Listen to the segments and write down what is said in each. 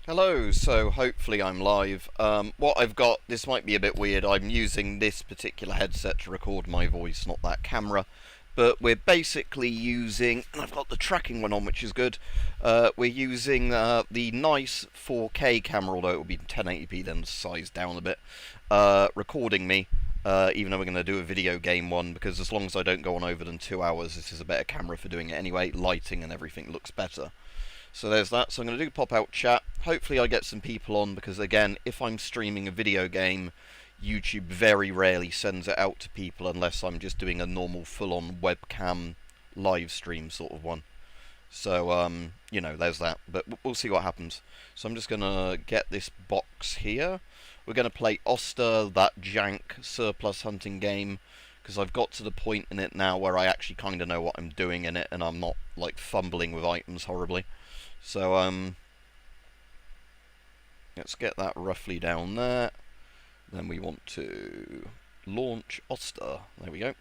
Hello, so hopefully I'm live. What I've got, this might be a bit weird, I'm using this particular headset to record my voice, not that camera. But we're basically using, and I've got the tracking one on, which is good. We're using the nice 4K camera, although it will be 1080p then sized down a bit, recording me. Even though we're going to do a video game one, because as long as I don't go on over than 2 hours, this is a better camera for doing it anyway. Lighting and everything looks better. So there's that. So I'm going to do pop-out chat. Hopefully I get some people on, because again, if I'm streaming a video game, YouTube very rarely sends it out to people unless I'm just doing a normal full-on webcam live stream sort of one. So, you know, there's that. But we'll see what happens. So I'm just going to get this box here. We're going to play Oster, that jank surplus hunting game, because I've got to the point in it now where I actually kind of know what I'm doing in it, and I'm not, like, fumbling with items horribly. So, let's get that roughly down there. Then we want to launch Oster. There we go.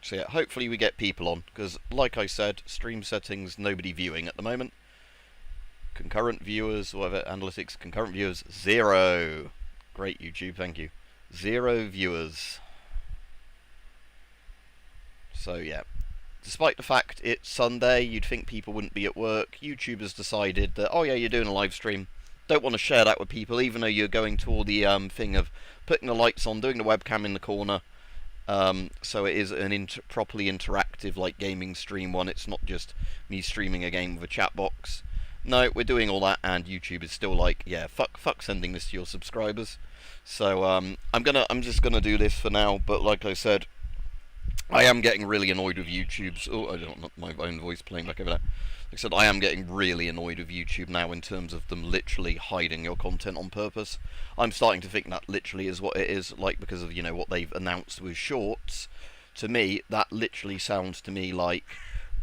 So yeah, hopefully we get people on, because like I said, stream settings, nobody viewing at the moment. Concurrent viewers, whatever, analytics, concurrent viewers, 0. Great YouTube, thank you. 0 viewers. So yeah. Despite the fact it's Sunday, you'd think people wouldn't be at work. YouTube has decided that, oh yeah, you're doing a live stream. Don't want to share that with people, even though you're going to all the thing of putting the lights on, doing the webcam in the corner. So it is an properly interactive, like, gaming stream one. It's not just me streaming a game with a chat box. No, we're doing all that, and YouTube is still like, yeah, fuck sending this to your subscribers. So I'm just gonna do this for now. But like I said, I am getting really annoyed with YouTube's... Oh, I don't want my own voice playing back over that. Like I said, I am getting really annoyed with YouTube now in terms of them literally hiding your content on purpose. I'm starting to think that literally is what it is, like, because of, you know, what they've announced with Shorts. To me, that literally sounds to me like,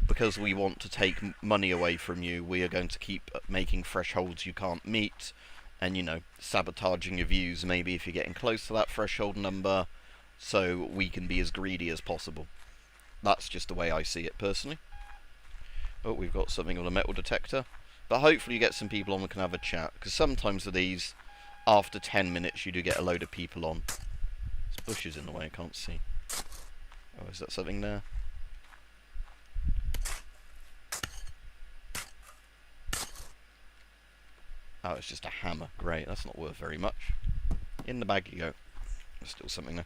because we want to take money away from you, we are going to keep making thresholds you can't meet, and, you know, sabotaging your views maybe if you're getting close to that threshold number, so we can be as greedy as possible. That's just the way I see it personally. Oh, we've got something on a metal detector. But hopefully you get some people on and can have a chat, because sometimes of these, after 10 minutes, you do get a load of people on. There's bushes in the way, I can't see. Oh, is that something there? Oh, it's just a hammer. Great, that's not worth very much. In the bag you go. There's still something there.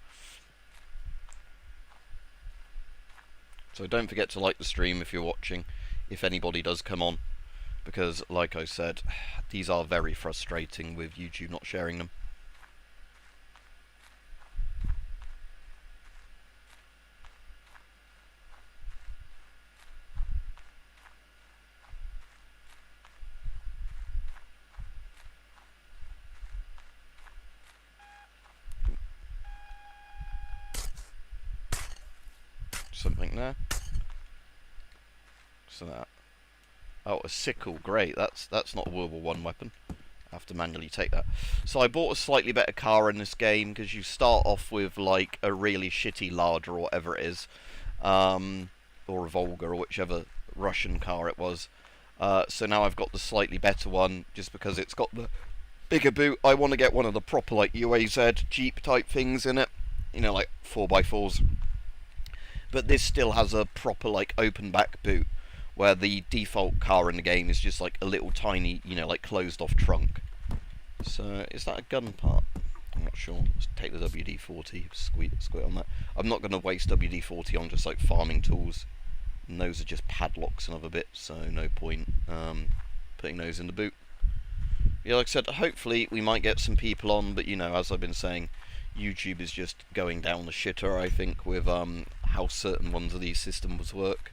So don't forget to like the stream if you're watching, if anybody does come on, because like I said, these are very frustrating with YouTube not sharing them. Something there. So that. Oh, a sickle. Great. That's not a World War I weapon. I have to manually take that. So I bought a slightly better car in this game, because you start off with like a really shitty Lada or whatever it is, or a Volga or whichever Russian car it was. So now I've got the slightly better one, just because it's got the bigger boot. I want to get one of the proper like UAZ Jeep type things in it, you know, like 4x4s. But this still has a proper like open back boot, where the default car in the game is just like a little tiny, you know, like closed off trunk. So is that a gun part? I'm not sure. Let's take the WD-40, squeak on that. I'm not going to waste WD-40 on just like farming tools. And those are just padlocks and other bits, so no point putting those in the boot. Yeah, like I said, hopefully we might get some people on, but you know, as I've been saying, YouTube is just going down the shitter, I think, with how certain ones of these systems work.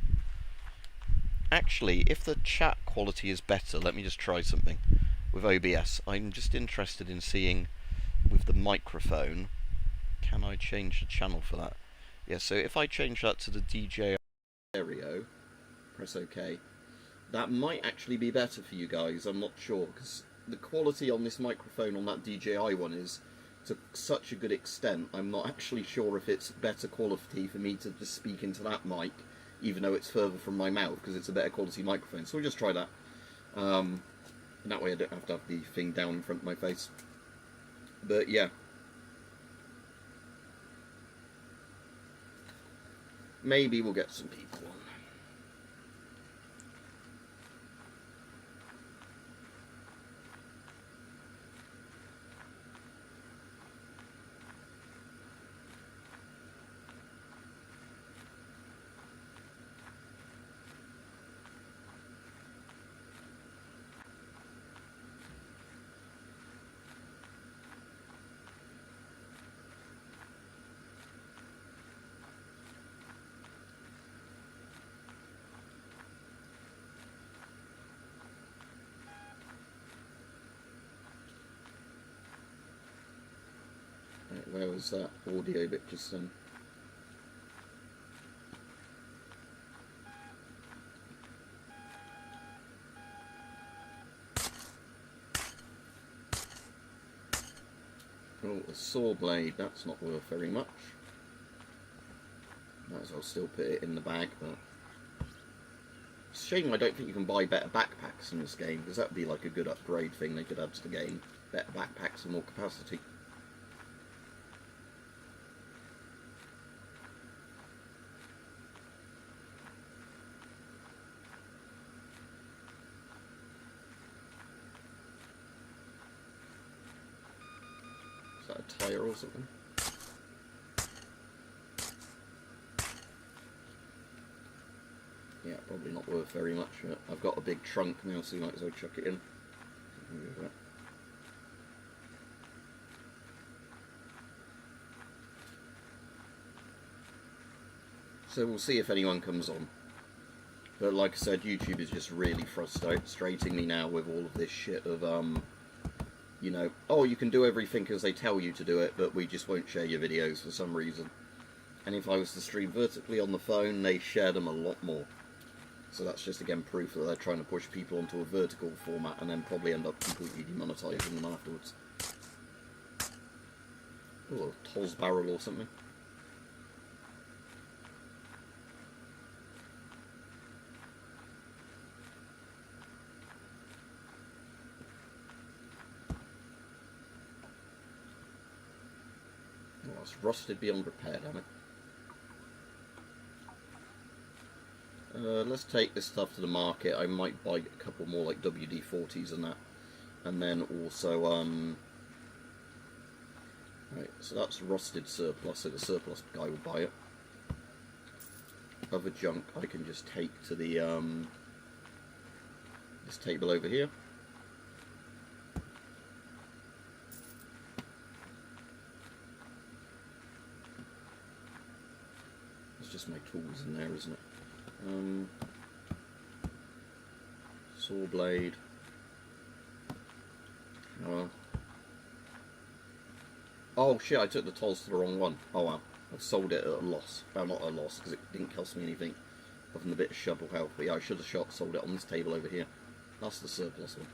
Actually, if the chat quality is better, let me just try something with OBS. I'm just interested in seeing, with the microphone, can I change the channel for that? Yeah, so if I change that to the DJI stereo, press OK, that might actually be better for you guys. I'm not sure, because the quality on this microphone on that DJI one is to such a good extent, I'm not actually sure if it's better quality for me to just speak into that mic, even though it's further from my mouth, because it's a better quality microphone. So we'll just try that. And that way I don't have to have the thing down in front of my face. But yeah. Maybe we'll get some people on. Where was that audio bit just then? Oh, a saw blade, that's not worth very much. Might as well still put it in the bag, but it's a shame I don't think you can buy better backpacks in this game, because that would be like a good upgrade thing they could add to the game. Better backpacks and more capacity. Is that a tyre or something? Yeah, probably not worth very much. But I've got a big trunk now, so you might as well chuck it in. So we'll see if anyone comes on. But like I said, YouTube is just really frustrating me now with all of this shit of, you know, oh, you can do everything as they tell you to do it, but we just won't share your videos for some reason. And if I was to stream vertically on the phone, they share them a lot more. So that's just, again, proof that they're trying to push people onto a vertical format and then probably end up completely demonetizing them afterwards. Oh, a Toz barrel or something. Oh, it's rusted beyond repair, damn it. Let's take this stuff to the market. I might buy a couple more like WD-40s and that. And then also, right, so that's rusted surplus, so the surplus guy will buy it. Other junk I can just take to the, this table over here. It's just my tools in there, isn't it? Saw blade. Oh shit, I took the tolls to the wrong one. Oh well, I've sold it at a loss. Well, not a loss, because it didn't cost me anything other than a bit of shovel help. But yeah, I should have sold it on this table over here. That's the surplus one.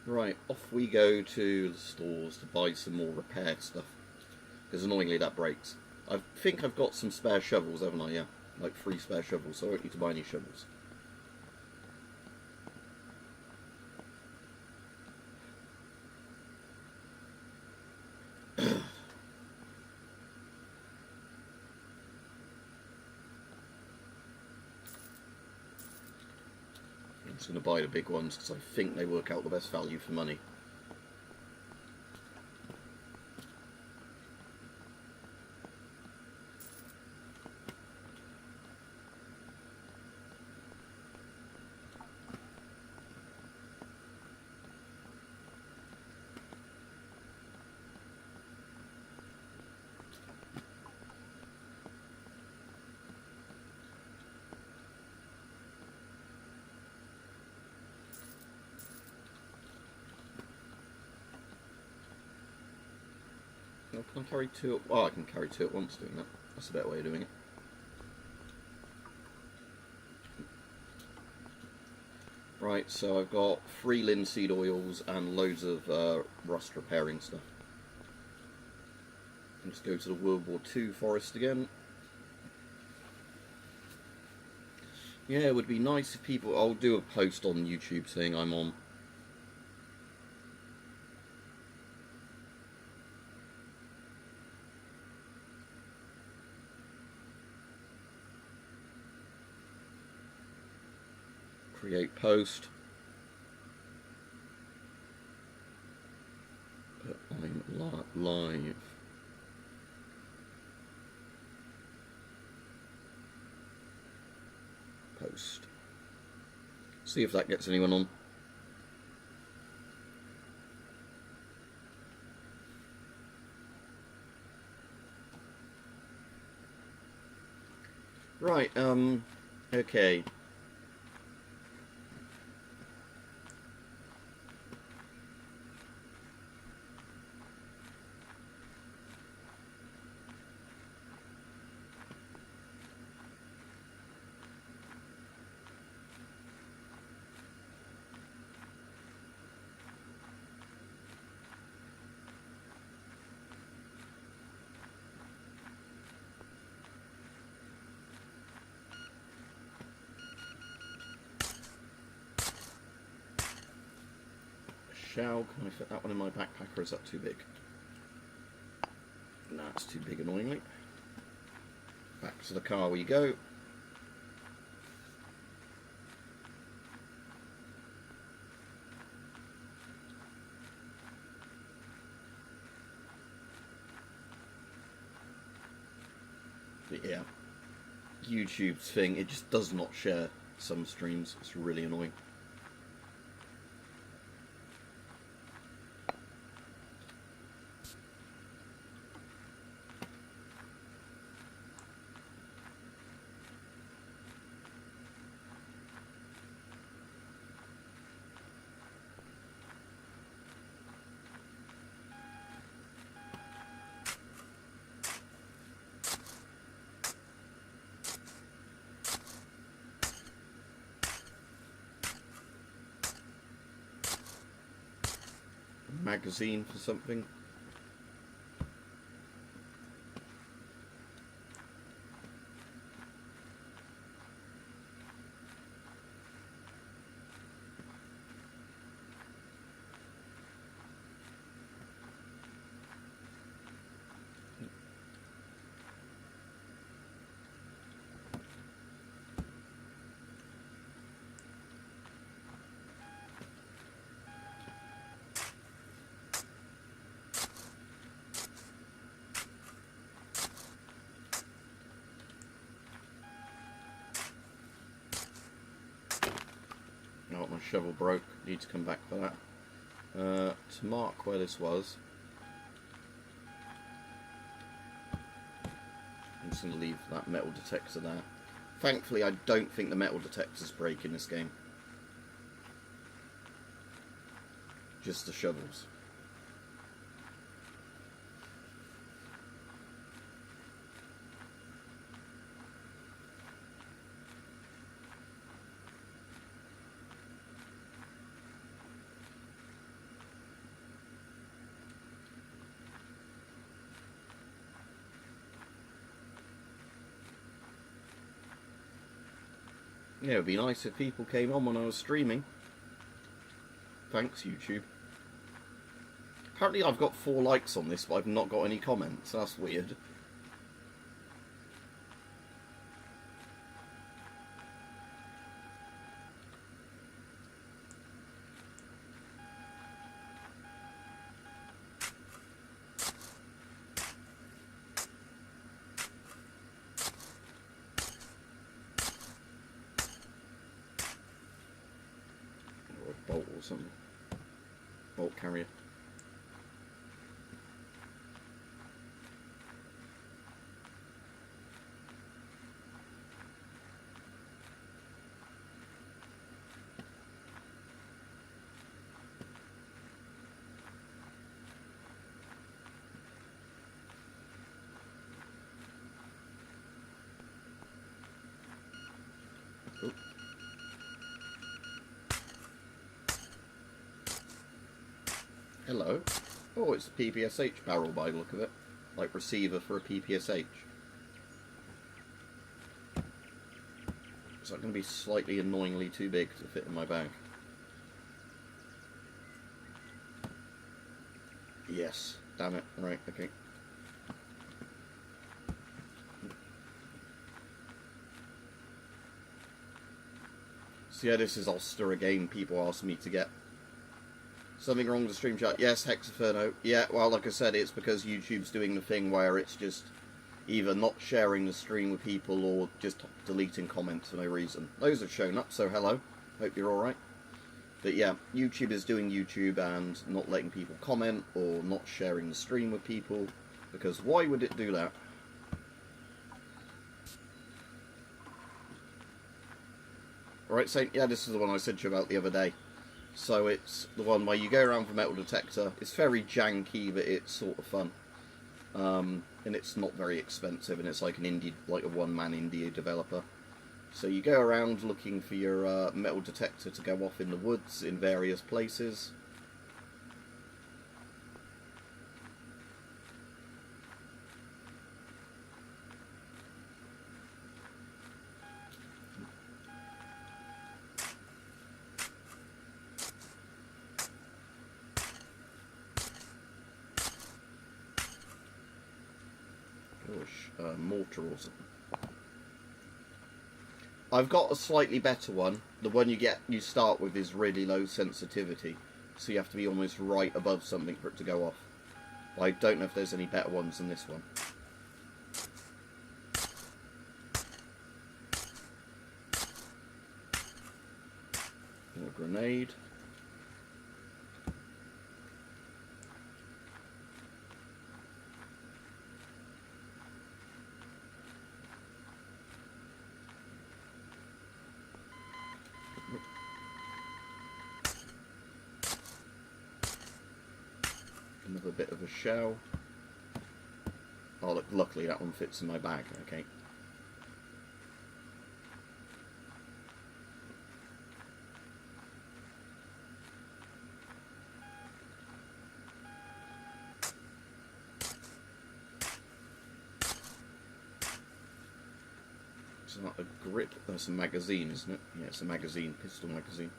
Right, off we go to the stores to buy some more repair stuff. Because annoyingly that breaks. I think I've got some spare shovels, haven't I? Yeah, like 3 spare shovels, so I don't need to buy any shovels. I'm just going to buy the big ones because I think they work out the best value for money. Can I carry 2 at... Oh, I can carry 2 at once doing that. That's a better way of doing it. Right, so I've got 3 linseed oils and loads of rust repairing stuff. Let's go to the World War II forest again. Yeah, it would be nice if people... I'll do a post on YouTube saying I'm on. Create post. But I'm live. Post. See if that gets anyone on. Right, okay. Can I fit that one in my backpack, or is that too big? No, it's too big, annoyingly. Back to the car we go. But yeah, YouTube's thing, it just does not share some streams. It's really annoying. Magazine for something. Oh, my shovel broke. Need to come back for that. To mark where this was, I'm just going to leave that metal detector there. Thankfully, I don't think the metal detectors break in this game. Just the shovels. Yeah, it would be nice if people came on when I was streaming. Thanks, YouTube. Apparently I've got 4 likes on this, but I've not got any comments. That's weird. Or a bolt or something. Bolt carrier. Hello. Oh, it's a PPSH barrel by the look of it. Like receiver for a PPSH. Is that going to be slightly annoyingly too big to fit in my bag? Yes. Damn it. Right, okay. So yeah, this is Oster again. People ask me to get something wrong with the stream chat. Yes, Hexaferno. Yeah, well, like I said, it's because YouTube's doing the thing where it's just either not sharing the stream with people or just deleting comments for no reason. Those have shown up, so hello. Hope you're alright. But yeah, YouTube is doing YouTube and not letting people comment or not sharing the stream with people, because why would it do that? Alright, so yeah, this is the one I said to you about the other day. So it's the one where you go around for metal detector. It's very janky, but it's sort of fun. And it's not very expensive, and it's like an indie, like a one-man indie developer. So you go around looking for your metal detector to go off in the woods in various places. Gosh, mortar or something. I've got a slightly better one. The one you start with is really low sensitivity, so you have to be almost right above something for it to go off. I don't know if there's any better ones than this one. A grenade. Another bit of a shell. Oh, look, luckily that one fits in my bag, okay. It's not a grip, that's a magazine, isn't it? Yeah, it's a magazine, pistol magazine.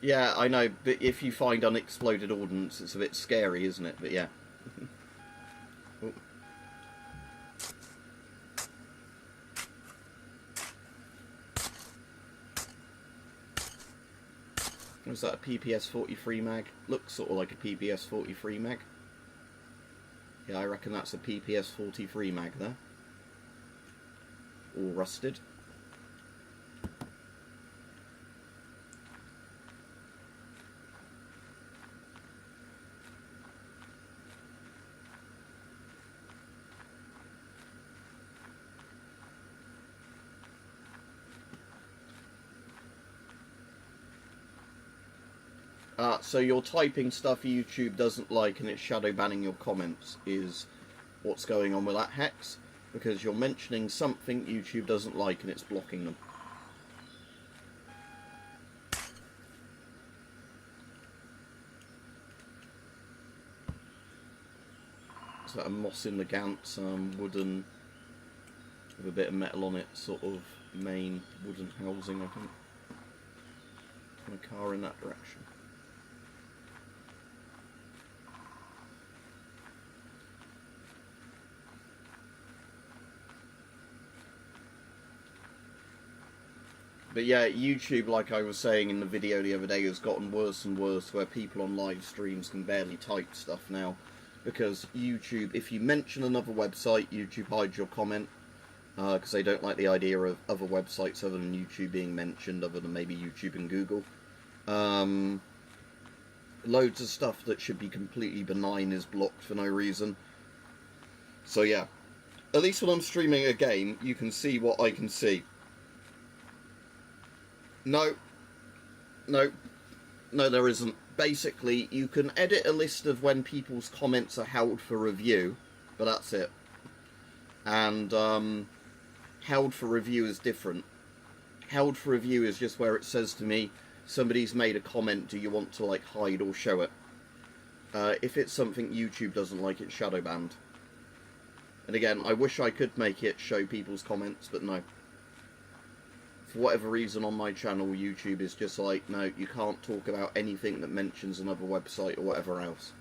Yeah, I know, but if you find unexploded ordnance, it's a bit scary, isn't it? But yeah. Oh. Was that a PPS 43 mag? Looks sort of like a PPS 43 mag. Yeah, I reckon that's a PPS 43 mag there. All rusted. So you're typing stuff YouTube doesn't like and it's shadow banning your comments is what's going on with that, Hex, because you're mentioning something YouTube doesn't like and it's blocking them. Is that a Moss in the Gantz wooden with a bit of metal on it, sort of main wooden housing, I think. And a car in that direction. But yeah, YouTube, like I was saying in the video the other day, has gotten worse and worse, where people on live streams can barely type stuff now. Because YouTube, if you mention another website, YouTube hides your comment. Because they don't like the idea of other websites other than YouTube being mentioned, other than maybe YouTube and Google. Loads of stuff that should be completely benign is blocked for no reason. So yeah, at least when I'm streaming a game, you can see what I can see. No, there isn't. Basically, you can edit a list of when people's comments are held for review, but that's it. And held for review is different. Held for review is just where it says to me, somebody's made a comment, do you want to like hide or show it? If it's something YouTube doesn't like, it's shadow banned. And again, I wish I could make it show people's comments, but no. For whatever reason on my channel, YouTube is just like, no, you can't talk about anything that mentions another website or whatever else.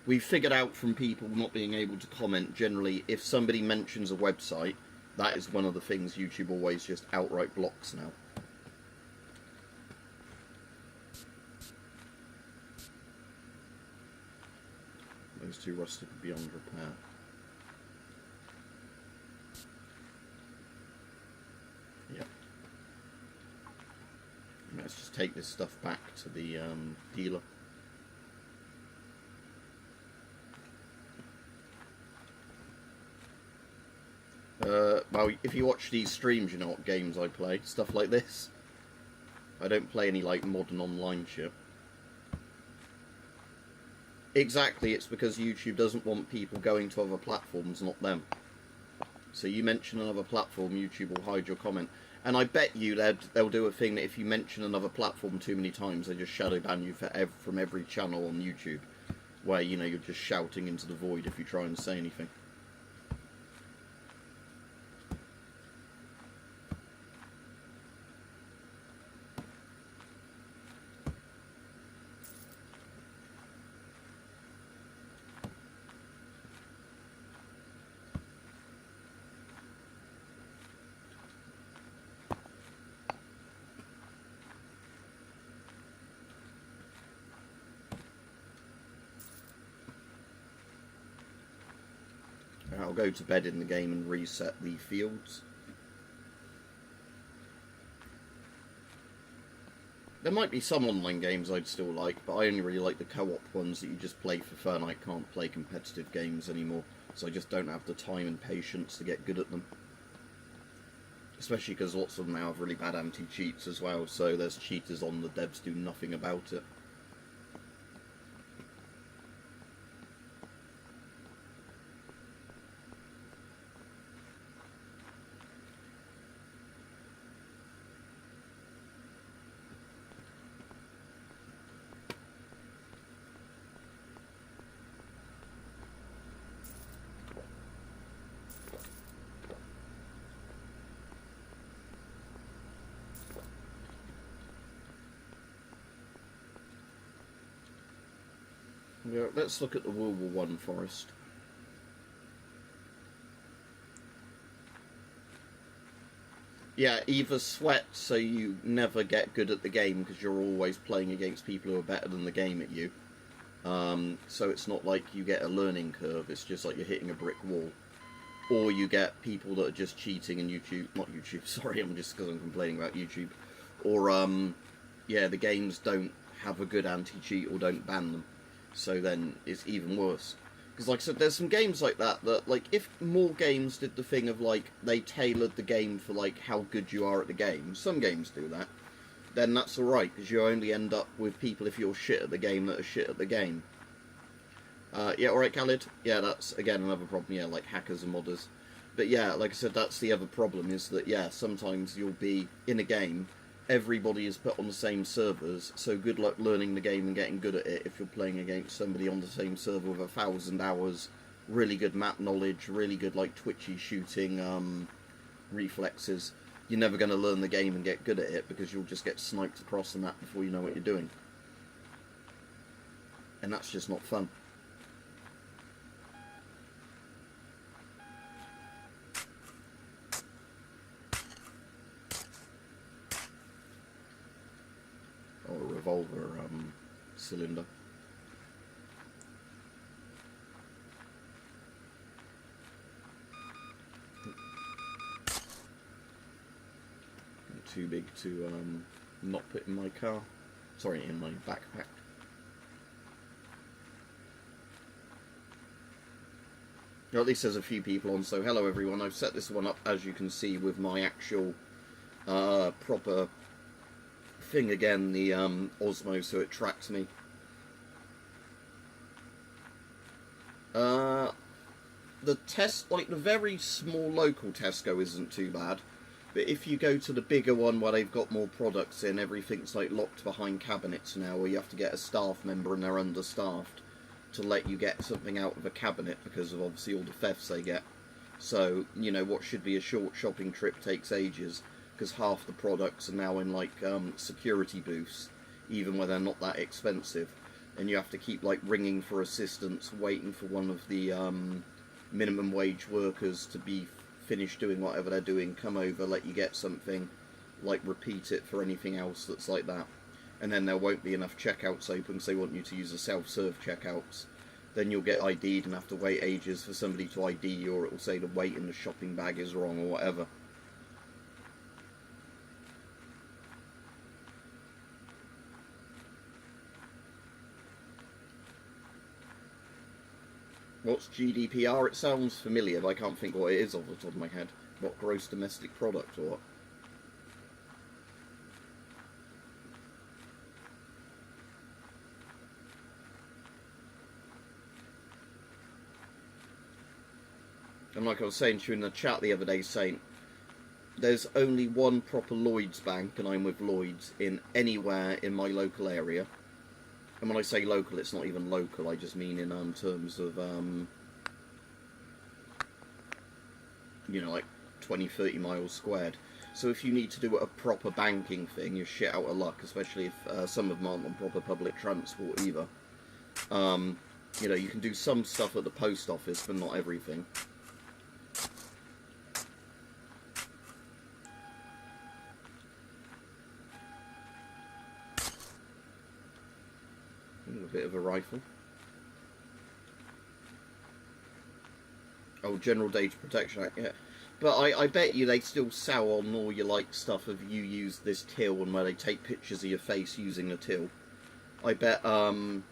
We've figured out from people not being able to comment, generally, if somebody mentions a website, that is one of the things YouTube always just outright blocks now. Those two rusted beyond repair. Yep. Let's just take this stuff back to the dealer. Well, if you watch these streams, you know what games I play. Stuff like this. I don't play any, like, modern online shit. Exactly, it's because YouTube doesn't want people going to other platforms, not them. So you mention another platform, YouTube will hide your comment. And I bet you they'll do a thing that if you mention another platform too many times, they just shadow ban you from every channel on YouTube. Where, you know, you're just shouting into the void if you try and say anything. I'll go to bed in the game and reset the fields. There might be some online games I'd still like, but I only really like the co-op ones that you just play for fun. I can't play competitive games anymore, so I just don't have the time and patience to get good at them. Especially because lots of them now have really bad anti-cheats as well, so there's cheaters on, the devs do nothing about it. Yeah, let's look at the World War I forest. Yeah, either sweat so you never get good at the game because you're always playing against people who are better than the game at you. So it's not like you get a learning curve, it's just like you're hitting a brick wall. Or you get people that are just cheating and YouTube, not YouTube, sorry, I'm just because I'm complaining about YouTube. Or, yeah, the games don't have a good anti-cheat or don't ban them. So then it's even worse. Because like I said, there's some games like that, like, if more games did the thing of, like, they tailored the game for, like, how good you are at the game, some games do that, then that's alright, because you only end up with people, if you're shit at the game, that are shit at the game. Yeah, alright, Khalid? Yeah, that's, again, another problem, yeah, like hackers and modders. But yeah, like I said, that's the other problem, is that, yeah, sometimes you'll be in a game, everybody is put on the same servers, so good luck learning the game and getting good at it if you're playing against somebody on the same server with 1,000 hours, really good map knowledge, really good, like, twitchy shooting reflexes. You're never going to learn the game and get good at it because you'll just get sniped across the map before you know what you're doing. And that's just not fun. Or a revolver cylinder. Too big to not put in my car. Sorry, in my backpack. Well, at least there's a few people on, so hello everyone. I've set this one up, as you can see, with my actual proper thing again, the Osmo, so it tracks me. The very small local Tesco isn't too bad. But if you go to the bigger one where they've got more products in, everything's like locked behind cabinets now, where you have to get a staff member and they're understaffed to let you get something out of a cabinet because of obviously all the thefts they get. So, you know, what should be a short shopping trip takes ages because half the products are now in like security booths, even when they're not that expensive. And you have to keep like ringing for assistance, waiting for one of the minimum wage workers to be finished doing whatever they're doing, come over, let you get something, like repeat it for anything else that's like that. And then there won't be enough checkouts open because they want you to use the self-serve checkouts. Then you'll get ID'd and have to wait ages for somebody to ID you, or it will say the weight in the shopping bag is wrong or whatever. What's GDPR? It sounds familiar, but I can't think what it is off the top of my head. What, gross domestic product or what? And like I was saying to you in the chat the other day, Saint, there's only one proper Lloyds bank, and I'm with Lloyds, in anywhere in my local area. And when I say local, it's not even local, I just mean in terms of, you know, like 20, 30 miles squared. So if you need to do a proper banking thing, you're shit out of luck, especially if some of them aren't on proper public transport either. You know, you can do some stuff at the post office, but not everything. Ooh, a bit of a rifle. Oh, General Data Protection Act, yeah. But I bet you they still sell on all your like stuff of you use this till and where they take pictures of your face using the till. I bet all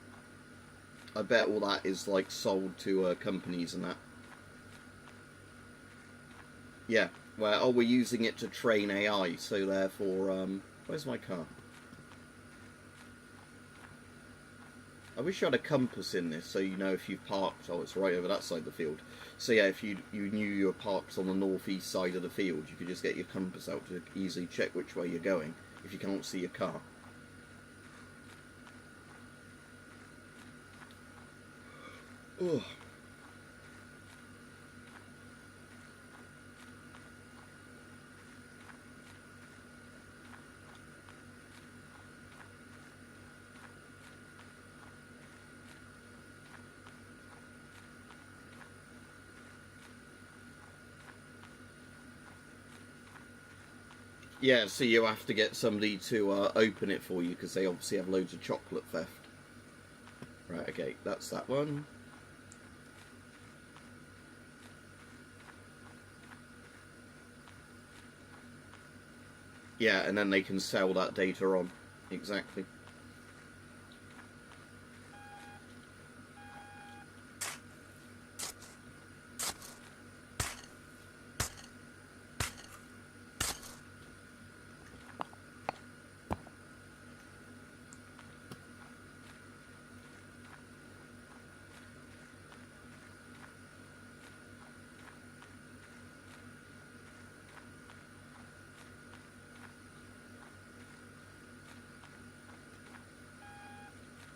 that is like sold to companies and that. Yeah, where, oh, we're using it to train AI, so therefore, where's my car? I wish you had a compass in this, so you know if you've parked. Oh, it's right over that side of the field. So yeah, if you knew you were parked on the northeast side of the field, you could just get your compass out to easily check which way you're going, if you can't see your car. Ugh. Yeah, so you have to get somebody to open it for you because they obviously have loads of chocolate theft. Right, okay, that's that one. Yeah, and then they can sell that data on. Exactly.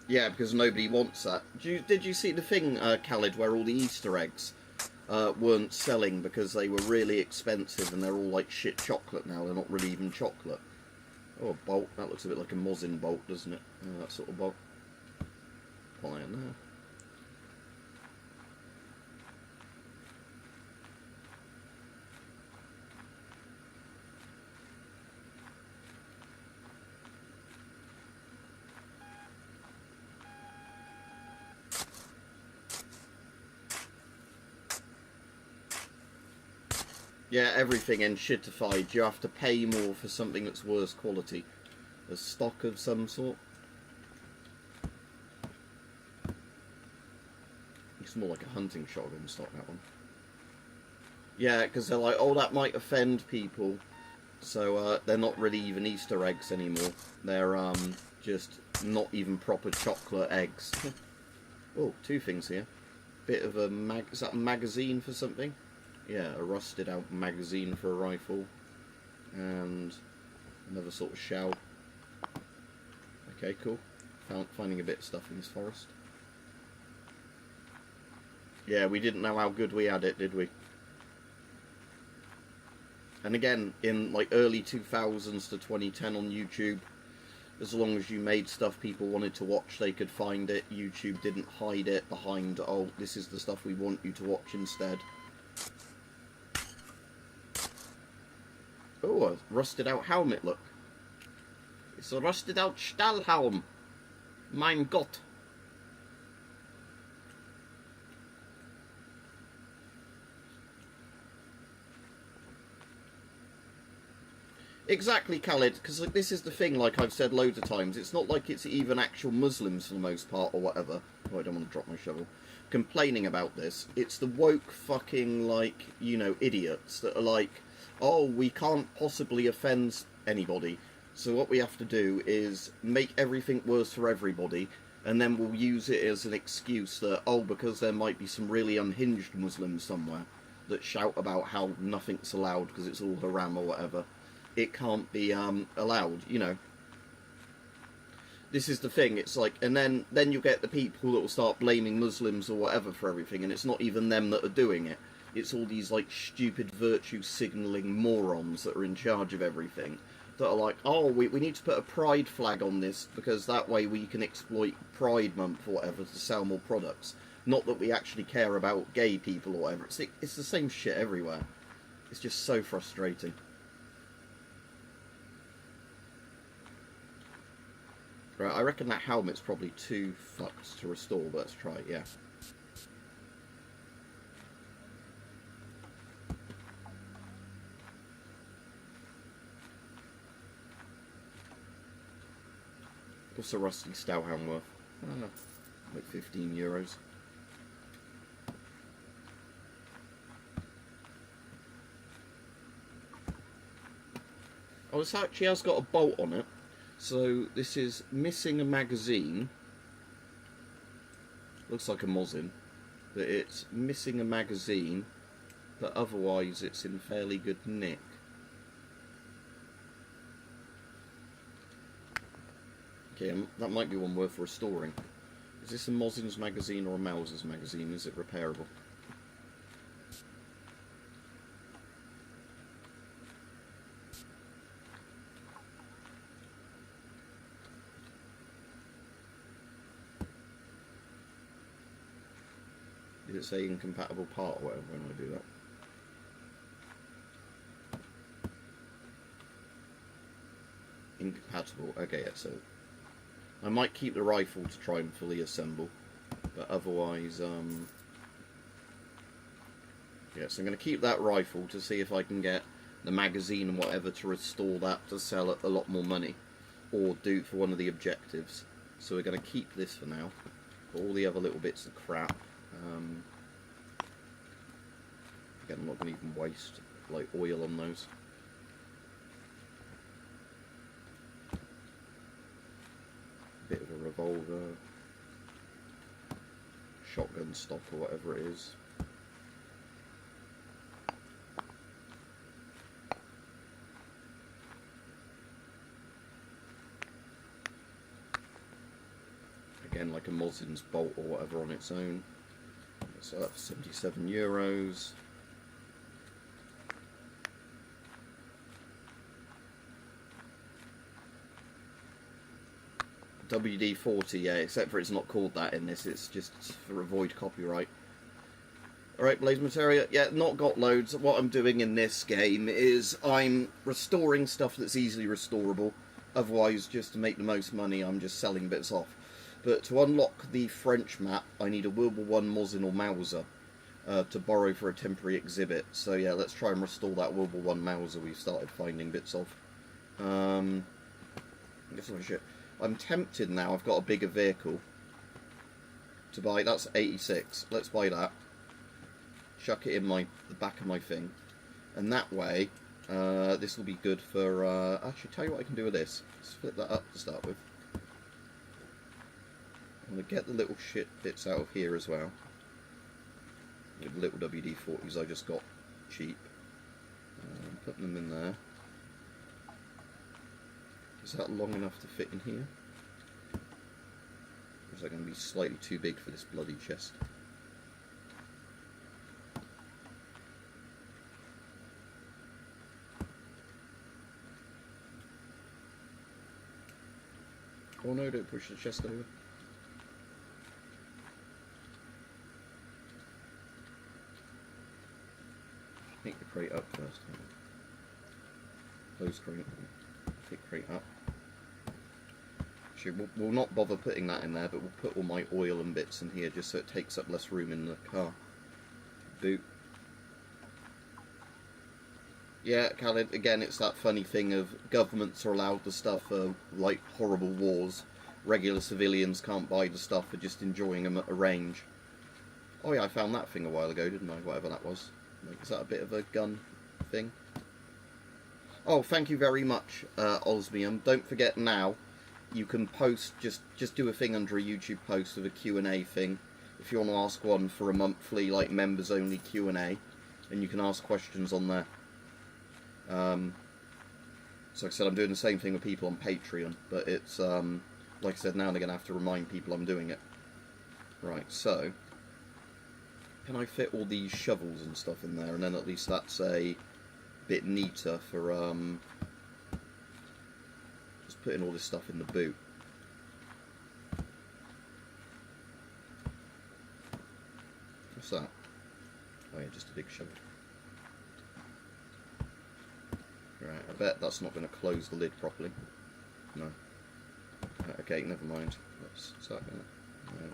Yeah, because nobody wants that. Did you see the thing, Khaled, where all the Easter eggs weren't selling because they were really expensive and they're all like shit chocolate now? They're not really even chocolate. Oh, a bolt. That looks a bit like a Mosin bolt, doesn't it? That sort of bolt. Fire there. Yeah, everything enshittified. You have to pay more for something that's worse quality. A stock of some sort. It's more like a hunting shotgun stock, that one. Yeah, because they're like, oh, that might offend people. So they're not really even Easter eggs anymore. They're just not even proper chocolate eggs. Oh, two things here. Bit of a is that a magazine for something? Yeah, a rusted out magazine for a rifle. and another sort of shell. Okay, cool. Finding a bit of stuff in this forest. Yeah, we didn't know how good we had it, did we? And again, in like early 2000s to 2010 on YouTube, as long as you made stuff people wanted to watch, they could find it. YouTube didn't hide it behind, oh, this is the stuff we want you to watch instead. Oh, a rusted out helmet, look. It's a rusted out Stahlhelm. Mein Gott. Exactly, Khaled, because like, this is the thing, like I've said loads of times, it's not like it's even actual Muslims for the most part, or whatever. Oh, I don't want to drop my shovel. Complaining about this. It's the woke fucking, like, you know, idiots that are like, oh, we can't possibly offend anybody, so what we have to do is make everything worse for everybody, and then we'll use it as an excuse that, oh, because there might be some really unhinged Muslims somewhere that shout about how nothing's allowed because it's all haram or whatever, it can't be allowed, you know. This is the thing, it's like, and then you get the people that will start blaming Muslims or whatever for everything, and it's not even them that are doing it. It's all these, like, stupid virtue signalling morons that are in charge of everything, that are like, oh, we need to put a pride flag on this, because that way we can exploit Pride Month or whatever to sell more products. Not that we actually care about gay people or whatever. It's the same shit everywhere. It's just so frustrating. Right, I reckon that helmet's probably too fucked to restore, but let's try it, yeah. What's a rusty Stahlhelm worth? Like 15 euros. Oh, this actually has got a bolt on it. So this is missing a magazine. Looks like a Mosin, but it's missing a magazine, but otherwise it's in fairly good nick. Okay, that might be one worth restoring. Is this a Mosin's magazine or a Mauser's magazine? Is it repairable? Did it say incompatible part or whatever when I do that? Incompatible. Okay, yeah, so I might keep the rifle to try and fully assemble, but otherwise, yeah, so I'm going to keep that rifle to see if I can get the magazine and whatever to restore that to sell at a lot more money, or do it for one of the objectives. So we're going to keep this for now, but all the other little bits of crap, again, I'm not going to even waste like oil on those. Bit of a revolver, shotgun stock or whatever it is. Again, like a Mosin's bolt or whatever on its own. So that's 77 euros. WD-40, yeah, except for it's not called that in this, it's just for avoid copyright. Alright, Blaze Materia, yeah, not got loads. What I'm doing in this game is I'm restoring stuff that's easily restorable. Otherwise, just to make the most money, I'm just selling bits off. But to unlock the French map, I need a World War I Mosin or Mauser to borrow for a temporary exhibit. So yeah, let's try and restore that World War I Mauser we've started finding bits of. Guess what shit. I'm tempted now, I've got a bigger vehicle to buy. That's 86. Let's buy that. Chuck it in the back of my thing. And that way, this will be good for... actually, tell you what I can do with this. Let's flip that up to start with. I'm going to get the little shit bits out of here as well. The little WD-40s I just got cheap. Put them in there. Is that long enough to fit in here? Or is that going to be slightly too big for this bloody chest? Oh no, don't push the chest over. Pick the crate up first. Close crate. Pick crate up. Actually, we'll not bother putting that in there, but we'll put all my oil and bits in here just so it takes up less room in the car. Boot. Yeah, Khaled, again, it's that funny thing of governments are allowed the stuff for, like, horrible wars. Regular civilians can't buy the stuff for just enjoying them at a range. Oh yeah, I found that thing a while ago, didn't I? Whatever that was. Is that a bit of a gun thing? Oh, thank you very much, Osmium. Don't forget now, you can post, just do a thing under a YouTube post of a Q&A thing. If you want to ask one for a monthly, like, members-only Q&A, and you can ask questions on there. So like I said, I'm doing the same thing with people on Patreon, but it's, like I said, now and again I have to remind people I'm doing it. Right, so, can I fit all these shovels and stuff in there, and then at least that's a bit neater for, just putting all this stuff in the boot. What's that? Oh yeah, just a big shovel. Right, I bet that's not going to close the lid properly. No. Okay, never mind. Is that going to... No.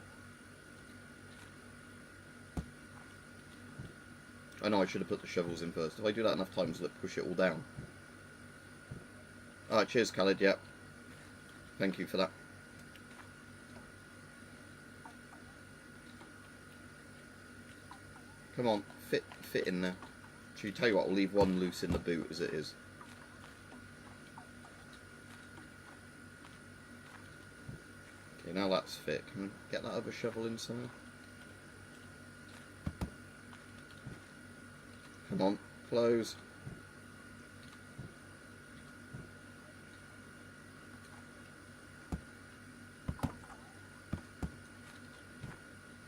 I know I should have put the shovels in first. If I do that enough times, will it push it all down? Alright, cheers, Khaled, yeah. Thank you for that. Come on, fit in there. Should you tell you what, I'll leave one loose in the boot as it is. Okay, now that's fit. Can we get that other shovel inside? Come on, close.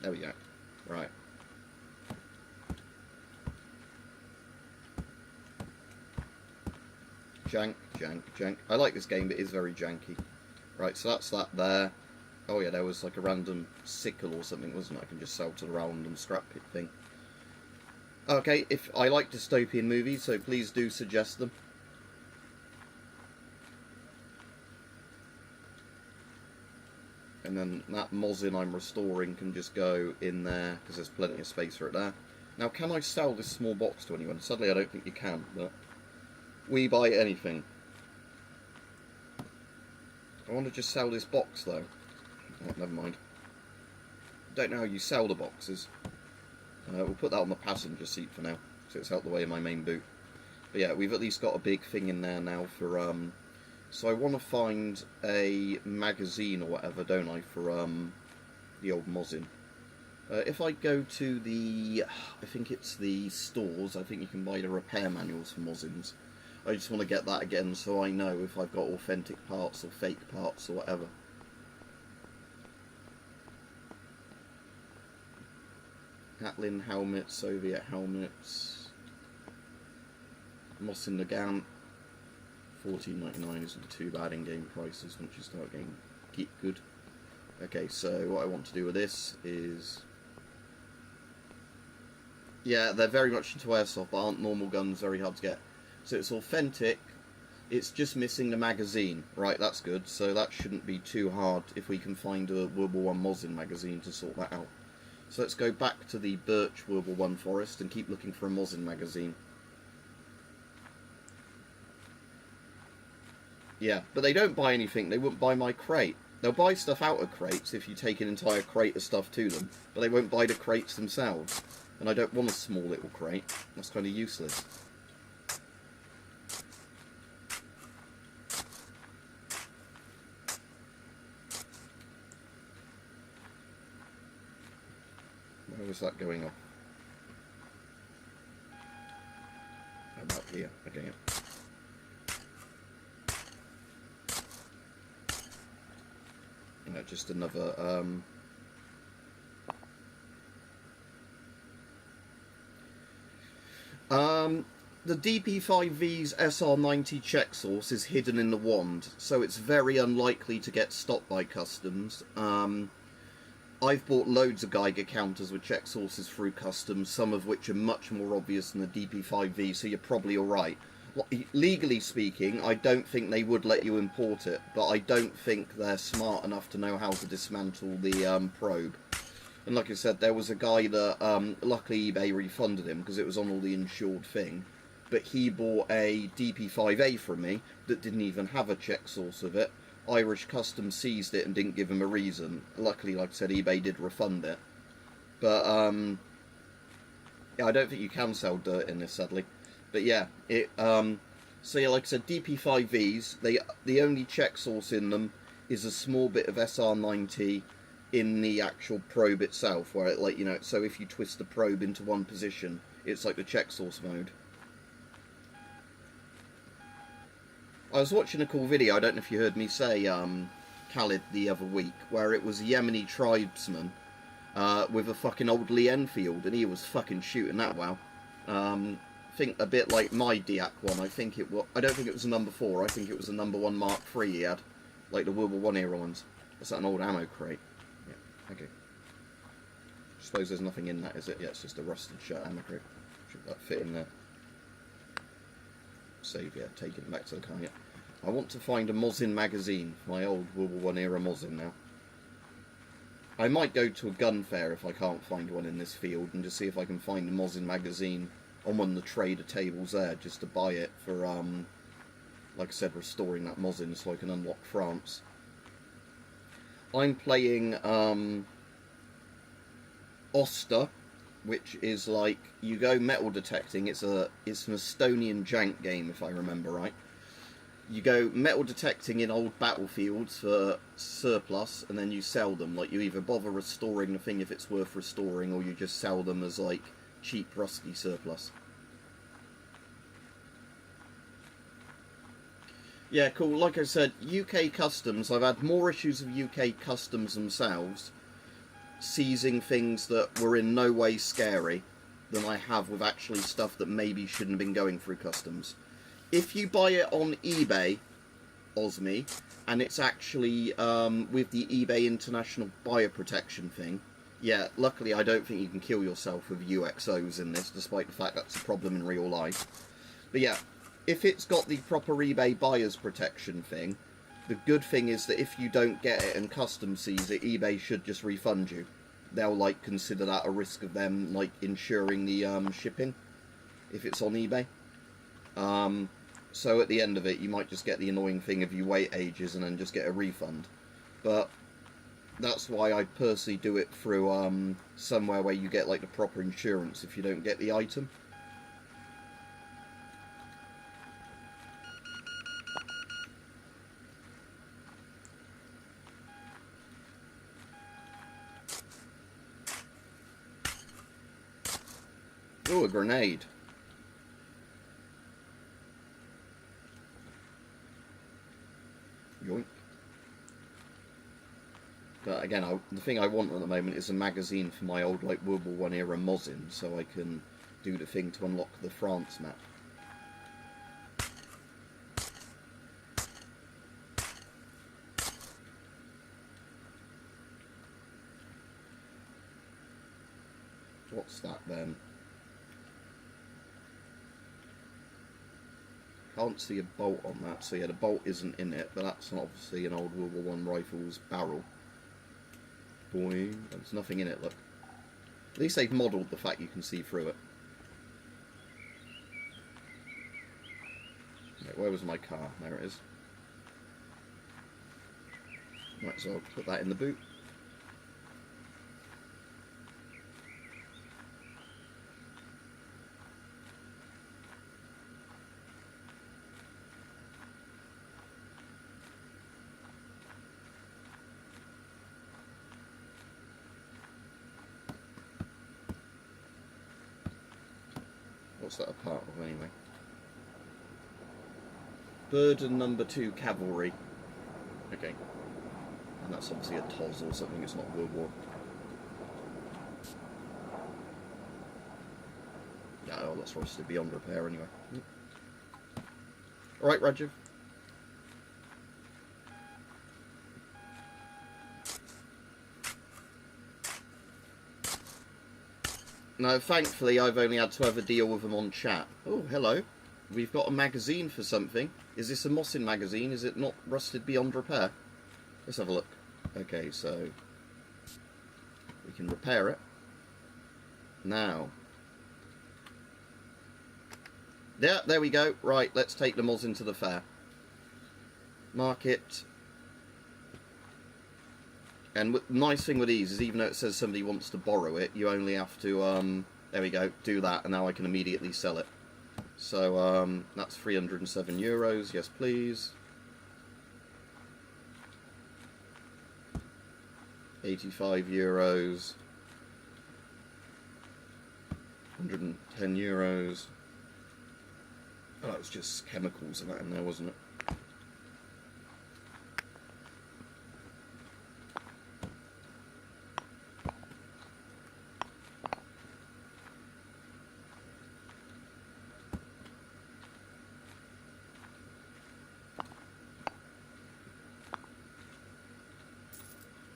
There we go. Right. Jank, jank, jank. I like this game, but it is very janky. Right, so that's that there. Oh yeah, there was like a random sickle or something, wasn't it? I can just sell to the random scrap pit thing. Okay, if I like dystopian movies, so please do suggest them. And then that Mosin I'm restoring can just go in there, because there's plenty of space for it there. Now, can I sell this small box to anyone? Sadly, I don't think you can, but... we buy anything. I want to just sell this box, though. Oh, never mind. Don't know how you sell the boxes. We'll put that on the passenger seat for now, so it's out the way of my main boot. But yeah, we've at least got a big thing in there now for, so I want to find a magazine or whatever, don't I, for, the old Mosin. If I go to the, I think it's the stores, I think you can buy the repair manuals for Mosins. I just want to get that again so I know if I've got authentic parts or fake parts or whatever. Catlin helmets, Soviet helmets, Mosin Nagant, $14.99 isn't too bad in game prices once you start getting good. Okay, so what I want to do with this is... yeah, they're very much into airsoft, but aren't normal guns very hard to get. So it's authentic, it's just missing the magazine. Right, that's good, so that shouldn't be too hard if we can find a World War I Mosin magazine to sort that out. So let's go back to the Birch World War I forest and keep looking for a Mosin magazine. Yeah, but they don't buy anything, they wouldn't buy my crate. They'll buy stuff out of crates if you take an entire crate of stuff to them, but they won't buy the crates themselves. And I don't want a small little crate, that's kind of useless. Where was that going off? How about here? Okay, yeah. just another the DP5V's SR90 check source is hidden in the wand, so it's very unlikely to get stopped by customs. I've bought loads of Geiger counters with check sources through customs, some of which are much more obvious than the DP5V, so you're probably alright. Legally speaking, I don't think they would let you import it, but I don't think they're smart enough to know how to dismantle the probe. And like I said, there was a guy that, luckily eBay refunded him because it was on all the insured thing, but he bought a DP5A from me that didn't even have a check source of it. Irish Customs seized it and didn't give him a reason. Luckily, like I said, eBay did refund it. But, yeah, I don't think you can sell dirt in this, sadly. But yeah, so yeah, like I said, DP5Vs, the only check source in them is a small bit of SR90 in the actual probe itself, where it, like, you know, so if you twist the probe into one position, it's like the check source mode. I was watching a cool video, I don't know if you heard me say, Khalid, the other week, where it was a Yemeni tribesman with a fucking old Lee Enfield, and he was fucking shooting that well. I think a bit like my Diak one. I don't think it was a number 4. I think it was a number 1 Mark III he had, like the World War I era ones. Is that an old ammo crate? Yeah, okay. I suppose there's nothing in that, is it? Yeah, it's just a rusted shut ammo crate. Should that fit in there? Save, yeah, taking it back to the car. Yeah. I want to find a Mosin magazine for my old World War I era Mosin now. I might go to a gun fair if I can't find one in this field and just see if I can find a Mosin magazine on one of the trader tables there, just to buy it for, like I said, restoring that Mosin so I can unlock France. I'm playing Oster, which is like, you go metal detecting. It's an Estonian jank game, if I remember right. You go metal detecting in old battlefields for surplus, and then you sell them. Like, you either bother restoring the thing if it's worth restoring, or you just sell them as like cheap rusty surplus. Yeah, cool. Like I said, UK Customs, I've had more issues of UK Customs themselves seizing things that were in no way scary than I have with actually stuff that maybe shouldn't have been going through customs. If you buy it on eBay, Osmi, and it's actually with the eBay International Buyer Protection thing, yeah, luckily I don't think you can kill yourself with UXOs in this, despite the fact that's a problem in real life. But yeah, if it's got the proper eBay Buyers Protection thing, the good thing is that if you don't get it and customs sees it, eBay should just refund you. They'll, like, consider that a risk of them, like, insuring the shipping, if it's on eBay. So at the end of it, you might just get the annoying thing of you wait ages and then just get a refund. But that's why I personally do it through somewhere where you get, like, the proper insurance if you don't get the item. Oh, a grenade. Yoink. But again, the thing I want at the moment is a magazine for my old, like, World War I era Mosin, so I can do the thing to unlock the France map. What's that then? Can't see a bolt on that, so yeah, the bolt isn't in it, but that's obviously an old World War I rifle's barrel. Boing. There's nothing in it, look. At least they've modelled the fact you can see through it. Right, where was my car? There it is. Right, so I'll put that in the boot. What's that a part of anyway? Burden number 2 cavalry. Okay. And that's obviously a TOS or something, it's not World War. Yeah, oh, that's rusted beyond repair anyway. Alright, Rajiv. Now, thankfully, I've only had to ever deal with them on chat. Oh, hello. We've got a magazine for something. Is this a Mosin magazine? Is it not rusted beyond repair? Let's have a look. Okay, so we can repair it. Now. Yeah, there we go. Right, let's take the Mosin to the fair. Mark it. And the nice thing with these is even though it says somebody wants to borrow it, you only have to, there we go, do that, and now I can immediately sell it. So, that's 307 euros, yes please. 85 euros. 110 euros. Oh, it was just chemicals and that in there, wasn't it?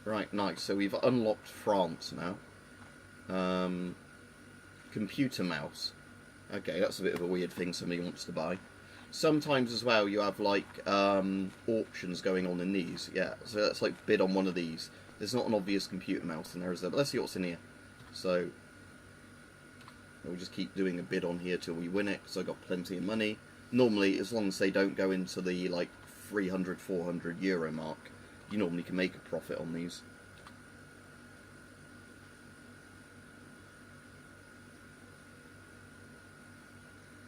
Right, nice. So we've unlocked France now. Computer mouse. Okay, that's a bit of a weird thing somebody wants to buy. Sometimes as well you have like auctions going on in these. Yeah, so that's like bid on one of these. There's not an obvious computer mouse in there, is there? But let's see what's in here. So we'll just keep doing a bid on here till we win it, because I've got plenty of money. Normally, as long as they don't go into the like 300, 400 euro mark, you normally can make a profit on these.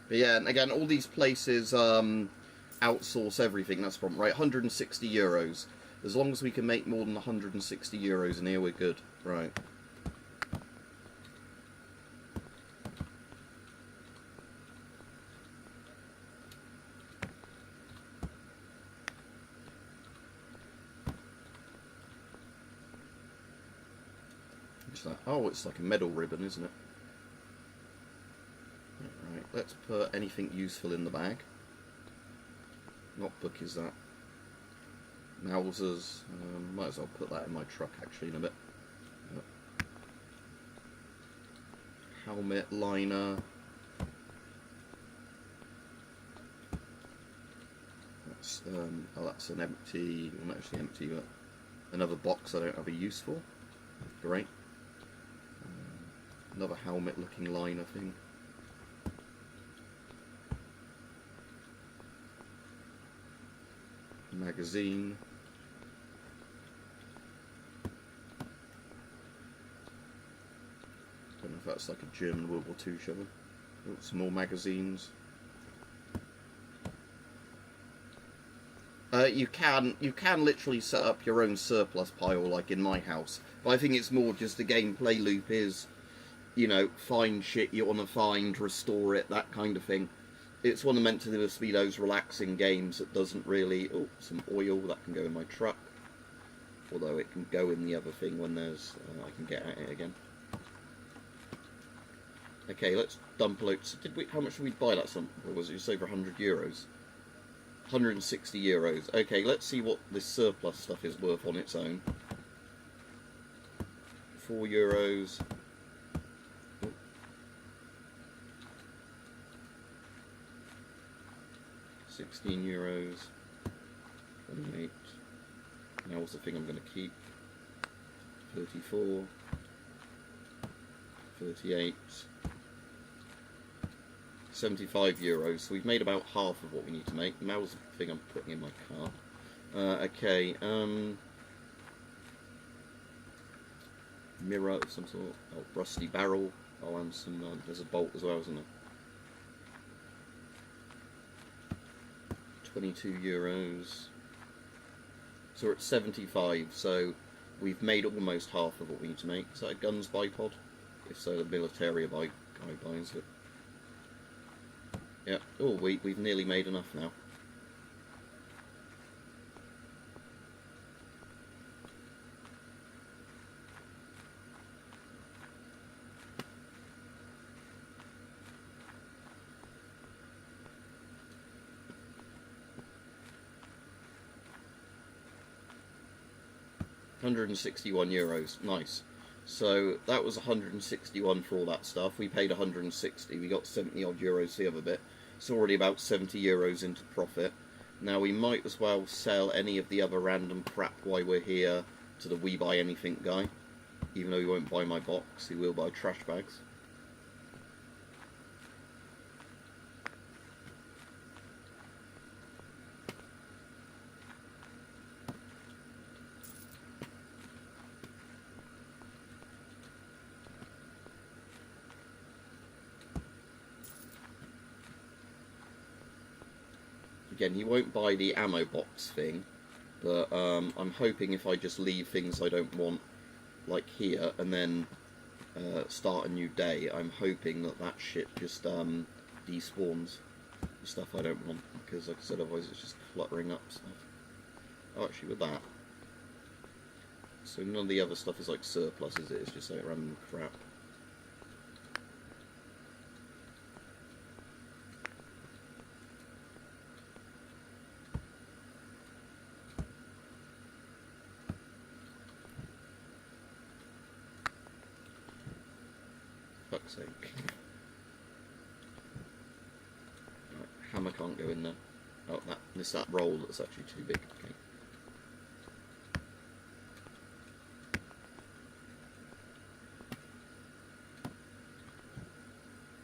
But yeah, and again, all these places outsource everything, that's the problem, right? 160 euros. As long as we can make more than 160 euros in here, we're good. Right. What's that? Oh, it's like a medal ribbon, isn't it? Right, let's put anything useful in the bag. What book is that? Mausers. Might as well put that in my truck actually in a bit. Yep. Helmet, liner. That's oh, that's an empty, well, not actually empty, but another box I don't have a use for. Great. Another helmet-looking liner thing. Magazine. Don't know if that's like a German World War II shovel. Oh, some more magazines. You can literally set up your own surplus pile like in my house, but I think it's more just the gameplay loop is, you know, find shit you want to find, restore it, that kind of thing. It's one of meant to be those relaxing games that doesn't really... Oh, some oil, that can go in my truck. Although it can go in the other thing when there's... I can get at it again. Okay, let's dump a load. So how much did we buy that some? Or was it just over 100 euros? 160 euros. Okay, let's see what this surplus stuff is worth on its own. 4 euros. 16 euros, 28, now what's the thing I'm going to keep, 34, 38, 75 euros, so we've made about half of what we need to make. Now's the thing I'm putting in my car. Okay, mirror of some sort, oh, rusty barrel, oh, and some, there's a bolt as well, isn't there? 22 euros. So we're at 75, so we've made almost half of what we need to make. Is that a guns bipod? If so, the military guy buys it. Yeah. Oh, we've nearly made enough now. 161 euros. Nice. So that was 161 for all that stuff. We paid 160. We got 70 odd euros the other bit. It's already about 70 euros into profit. Now we might as well sell any of the other random crap while we're here to the We Buy Anything guy. Even though he won't buy my box, he will buy trash bags. Again, he won't buy the ammo box thing, but I'm hoping if I just leave things I don't want, like here, and then start a new day, I'm hoping that that shit just despawns the stuff I don't want, because like I said, otherwise it's just cluttering up stuff. Oh, actually with that. So none of the other stuff is like surplus, is it? It's just like random crap. Fuck's sake. Right, hammer can't go in there. Oh, it's that roll that's actually too big. Okay.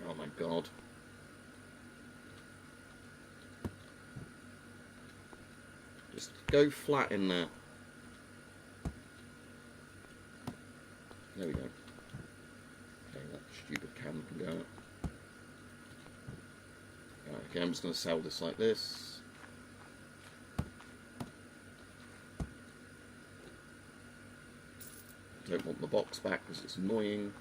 Oh my god. Just go flat in there. There we go. Stupid cam can go out. Right, okay, I'm just going to sell this like this. Don't want the box back because it's annoying.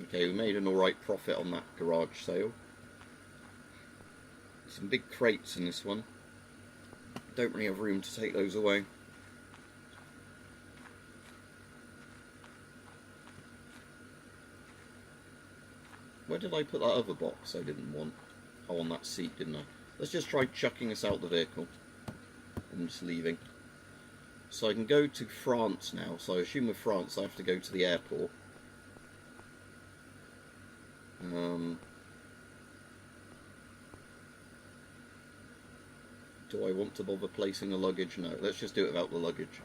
Okay, we made an alright profit on that garage sale. Some big crates in this one. Don't really have room to take those away. Where did I put that other box I didn't want? Oh, on that seat, didn't I? Let's just try chucking us out the vehicle. I'm just leaving. So I can go to France now. So I assume with France I have to go to the airport. Do I want to bother placing the luggage? No, let's just do it without the luggage.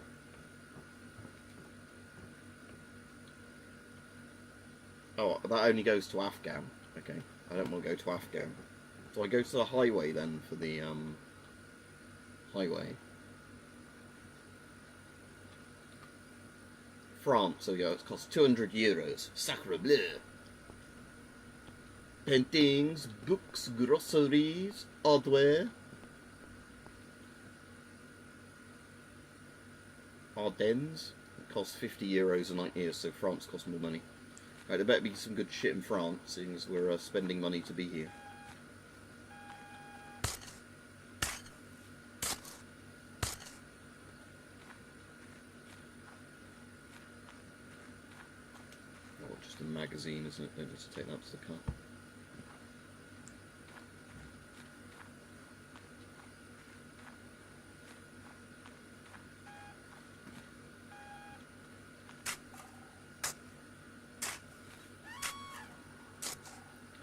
Oh, that only goes to Afghan. Okay, I don't want to go to Afghan. So I go to the highway then for the highway. France, there we go, it costs 200 euros. Sacre bleu. Paintings, books, groceries, hardware. Ardennes, it costs 50 euros a night here, so France costs more money. Right, there better be some good shit in France, seeing as we're spending money to be here. Oh, just a magazine, isn't it? Don't need to take that to the car.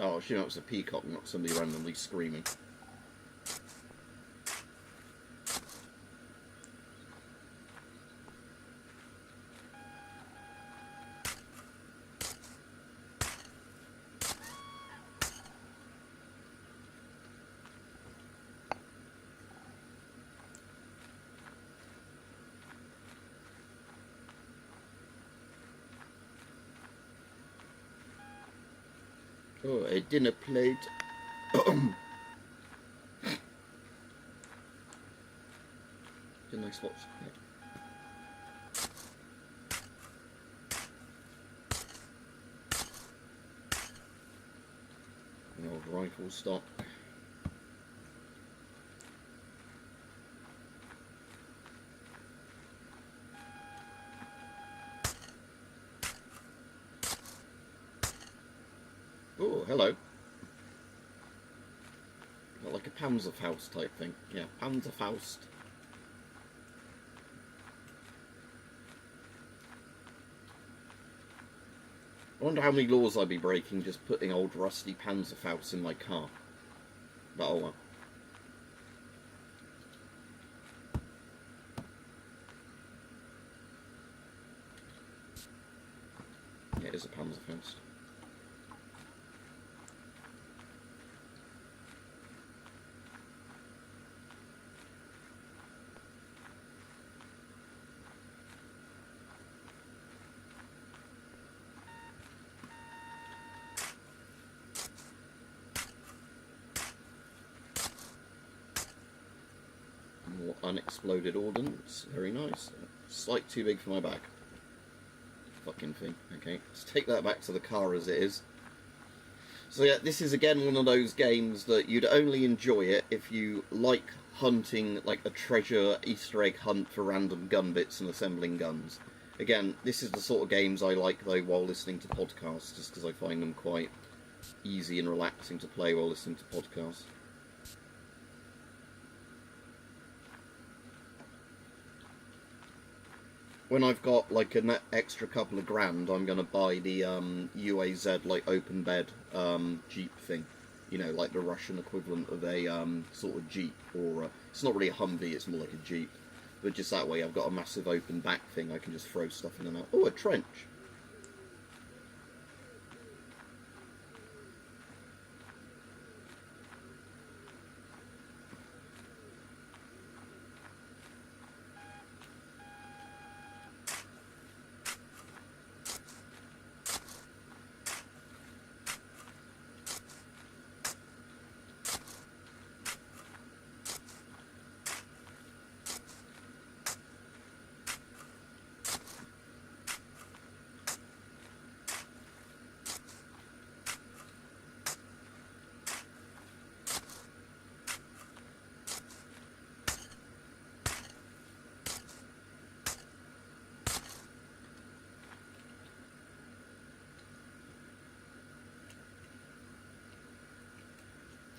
Oh, you know, it was a peacock, not somebody randomly screaming. Oh, a dinner plate. Didn't I spot? Yeah. The old rifle stock. Oh, hello. Like a Panzerfaust type thing. Yeah, Panzerfaust. I wonder how many laws I'd be breaking just putting old rusty Panzerfaust in my car. But oh well. Yeah, it is a Panzerfaust. More unexploded ordnance. Very nice. Slight too big for my bag. Fucking thing. Okay, let's take that back to the car as it is. So yeah, this is again one of those games that you'd only enjoy it if you like hunting, like a treasure Easter egg hunt for random gun bits and assembling guns. Again, this is the sort of games I like though while listening to podcasts, just because I find them quite easy and relaxing to play while listening to podcasts. When I've got like an extra couple of grand, I'm going to buy the UAZ like open bed Jeep thing. You know, like the Russian equivalent of a sort of Jeep, or it's not really a Humvee, it's more like a Jeep. But just that way I've got a massive open back thing, I can just throw stuff in and out. Oh, a trench!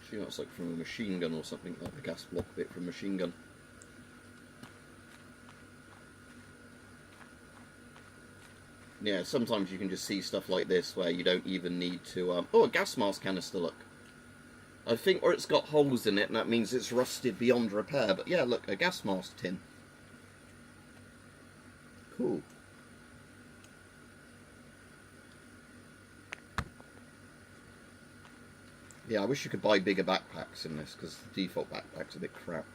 Actually, that's like from a machine gun or something, like the gas block bit from a machine gun. Yeah, sometimes you can just see stuff like this where you don't even need to... oh, a gas mask canister, look. I think or it's got holes in it and that means it's rusted beyond repair. But yeah, look, a gas mask tin. Cool. Yeah, I wish you could buy bigger backpacks in this, because the default backpack's a bit crap.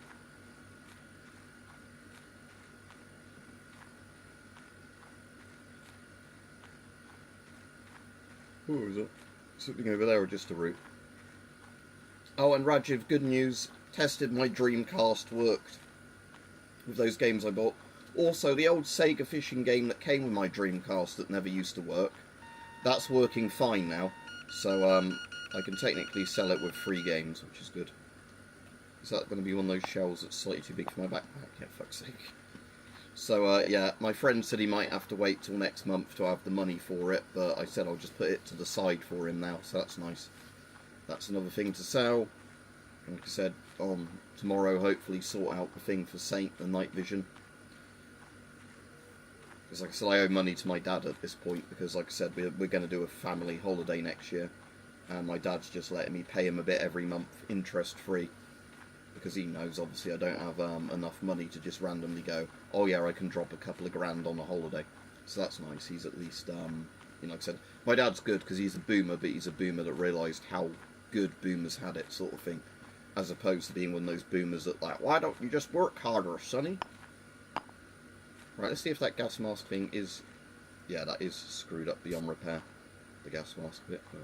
Oh, is it something over there or just a route? Oh, and Rajiv, good news. Tested my Dreamcast, worked with those games I bought. Also, the old Sega fishing game that came with my Dreamcast that never used to work, that's working fine now. So, I can technically sell it with free games, which is good. Is that going to be one of those shells that's slightly too big for my backpack? Yeah, fuck's sake. So, yeah, my friend said he might have to wait till next month to have the money for it, but I said I'll just put it to the side for him now, so that's nice. That's another thing to sell. Like I said, tomorrow hopefully sort out the thing for Saint and Night Vision. Because like I said, I owe money to my dad at this point, because like I said, we're going to do a family holiday next year. And my dad's just letting me pay him a bit every month, interest-free. Because he knows, obviously, I don't have enough money to just randomly go, oh yeah, I can drop a couple of grand on a holiday. So that's nice. He's at least, you know, like I said, my dad's good because he's a boomer, but he's a boomer that realised how good boomers had it, sort of thing. As opposed to being one of those boomers that like, why don't you just work harder, sonny? Right, let's see if that gas mask thing is... Yeah, that is screwed up beyond repair. The gas mask bit, but,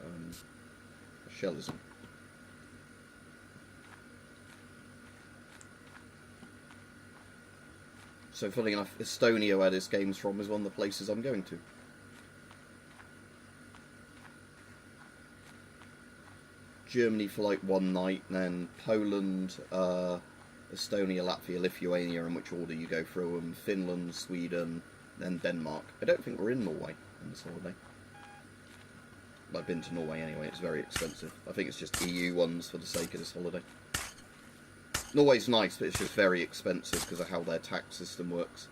the shell isn't. So funny enough, Estonia, where this game's from, is one of the places I'm going to. Germany for like one night, then Poland, Estonia, Latvia, Lithuania, in which order you go through them, Finland, Sweden, then Denmark. I don't think we're in Norway on this holiday. I've been to Norway anyway, it's very expensive. I think it's just EU ones for the sake of this holiday. Norway's nice, but it's just very expensive because of how their tax system works.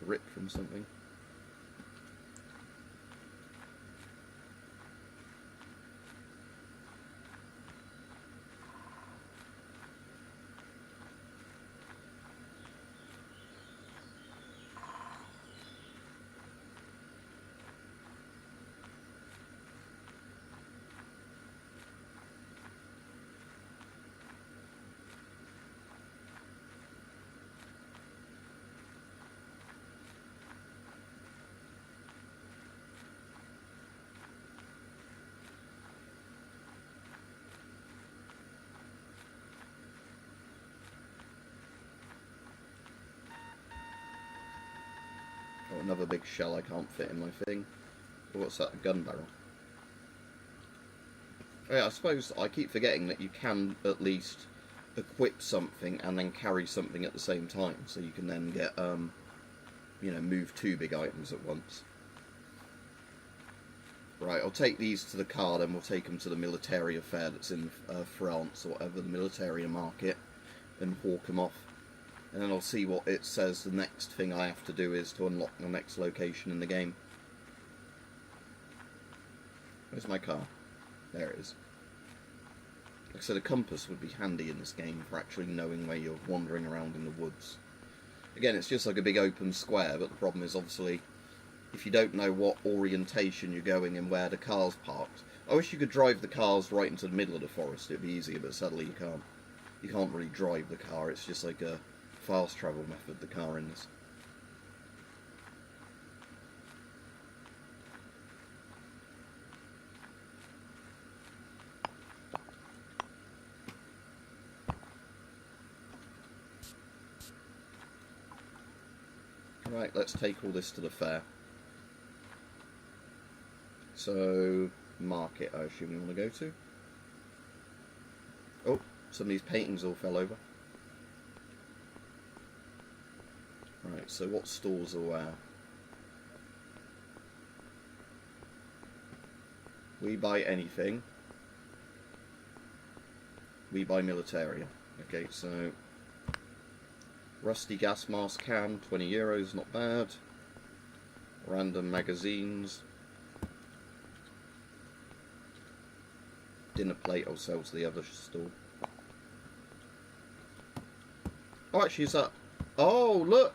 Ripped from something. Oh, another big shell I can't fit in my thing. What's that, a gun barrel? Yeah, I suppose I keep forgetting that you can at least equip something and then carry something at the same time, so you can then get, you know, move two big items at once. Right, I'll take these to the car, then we'll take them to the Militaria fair that's in France, or whatever, the Militaria market, and hawk them off. And then I'll see what it says the next thing I have to do is to unlock the next location in the game. Where's my car? There it is. Like I said, a compass would be handy in this game for actually knowing where you're wandering around in the woods. Again, it's just like a big open square, but the problem is obviously if you don't know what orientation you're going and where the car's parked. I wish you could drive the cars right into the middle of the forest, it'd be easier, but sadly you can't. You can't really drive the car, it's just like a fast travel method, the car in this. Right, let's take all this to the fair. So, market I assume we want to go to. Oh, some of these paintings all fell over. Right, so what stores are where? We buy anything. We buy Militaria. Okay, so rusty gas mask can, 20 euros, not bad. Random magazines. Dinner plate I'll sell to the other store. Oh, actually, is that... Oh, look!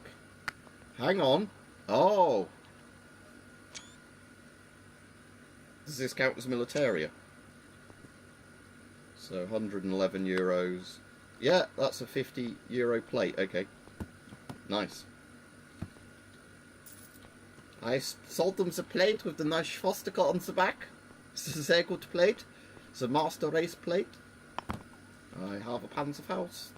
Hang on. Oh! Does this count as Militaria? So, 111 euros. Yeah, that's a 50 euro plate. Okay. Nice. I sold them the plate with the nice swastika on the back. It's a very good plate. The master race plate. I have a Panzerfaust.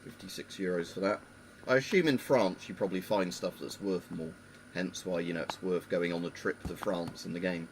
56 euros for that. I assume in France you probably find stuff that's worth more. Hence why, you know, it's worth going on a trip to France in the game.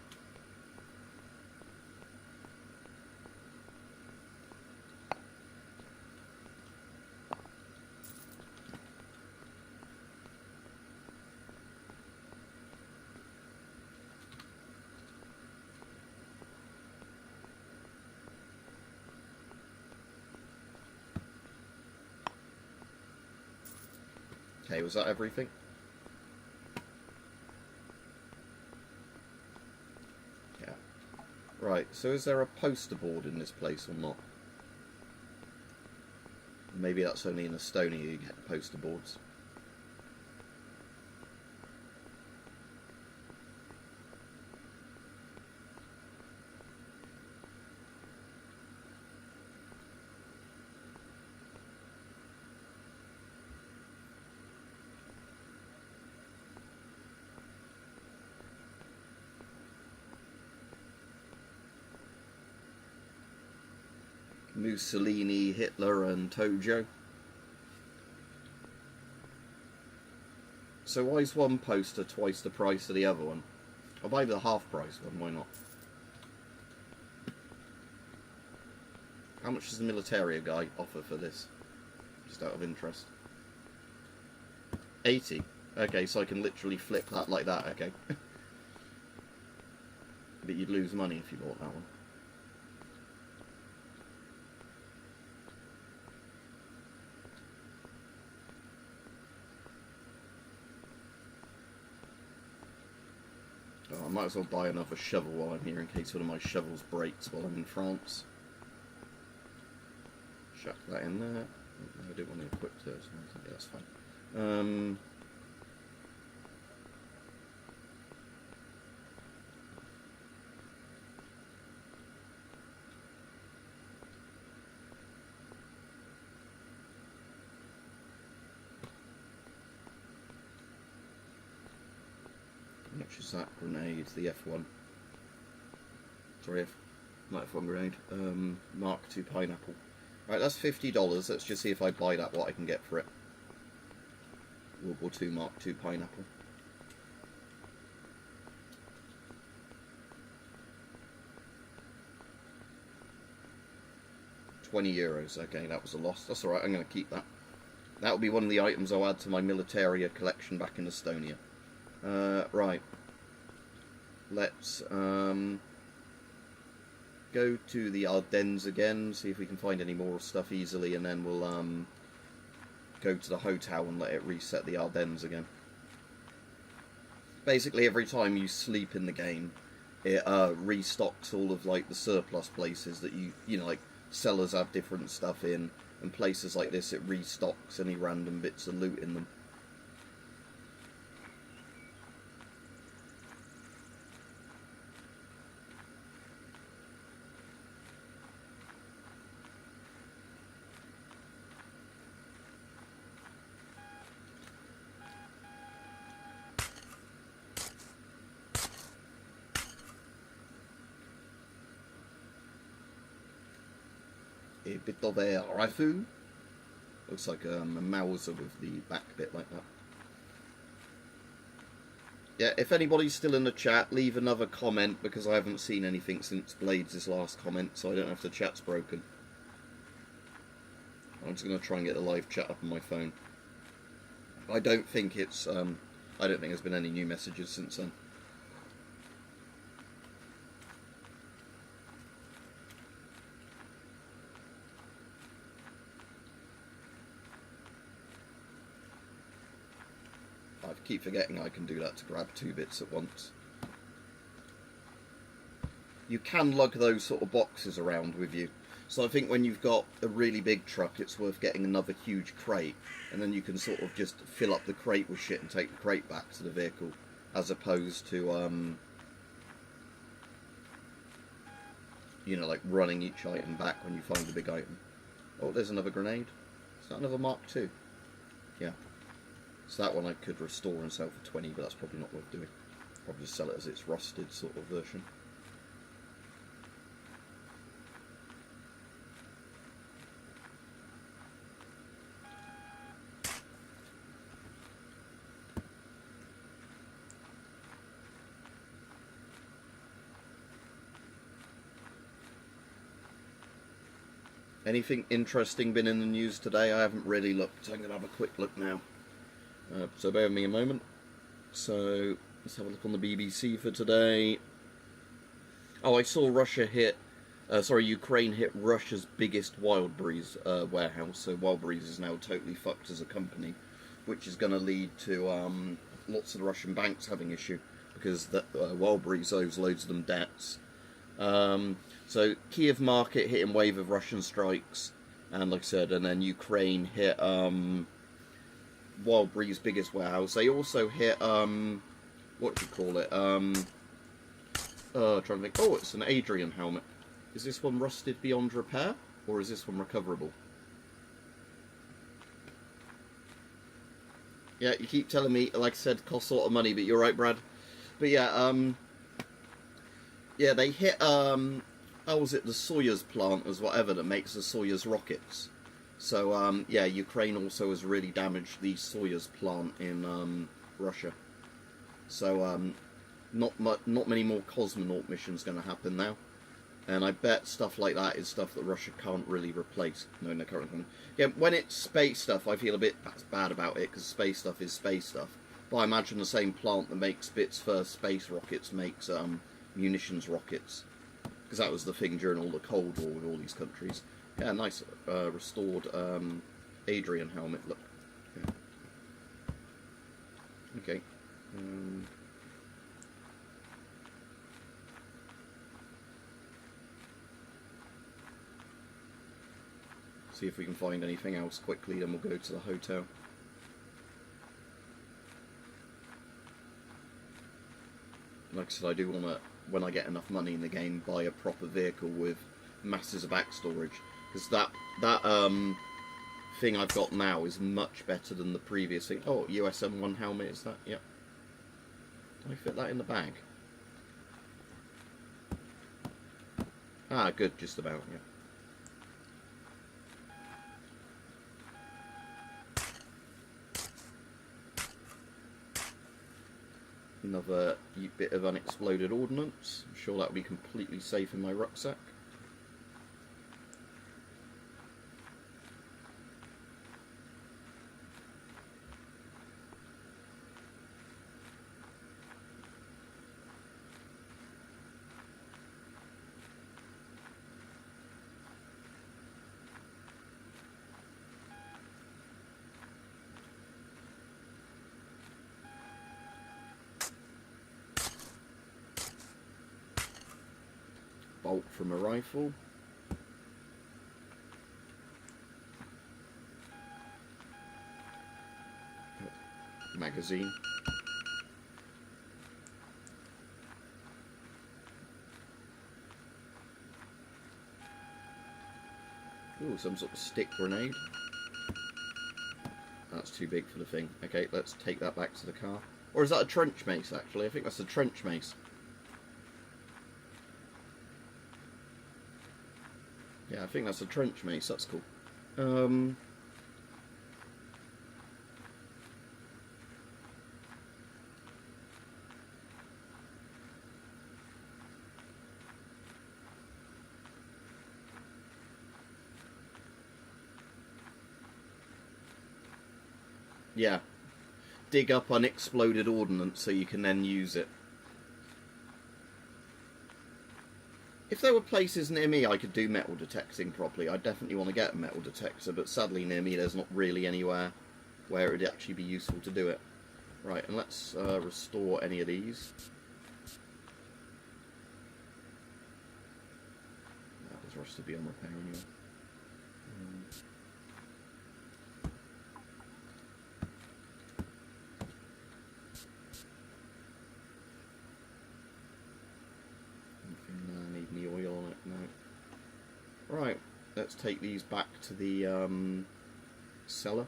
Okay, was that everything? Yeah. Right, so is there a poster board in this place or not? Maybe that's only in Estonia you get poster boards. Mussolini, Hitler, and Tojo. So why is one poster twice the price of the other one? I'll buy the half price one, why not? How much does the Militaria guy offer for this? Just out of interest. 80. Okay, so I can literally flip that like that, okay. But you'd lose money if you bought that one. Oh, I might as well buy another shovel while I'm here in case one of my shovels breaks while I'm in France. Chuck that in there. I didn't want to equip it, so yeah, that's fine. How much is that grenade? The F1. Sorry, not F1 grenade. Mark II pineapple. Right, that's $50. Let's just see if I buy that, what I can get for it. World War II Mark II pineapple. €20. Okay, that was a loss. That's alright, I'm going to keep that. That will be one of the items I'll add to my Militaria collection back in Estonia. Right. Let's go to the Ardennes again, see if we can find any more stuff easily, and then we'll go to the hotel and let it reset the Ardennes again. Basically, every time you sleep in the game, it restocks all of like the surplus places that you know, like sellers have different stuff in, and places like this it restocks any random bits of loot in them. A bit of a rifle. Looks like a Mauser with the back bit like that. Yeah, if anybody's still in the chat, leave another comment, because I haven't seen anything since Blades' last comment, so I don't know if the chat's broken. I'm just going to try and get the live chat up on my phone. I don't think it's, I don't think there's been any new messages since then. I keep forgetting I can do that to grab 2 bits at once. You can lug those sort of boxes around with you. So I think when you've got a really big truck, it's worth getting another huge crate, and then you can sort of just fill up the crate with shit and take the crate back to the vehicle, as opposed to, you know, like running each item back when you find a big item. Oh, there's another grenade. Is that another Mark II? Yeah. So that one I could restore and sell for 20, but that's probably not worth doing. Probably just sell it as its rusted sort of version. Anything interesting been in the news today? I haven't really looked. I'm going to have a quick look now. So bear with me a moment. So let's have a look on the BBC for today. Oh, I saw Ukraine hit Russia's biggest Wildberries warehouse. So Wildberries is now totally fucked as a company, which is going to lead to lots of the Russian banks having issue, because Wildberries owes loads of them debts. So Kiev market hitting wave of Russian strikes, and like I said, and then Ukraine hit Wildberries' biggest warehouse. They also hit what do you call it? Trying to think. Oh, it's an Adrian helmet. Is this one rusted beyond repair, or is this one recoverable? Yeah, you keep telling me, like I said, costs a lot of money, but you're right, Brad. But yeah, yeah, they hit how was it, the Soyuz plant as whatever that makes the Soyuz rockets. So yeah, Ukraine also has really damaged the Soyuz plant in Russia. So not many more cosmonaut missions going to happen now. And I bet stuff like that is stuff that Russia can't really replace. No, no, currently. Yeah, when it's space stuff, I feel a bit bad about it, because space stuff is space stuff. But I imagine the same plant that makes bits for space rockets makes munitions rockets. Because that was the thing during all the Cold War with all these countries. Yeah, nice restored Adrian helmet, look. Yeah. Okay. See if we can find anything else quickly, then we'll go to the hotel. Like I said, I do want to, when I get enough money in the game, buy a proper vehicle with masses of back storage. Because that thing I've got now is much better than the previous thing. Oh, USM-1 helmet, is that? Yep. Can I fit that in the bag? Ah, good, just about, yeah. Another bit of unexploded ordnance. I'm sure that will be completely safe in my rucksack. Bolt from a rifle. Magazine. Ooh, some sort of stick grenade. That's too big for the thing. Okay, let's take that back to the car. Or is that a trench mace, actually? I think that's a trench mace. Yeah, I think that's a trench mace. That's cool. Yeah. Dig up unexploded ordnance so you can then use it. If there were places near me I could do metal detecting properly, I'd definitely want to get a metal detector, but sadly near me there's not really anywhere where it would actually be useful to do it. Right, and let's restore any of these. That was rusted beyond repair anyway. Right, let's take these back to the cellar,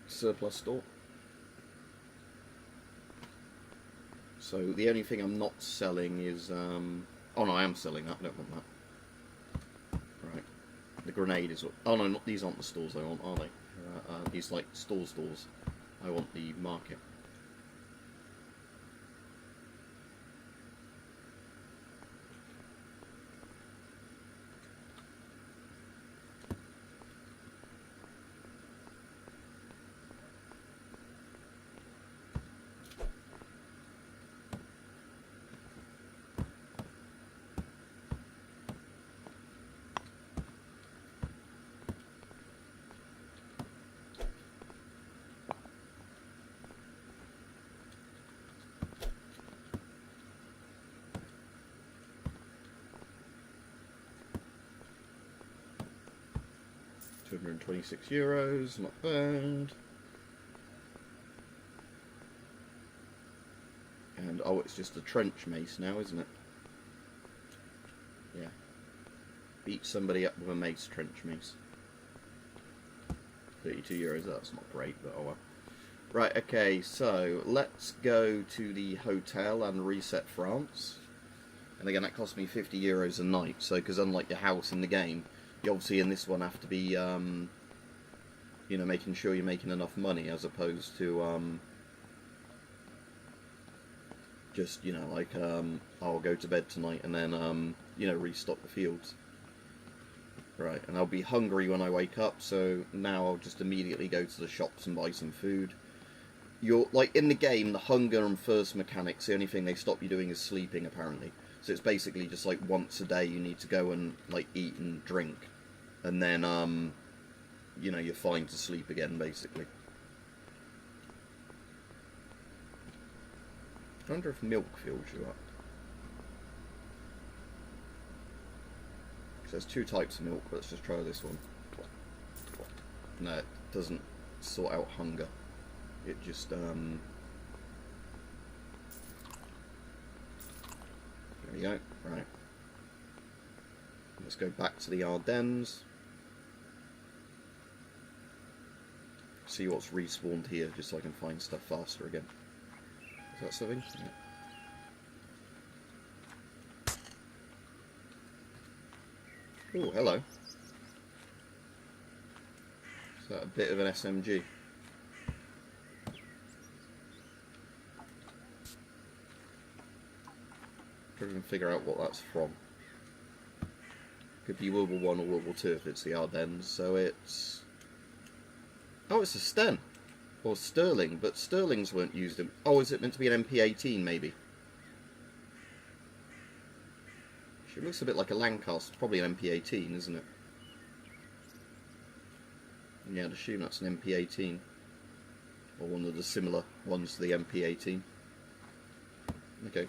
surplus store. So the only thing I'm not selling is, oh no, I am selling that, I don't want that. Right, the grenade is, oh no, not, these aren't the stores I want, are they? These like stores. I want the market. €226, not bad. And oh, it's just a trench mace now, isn't it? Yeah. Beat somebody up with a mace, trench mace. €32, that's not great, but oh well. Right, okay, so let's go to the hotel and reset France. And again, that cost me €50 a night, so because unlike your house in the game, you obviously in this one have to be, you know, making sure you're making enough money as opposed to, just, you know, like, I'll go to bed tonight and then, you know, restock the fields. Right, and I'll be hungry when I wake up, so now I'll just immediately go to the shops and buy some food. You're, like, in the game, the hunger and thirst mechanics, the only thing they stop you doing is sleeping, apparently. So it's basically just, like, once a day you need to go and, like, eat and drink. And then, you know, you're fine to sleep again, basically. I wonder if milk fills you up. So there's two types of milk. Let's just try this one. No, it doesn't sort out hunger. It just, there we go. Right. Let's go back to the Ardennes. See what's respawned here, just so I can find stuff faster again. Is that something? Yeah. Oh, hello. Is that a bit of an SMG? Can't even figure out what that's from. Could be World War One or World War Two if it's the Ardennes. So it's... oh, it's a Sten. Or Sterling, but Sterlings weren't used in... oh, is it meant to be an MP18 maybe? It looks a bit like a Lancaster, probably an MP18, isn't it? Yeah, I'd assume that's an MP18. Or one of the similar ones to the MP18. Okay.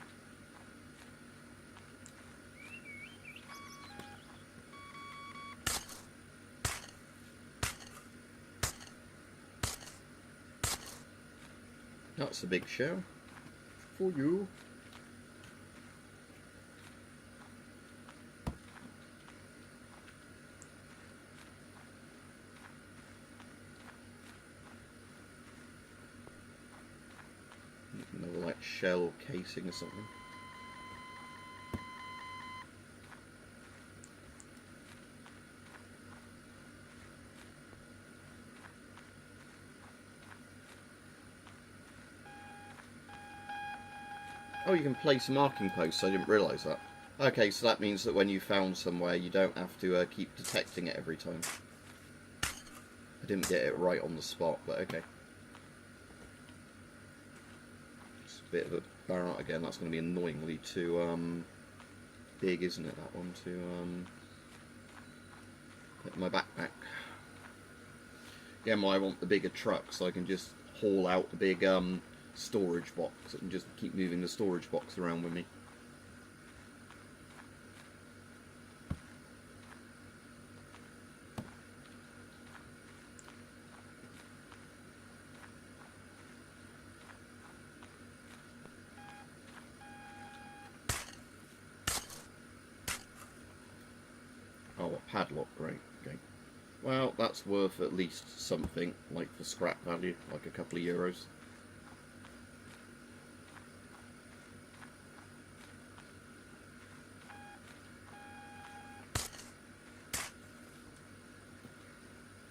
That's a big shell. For you. Another like shell casing or something. Oh, you can place marking posts. I didn't realise that. Okay, so that means that when you found somewhere, you don't have to keep detecting it every time. I didn't get it right on the spot, but okay. It's a bit of a Baron again. That's going to be annoyingly too big, isn't it? That one to put my backpack. Again, I want the bigger truck so I can just haul out the big storage box and just keep moving the storage box around with me. Oh, a padlock, right, okay. Well, that's worth at least something, like for scrap value, like a couple of euros.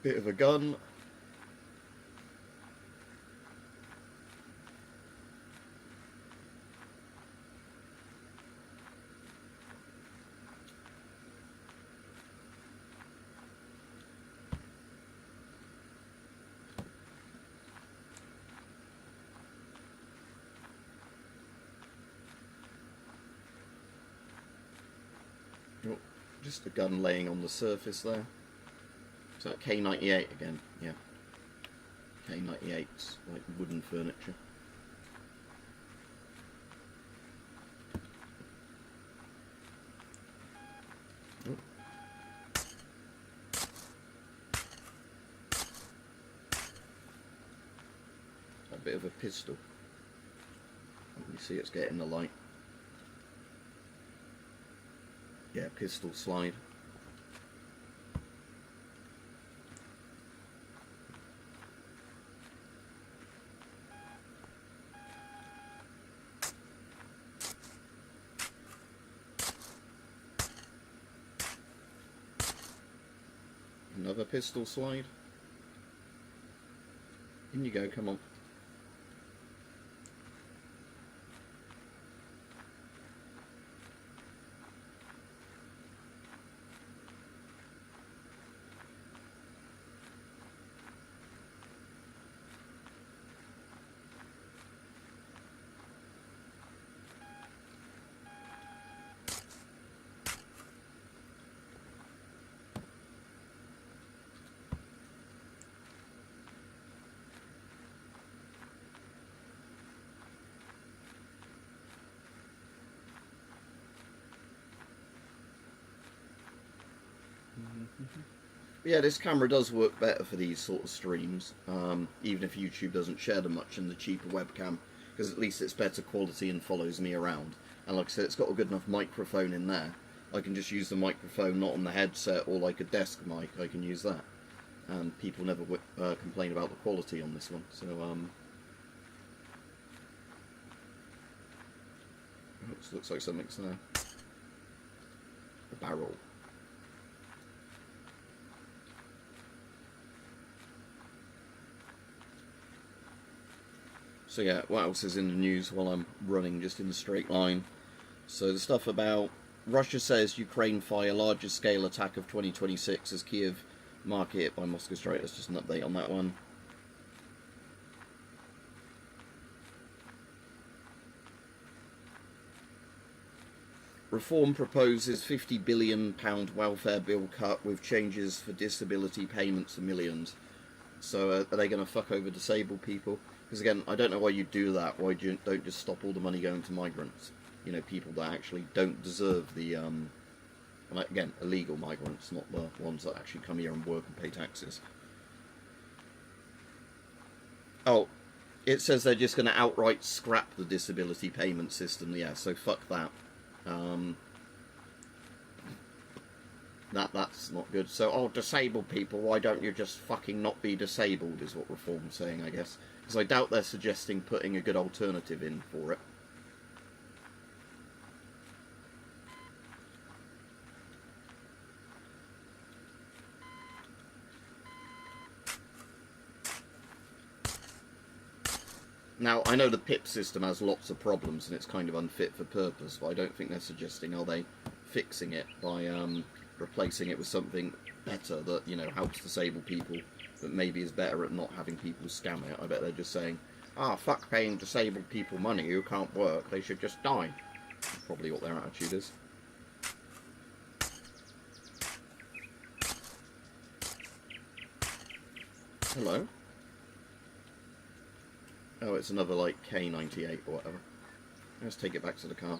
Bit of a gun. Oh, just a gun laying on the surface there. Is that K98 again? Yeah. K98's like wooden furniture. Oh. A bit of a pistol. You see it's getting the light. Yeah, pistol slide. Another pistol slide. In you go, come on. Yeah, this camera does work better for these sort of streams, even if YouTube doesn't share them much in the cheaper webcam, because at least it's better quality and follows me around. And like I said, it's got a good enough microphone in there. I can just use the microphone not on the headset or like a desk mic, I can use that. And people never complain about the quality on this one, so oops, looks like something's there. A barrel. So yeah, what else is in the news while I'm running just in a straight line? So the stuff about Russia says Ukraine fire largest scale attack of 2026 as Kiev market hit by Moscow strike. That's just an update on that one. Reform proposes £50 billion welfare bill cut with changes for disability payments for millions. So are they going to fuck over disabled people? Because again, I don't know why you do that. Why don't just stop all the money going to migrants? You know, people that actually don't deserve the, and again, illegal migrants, not the ones that actually come here and work and pay taxes. Oh, it says they're just going to outright scrap the disability payment system. Yeah, so fuck that. That's not good. So, oh, disabled people, why don't you just fucking not be disabled, is what Reform's saying, I guess. Because I doubt they're suggesting putting a good alternative in for it. Now, I know the PIP system has lots of problems and it's kind of unfit for purpose, but I don't think they're suggesting, are they, fixing it by replacing it with something better that, you know, helps disabled people, but maybe is better at not having people scam it. I bet they're just saying, fuck paying disabled people money who can't work, they should just die. That's probably what their attitude is. Hello? Oh, it's another, like, K98 or whatever. Let's take it back to the car.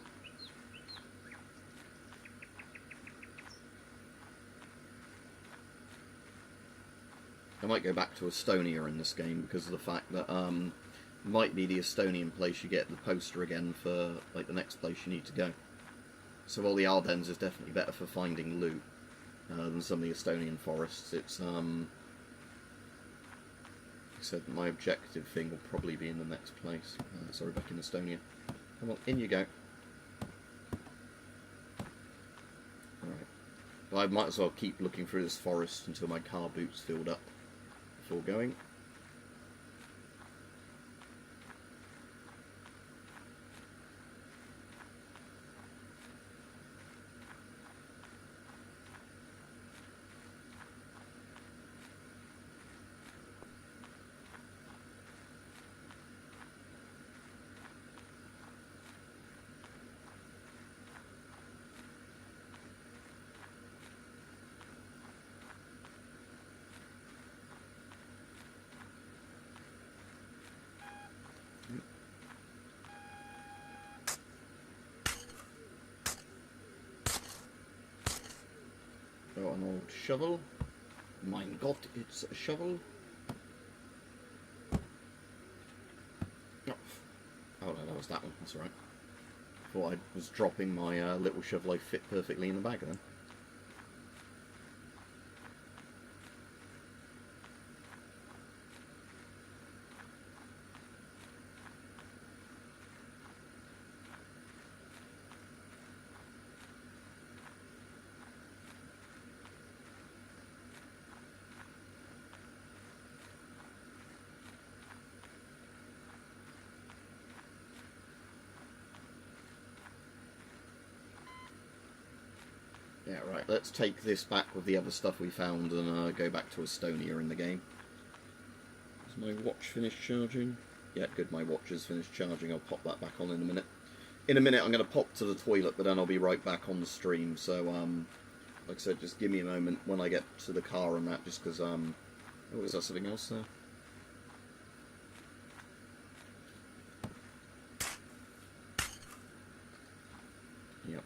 I might go back to Estonia in this game because of the fact that might be the Estonian place you get the poster again for like the next place you need to go. So while the Ardennes is definitely better for finding loot than some of the Estonian forests, it's like I said, my objective thing will probably be in the next place. Sorry, back in Estonia. Come on, in you go. Alright. Well, I might as well keep looking through this forest until my car boot's filled up before going. Got an old shovel. Mein Gott, it's a shovel. Oh, no, that was that one. That's alright. Thought I was dropping my little shovel. I fit perfectly in the bag then. Yeah, right. Let's take this back with the other stuff we found and go back to Estonia in the game. Is my watch finished charging? Yeah, good. My watch is finished charging. I'll pop that back on in a minute. In a minute, I'm going to pop to the toilet, but then I'll be right back on the stream. So, like I said, just give me a moment when I get to the car and that, just because, oh, is there something else there? Yep.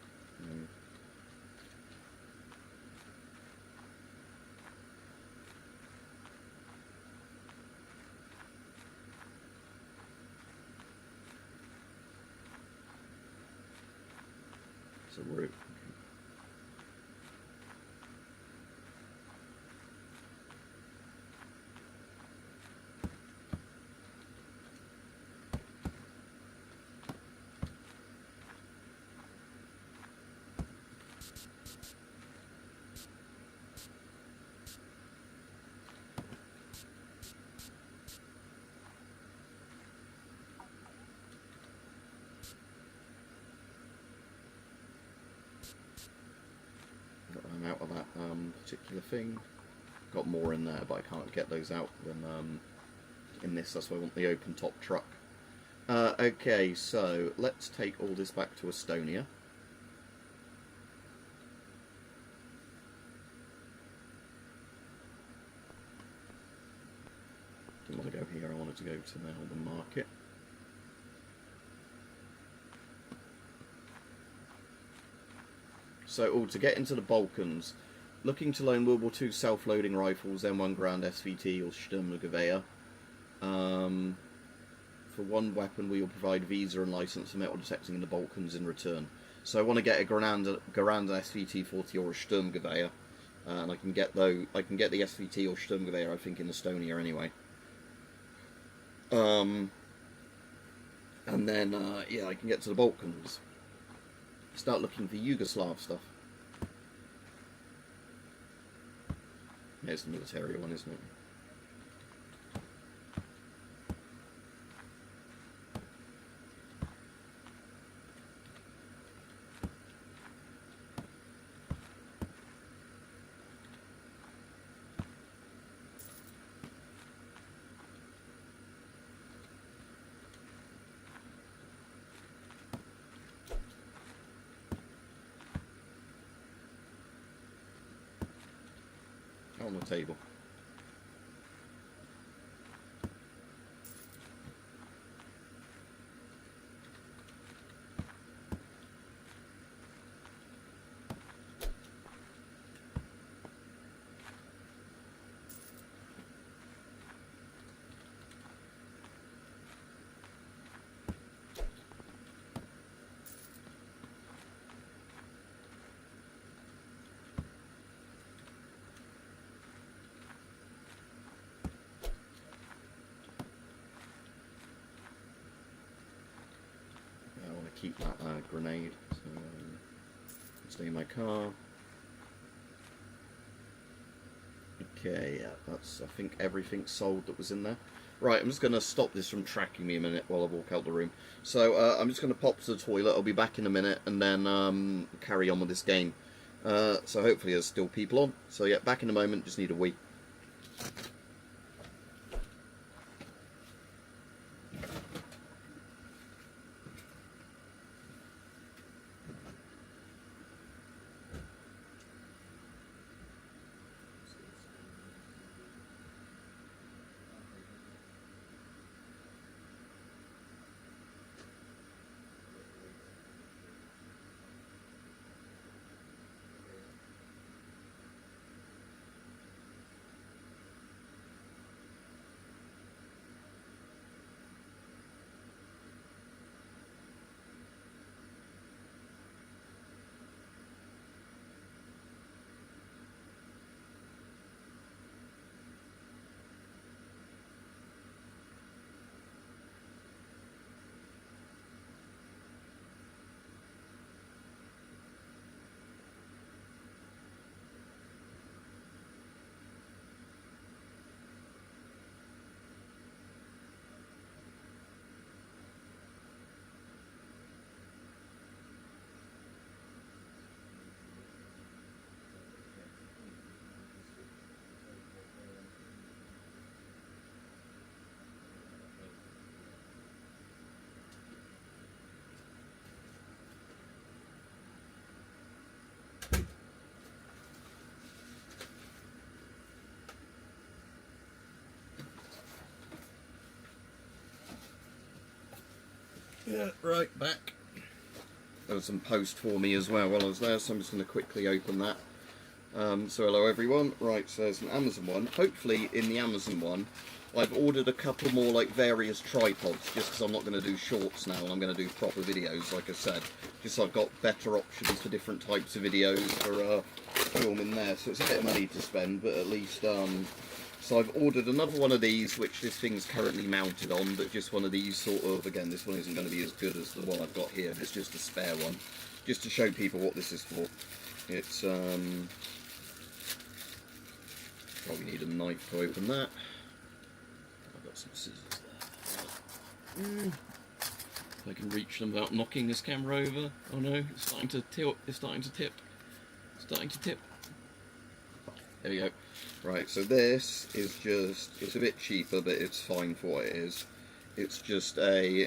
So we're... I'm out of that particular thing. Got more in there, but I can't get those out than in this. That's why I want the open top truck. Okay, so let's take all this back to Estonia. Didn't want to go here, I wanted to go to Melbourne Market. So, to get into the Balkans, looking to loan World War II self-loading rifles, M1 Grand SVT or Sturmgewehr. For one weapon, we will provide visa and license for metal detecting in the Balkans in return. So I want to get a Garanda SVT-40 or a Sturmgewehr, and I can get the SVT or Sturmgewehr, I think, in Estonia anyway. And then yeah, I can get to the Balkans. Start looking for Yugoslav stuff. There's the military one, isn't it? On the table. Keep that grenade, so stay in my car. Okay, yeah, that's, I think, everything sold that was in there. Right, I'm just going to stop this from tracking me a minute while I walk out the room. So I'm just going to pop to the toilet, I'll be back in a minute, and then carry on with this game. So hopefully there's still people on. So yeah, back in a moment, just need a wee. Yeah, right, back. There was some post for me as well while I was there, so I'm just going to quickly open that. So hello everyone. Right, so there's an Amazon one. Hopefully in the Amazon one, I've ordered a couple more like various tripods, just because I'm not going to do shorts now and I'm going to do proper videos, like I said. Just so I've got better options for different types of videos for filming there. So it's a bit of money to spend, but at least... So I've ordered another one of these, which this thing's currently mounted on, but just one of these sort of... Again, this one isn't going to be as good as the one I've got here, but it's just a spare one. Just to show people what this is for. It's... Probably need a knife to open that. I've got some scissors there. If I can reach them without knocking this camera over. Oh no, it's starting to tilt. It's starting to tip. It's starting to tip. There we go. Right, so this is just... It's a bit cheaper, but it's fine for what it is. It's just a...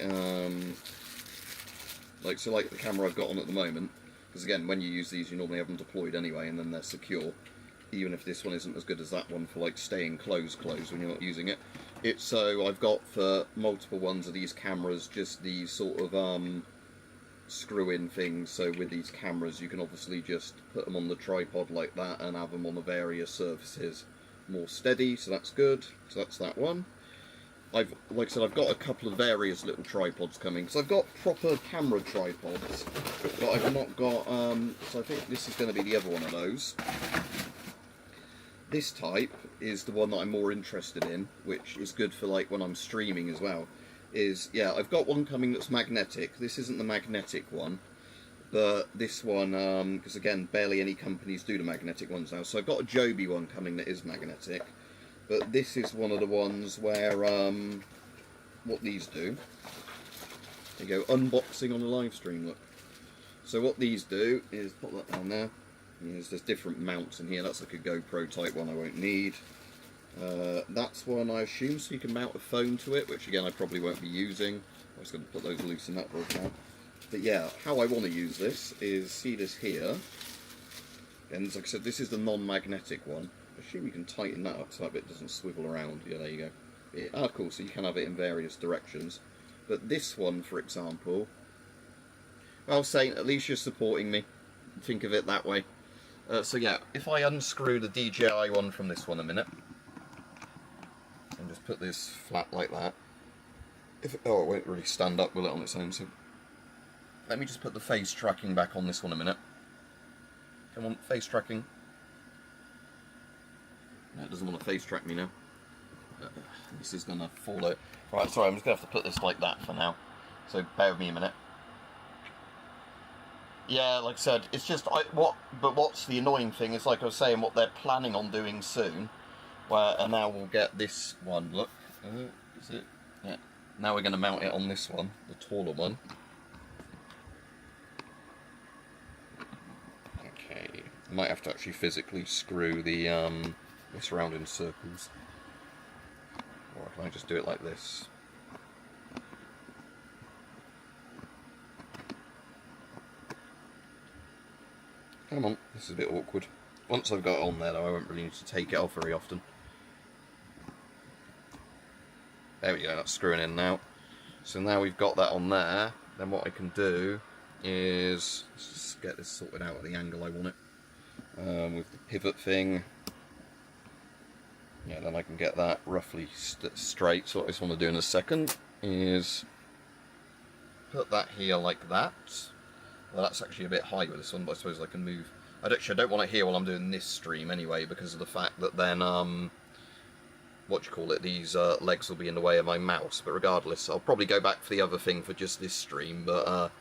like the camera I've got on at the moment. Because again, when you use these, you normally have them deployed anyway, and then they're secure. Even if this one isn't as good as that one for like staying closed when you're not using it. It's so I've got for multiple ones of these cameras just these sort of screw-in things. So with these cameras you can obviously just put them on the tripod like that and have them on the various surfaces more steady, so that's good. So that's that one. Like I said, I've got a couple of various little tripods coming. So I've got proper camera tripods, but I've not got so I think this is going to be the other one of those. This type is the one that I'm more interested in, which is good for like when I'm streaming as well. Yeah, I've got one coming that's magnetic. This isn't the magnetic one, but this one, because again, barely any companies do the magnetic ones now. So I've got a Joby one coming that is magnetic, but this is one of the ones where, what these do, there you go, unboxing on a live stream, look. So what these do is, put that down there. There's different mounts in here. That's like a GoPro type one I won't need. That's one I assume, so you can mount a phone to it, which again I probably won't be using. I was going to put those loose in that for now. But yeah, how I want to use this is, see this here. And like I said, this is the non-magnetic one. I assume you can tighten that up so that bit doesn't swivel around. Yeah, there you go. Cool, so you can have it in various directions. But this one, for example, well, Saint, at least you're supporting me. Think of it that way. So yeah, if I unscrew the DJI one from this one a minute, and just put this flat like that, it won't really stand up, will it, on its own, so let me just put the face tracking back on this one a minute. Come on, face tracking. No, it doesn't want to face track me now. This is going to fall out. Right, sorry, I'm just going to have to put this like that for now, so bear with me a minute. Yeah, like I said, it's just but what's the annoying thing is, like I was saying, what they're planning on doing soon, and now we'll get this one. Look, is it? Yeah. Now we're going to mount it on this one, the taller one. Okay, I might have to actually physically screw the this round in circles, or can I just do it like this? Come on, this is a bit awkward. Once I've got it on there though, I won't really need to take it off very often. There we go, that's screwing in now. So now we've got that on there, then what I can do is, let's just get this sorted out at the angle I want it. With the pivot thing. Yeah, then I can get that roughly straight. So what I just want to do in a second is put that here like that. Well, that's actually a bit high with this one, but I suppose I can move. I don't want it here while I'm doing this stream anyway, because of the fact that then, these legs will be in the way of my mouse. But regardless, I'll probably go back for the other thing for just this stream. But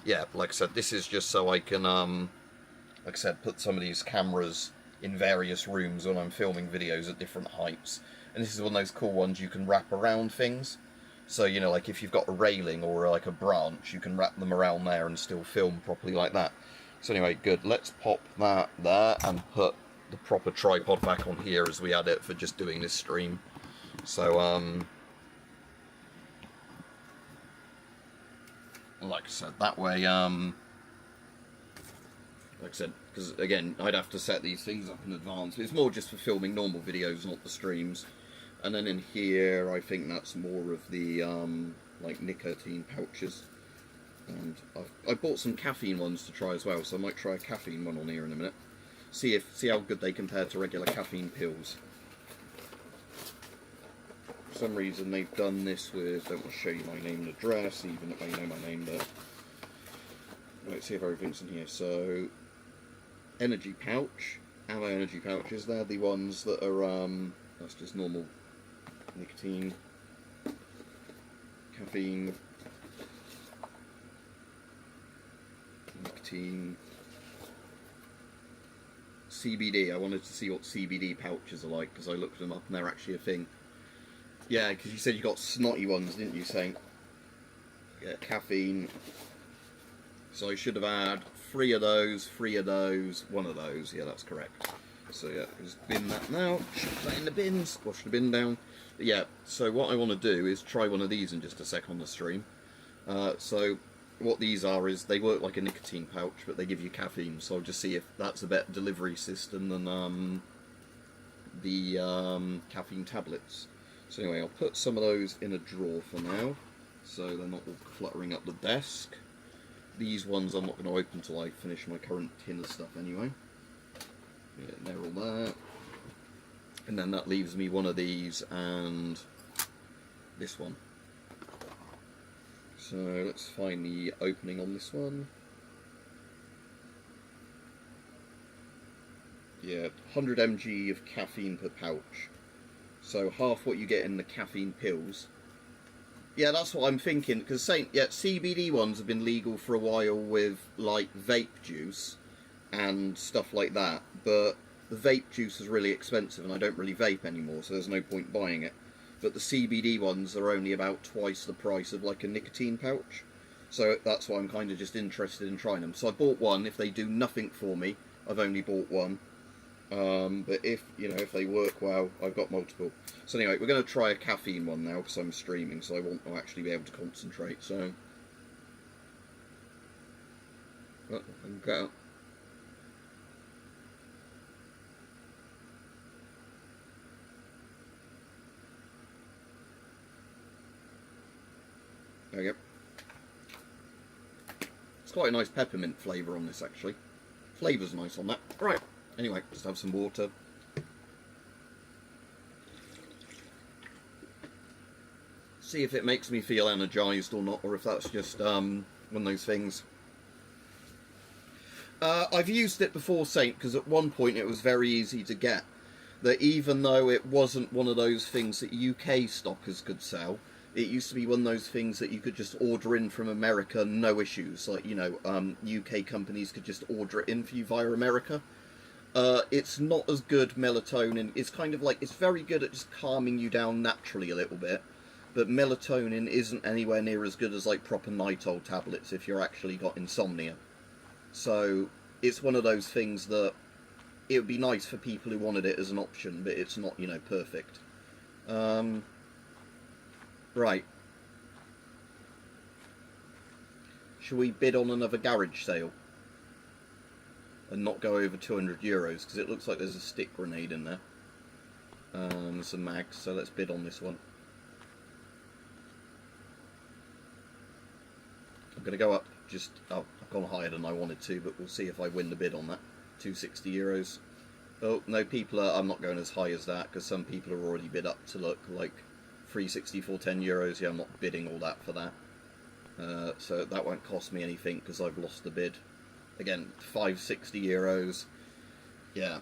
yeah, like I said, this is just so I can, like I said, put some of these cameras in various rooms when I'm filming videos at different heights. And this is one of those cool ones you can wrap around things. So, you know, like if you've got a railing or like a branch, you can wrap them around there and still film properly like that. So anyway, good. Let's pop that there and put the proper tripod back on here as we had it for just doing this stream. So, like I said, that way, like I said, because again, I'd have to set these things up in advance. It's more just for filming normal videos, not the streams. And then in here, I think that's more of the like nicotine pouches. And I bought some caffeine ones to try as well, so I might try a caffeine one on here in a minute. See how good they compare to regular caffeine pills. For some reason they've done this with, don't want to show you my name and address, even if they know my name, but let's see if everything's in here. So, energy pouch, ammo energy pouches, they're the ones that are, that's just normal nicotine, caffeine, nicotine, CBD. I wanted to see what CBD pouches are like because I looked them up and they're actually a thing. Yeah, because you said you got snotty ones, didn't you, Saint? Yeah, caffeine. So I should have had 3 of those, 1 of those. Yeah, that's correct. So yeah, just bin that now. Chuck that in the bins. Wash the bin down. But yeah, so what I want to do is try one of these in just a sec on the stream. So what these are is they work like a nicotine pouch, but they give you caffeine. So I'll just see if that's a better delivery system than the caffeine tablets. So anyway, I'll put some of those in a drawer for now, so they're not all cluttering up the desk. These ones I'm not going to open until I finish my current tin of stuff anyway. Yeah, they're all there. And then that leaves me one of these and this one. So let's find the opening on this one. Yeah, 100 mg of caffeine per pouch. So half what you get in the caffeine pills. Yeah, that's what I'm thinking, because CBD ones have been legal for a while with like vape juice and stuff like that, but the vape juice is really expensive and I don't really vape anymore, so there's no point buying it. But the CBD ones are only about twice the price of like a nicotine pouch, so that's why I'm kind of just interested in trying them. So I bought one. If they do nothing for me, I've only bought one. But if they work well, I've got multiple. So anyway, we're going to try a caffeine one now because I'm streaming, so I want to actually be able to concentrate. So, go. There we go. It's quite a nice peppermint flavour on this actually. Flavour's nice on that. Right. Anyway, just have some water. See if it makes me feel energised or not, or if that's just one of those things. I've used it before, Saint, because at one point it was very easy to get. That even though it wasn't one of those things that UK stockers could sell, it used to be one of those things that you could just order in from America, no issues. Like, UK companies could just order it in for you via America. It's not as good melatonin. It's kind of like, it's very good at just calming you down naturally a little bit, but melatonin isn't anywhere near as good as like proper Nitol tablets if you're actually got insomnia. So it's one of those things that it would be nice for people who wanted it as an option, but it's not, perfect. Right. Shall we bid on another garage sale? And not go over €200, because it looks like there's a stick grenade in there. Some mags, so let's bid on this one. I'm going to go up I've gone higher than I wanted to, but we'll see if I win the bid on that. €260. Oh, no, I'm not going as high as that, because some people are already bid up to look like €360 for €10. Yeah, I'm not bidding all that for that. So that won't cost me anything, because I've lost the bid. Again, €560. Yeah.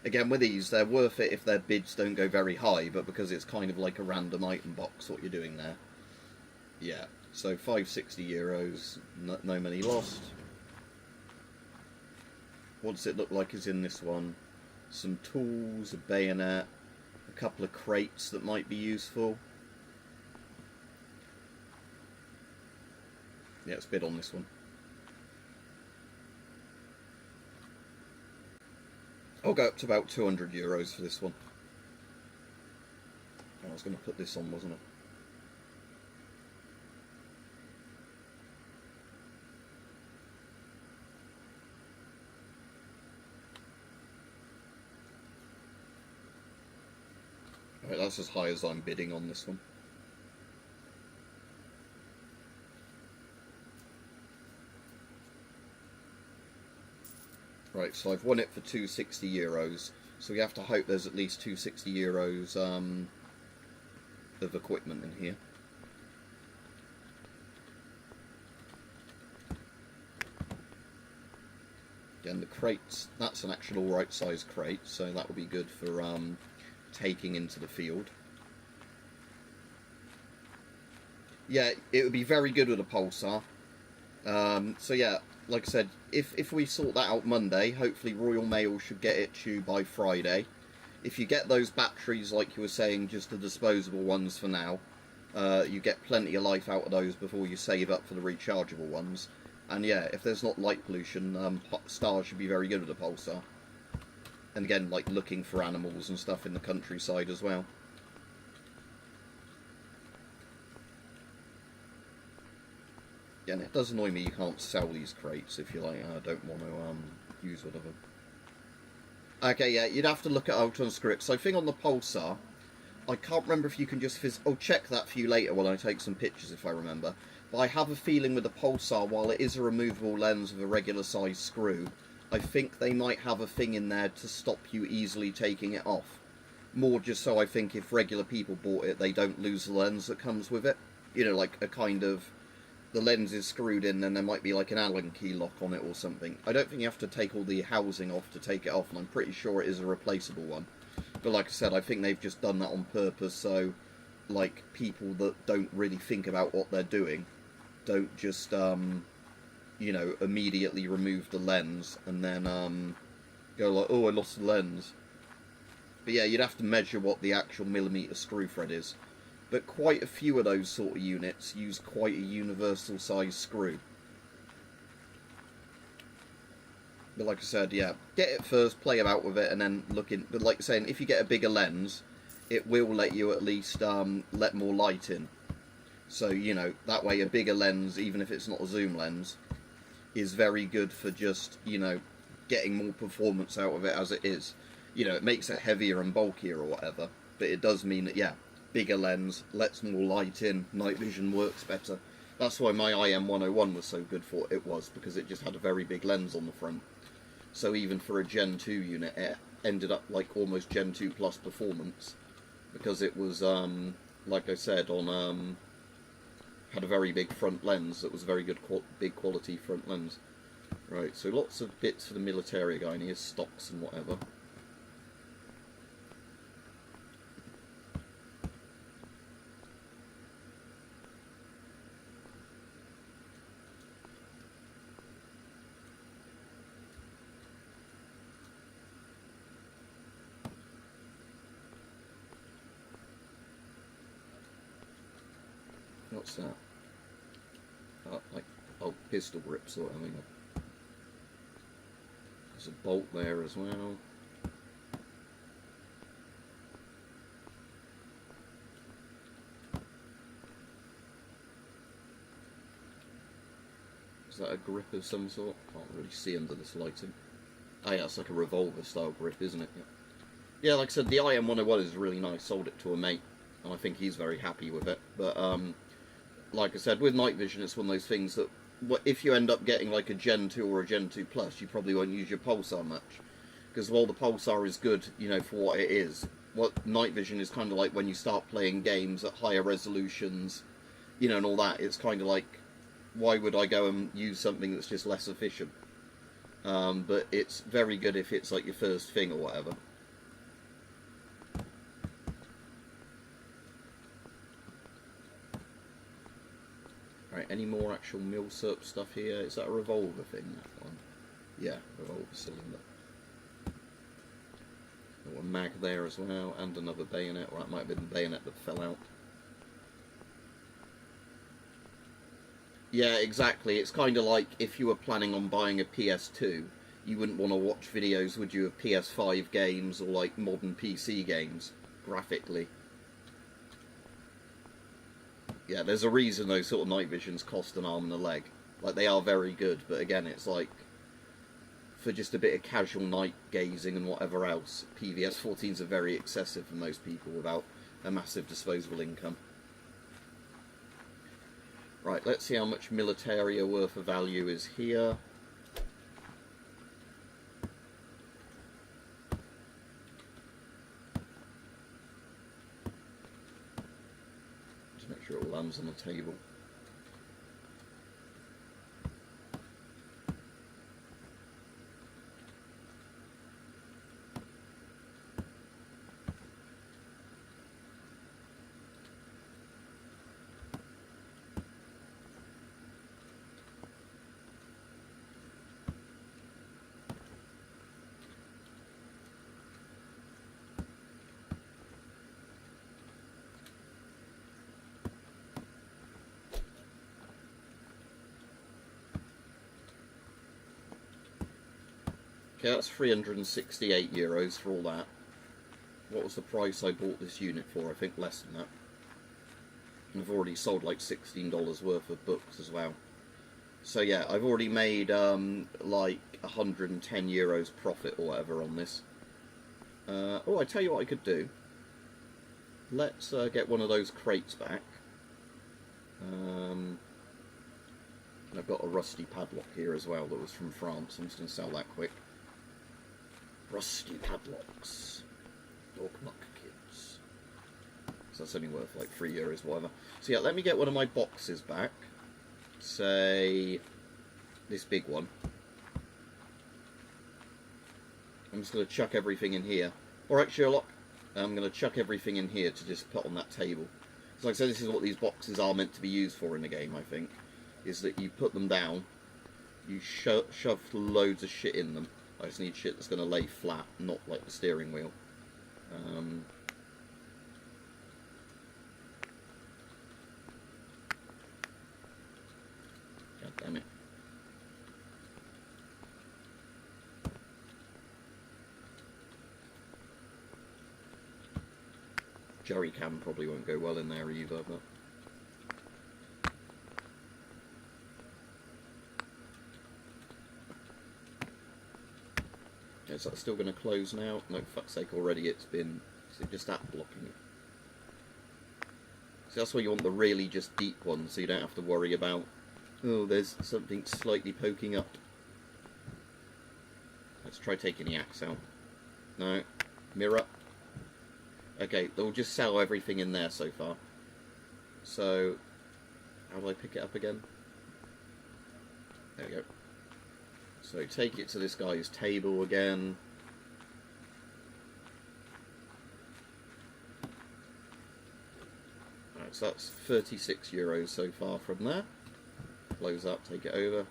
Again, with these, they're worth it if their bids don't go very high, but because it's kind of like a random item box, what you're doing there. Yeah. So €560, no money lost. What does it look like is in this one? Some tools, a bayonet, a couple of crates that might be useful. Yeah, let's bid on this one. I'll go up to about €200 for this one. I was going to put this on, wasn't I? Right, that's as high as I'm bidding on this one. Right, so I've won it for €260. So we have to hope there's at least €260 of equipment in here. Again, the crates, that's an actual right size crate, so that will be good for taking into the field. Yeah, it would be very good with a pulsar. So yeah, like I said, if we sort that out Monday, hopefully Royal Mail should get it to you by Friday. If you get those batteries, like you were saying, just the disposable ones for now, you get plenty of life out of those before you save up for the rechargeable ones. And yeah, if there's not light pollution, Star should be very good with a pulsar. And again, like looking for animals and stuff in the countryside as well. Yeah, and it does annoy me you can't sell these crates if you like, don't want to use one of them. Okay, yeah, you'd have to look at Ultron scripts. So I think on the Pulsar, I can't remember if you can just I'll check that for you later while I take some pictures if I remember. But I have a feeling with the Pulsar, while it is a removable lens with a regular size screw, I think they might have a thing in there to stop you easily taking it off. More just so I think if regular people bought it, they don't lose the lens that comes with it. You know, like a kind of, the lens is screwed in and there might be like an Allen key lock on it or something. I don't think you have to take all the housing off to take it off, and I'm pretty sure it is a replaceable one. But like I said, I think they've just done that on purpose, so like people that don't really think about what they're doing don't just you know, immediately remove the lens and then go like, oh, I lost the lens. But yeah, you'd have to measure what the actual millimetre screw thread is. But quite a few of those sort of units use quite a universal size screw. But like I said, yeah, get it first, play about with it, and then look in. But like I'm saying, if you get a bigger lens, it will let you at least let more light in. So, you know, that way a bigger lens, even if it's not a zoom lens, is very good for just, you know, getting more performance out of it as it is. You know, it makes it heavier and bulkier or whatever, but it does mean that, yeah, bigger lens, lets more light in, night vision works better. That's why my IM101 was so good for it was, because it just had a very big lens on the front. So even for a Gen 2 unit, it ended up like almost Gen 2 plus performance, because it was, like I said, on had a very big front lens that was a very good big quality front lens. Right, so lots of bits for the military guy, and here's stocks and whatever. What's that? Like, oh, pistol grips or something. There's a bolt there as well. Is that a grip of some sort? Can't really see under this lighting. Oh yeah, it's like a revolver style grip, isn't it? Yeah, like I said, the IM101 is really nice. Sold it to a mate, and I think he's very happy with it. But like I said, with night vision, it's one of those things that if you end up getting like a Gen 2 or a Gen 2 Plus, you probably won't use your Pulsar much. Because while the Pulsar is good, you know, for what it is, what night vision is kind of like when you start playing games at higher resolutions, you know, and all that, it's kind of like, why would I go and use something that's just less efficient? But it's very good if it's like your first thing or whatever. Right, any more actual milsurp stuff here? Is that a revolver thing, that one? Yeah, revolver cylinder. Got a mag there as well, and another bayonet. Or that might have been the bayonet that fell out. Yeah, exactly. It's kind of like if you were planning on buying a PS2, you wouldn't want to watch videos, would you, of PS5 games or like modern PC games, graphically. Yeah, there's a reason those sort of night visions cost an arm and a leg. Like, they are very good, but again, it's like, for just a bit of casual night gazing and whatever else, PVS 14s are very excessive for most people without a massive disposable income. Right, let's see how much Militaria worth of value is here. Gundams on the table. Okay, that's €368 for all that. What was the price I bought this unit for? I think less than that. And I've already sold like $16 worth of books as well. So yeah, I've already made like €110 profit or whatever on this. Oh, I tell you what I could do. Let's get one of those crates back. And I've got a rusty padlock here as well that was from France. I'm just going to sell that quick. Rusty padlocks. Dogmuck kids. So that's only worth like €3, whatever. So yeah, let me get one of my boxes back. Say this big one. I'm just going to chuck everything in here. Alright, Sherlock. I'm going to chuck everything in here to just put on that table. So like I said, this is what these boxes are meant to be used for in the game, I think. Is that you put them down, you shove loads of shit in them. I just need shit that's going to lay flat, not like the steering wheel. God damn it. Jerry can probably won't go well in there either, but... Is that still going to close now? No, fuck's sake, already it's been... Is it just that blocking it? So that's why you want the really just deep ones, so you don't have to worry about, oh, there's something slightly poking up. Let's try taking the axe out. No. Mirror. Okay, they'll just sell everything in there so far. So, how do I pick it up again? There we go. So take it to this guy's table again. Alright, so that's €36 so far from there. Close up, take it over.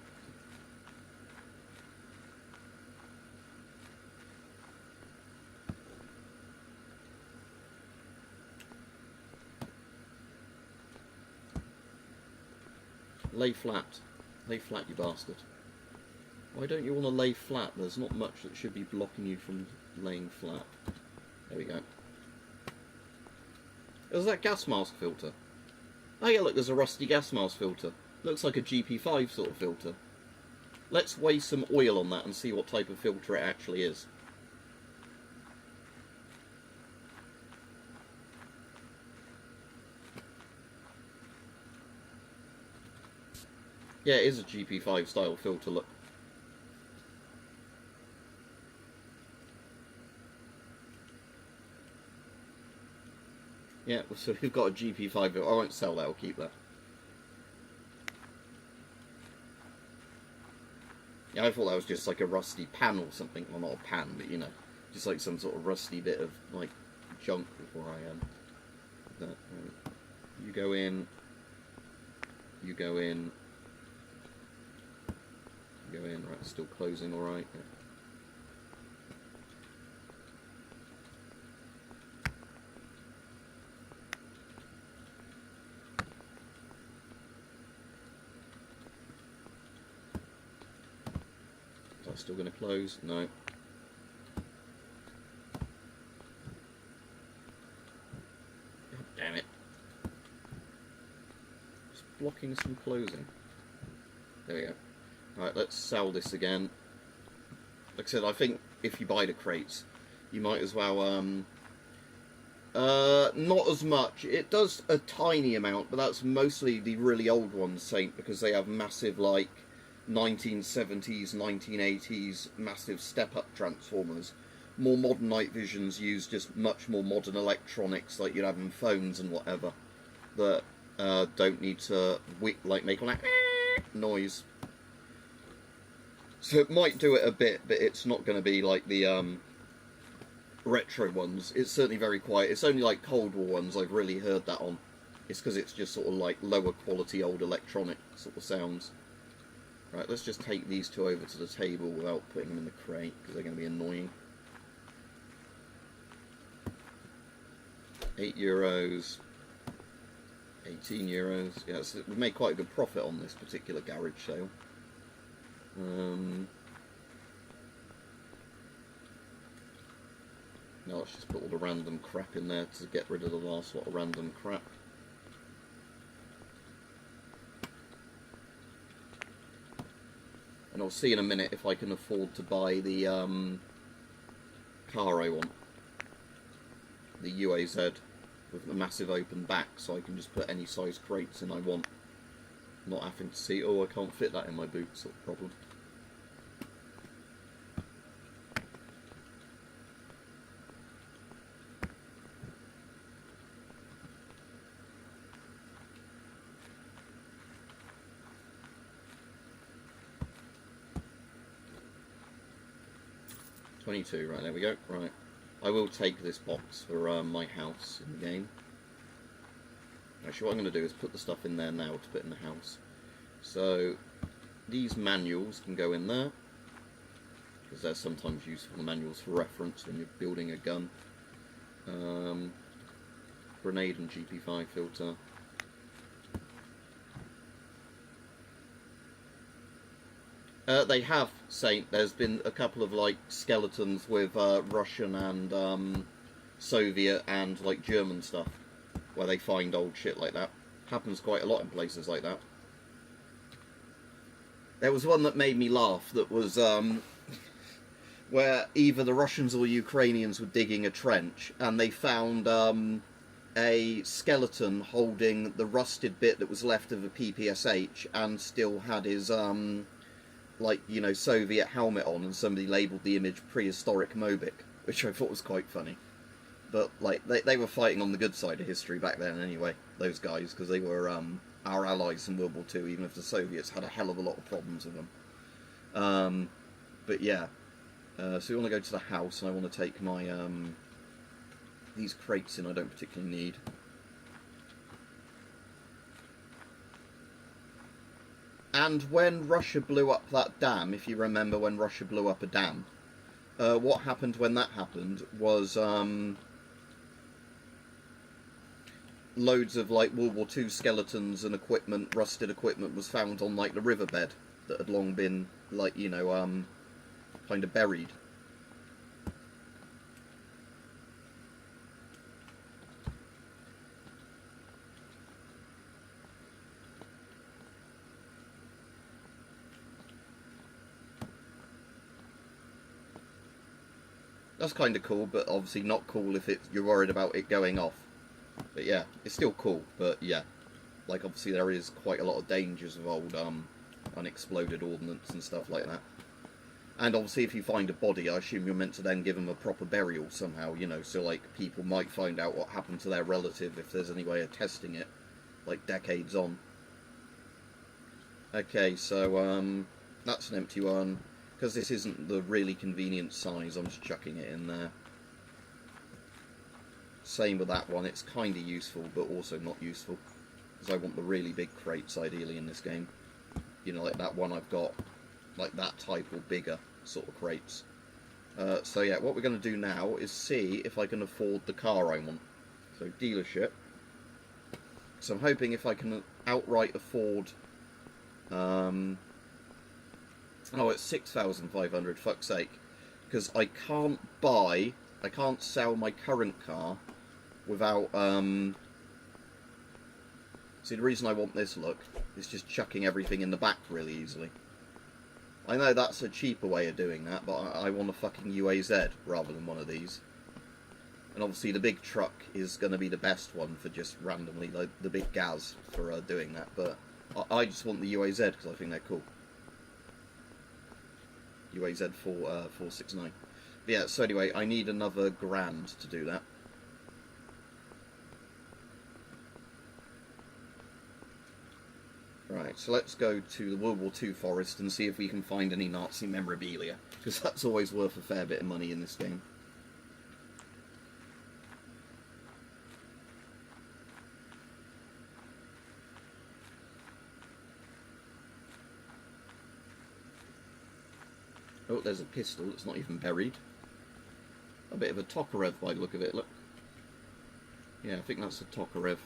Lay flat. Lay flat, you bastard. Why don't you want to lay flat? There's not much that should be blocking you from laying flat. There we go. Is that gas mask filter? Oh yeah, look, there's a rusty gas mask filter. Looks like a GP5 sort of filter. Let's waste some oil on that and see what type of filter it actually is. Yeah, it is a GP5 style filter, look. Yeah, so we've got a GP5. I won't sell that, I'll keep that. Yeah, I thought that was just like a rusty pan or something. Well, not a pan, but you know, just like some sort of rusty bit of like junk before I you go in. You go in. You go in. Right, it's still closing. All right. Yeah. Is that still going to close? No. God damn it. It's blocking some closing. There we go. Right, let's sell this again. Like I said, I think if you buy the crates, you might as well, not as much. It does a tiny amount, but that's mostly the really old ones, Saint, because they have massive, like, 1970s, 1980s, massive step-up transformers. More modern night visions use just much more modern electronics, like you'd have in phones and whatever, that don't need to make like noise. So it might do it a bit, but it's not going to be like the retro ones. It's certainly very quiet. It's only like Cold War ones I've really heard that on. It's because it's just sort of like lower quality old electronic sort of sounds. Right, let's just take these two over to the table without putting them in the crate, because they're going to be annoying. €8, 18 €. Yeah, so we've made quite a good profit on this particular garage sale. Now let's just put all the random crap in there to get rid of the last lot of random crap. And I'll see in a minute if I can afford to buy the car I want. The UAZ with the massive open back, so I can just put any size crates in I want. Not having to see, oh, I can't fit that in my boot sort of problem. $22, right, there we go. Right, I will take this box for my house in the game. Actually, what I'm going to do is put the stuff in there now to put in the house. So, these manuals can go in there, because they're sometimes useful manuals for reference when you're building a gun. Grenade and GP5 filter. They have, Saint. There's been a couple of like skeletons with Russian and Soviet and like German stuff, where they find old shit like that. Happens quite a lot in places like that. There was one that made me laugh that was where either the Russians or Ukrainians were digging a trench and they found a skeleton holding the rusted bit that was left of a PPSH and still had his like, you know, Soviet helmet on, and somebody labelled the image prehistoric Mobic, which I thought was quite funny. But like they were fighting on the good side of history back then anyway, those guys, because they were our allies in World War II, even if the Soviets had a hell of a lot of problems with them. But yeah, so we want to go to the house, and I want to take my these crates in I don't particularly need. And when Russia blew up that dam, if you remember when Russia blew up a dam, what happened when that happened was loads of like World War II skeletons and equipment, rusted equipment, was found on like the riverbed that had long been like, you know, kind of buried. That's kind of cool, but obviously not cool if you're worried about it going off. But yeah, it's still cool, but yeah. Like, obviously there is quite a lot of dangers of old unexploded ordnance and stuff like that. And obviously if you find a body, I assume you're meant to then give them a proper burial somehow, you know, so like people might find out what happened to their relative if there's any way of testing it, like decades on. Okay, so that's an empty one. Because this isn't the really convenient size, I'm just chucking it in there. Same with that one, it's kind of useful, but also not useful. Because I want the really big crates, ideally, in this game. You know, like that one I've got, like that type or bigger sort of crates. So yeah, what we're going to do now is see if I can afford the car I want. So, dealership. So I'm hoping if I can outright afford... Oh, it's 6,500, fuck's sake. Because I can't sell my current car without, See, the reason I want this look is just chucking everything in the back really easily. I know that's a cheaper way of doing that, but I want a fucking UAZ rather than one of these. And obviously the big truck is going to be the best one for just randomly, like the big Gaz for doing that, but I just want the UAZ because I think they're cool. UAZ 469. But yeah, so anyway, I need another grand to do that. Right, so let's go to the World War II forest and see if we can find any Nazi memorabilia, because that's always worth a fair bit of money in this game. Oh, there's a pistol that's not even buried. A bit of a Tokarev by the look of it, look. Yeah, I think that's a Tokarev.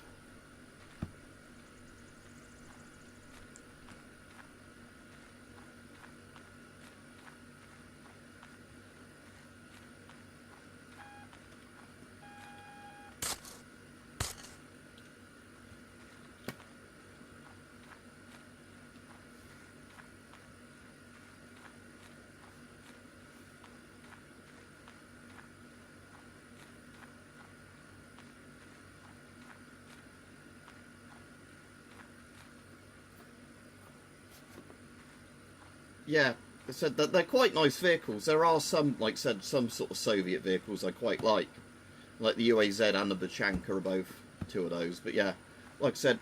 Yeah, I said that they're quite nice vehicles. There are some, like I said, some sort of Soviet vehicles I quite like the UAZ and the Bachanka are both two of those. But yeah, like I said,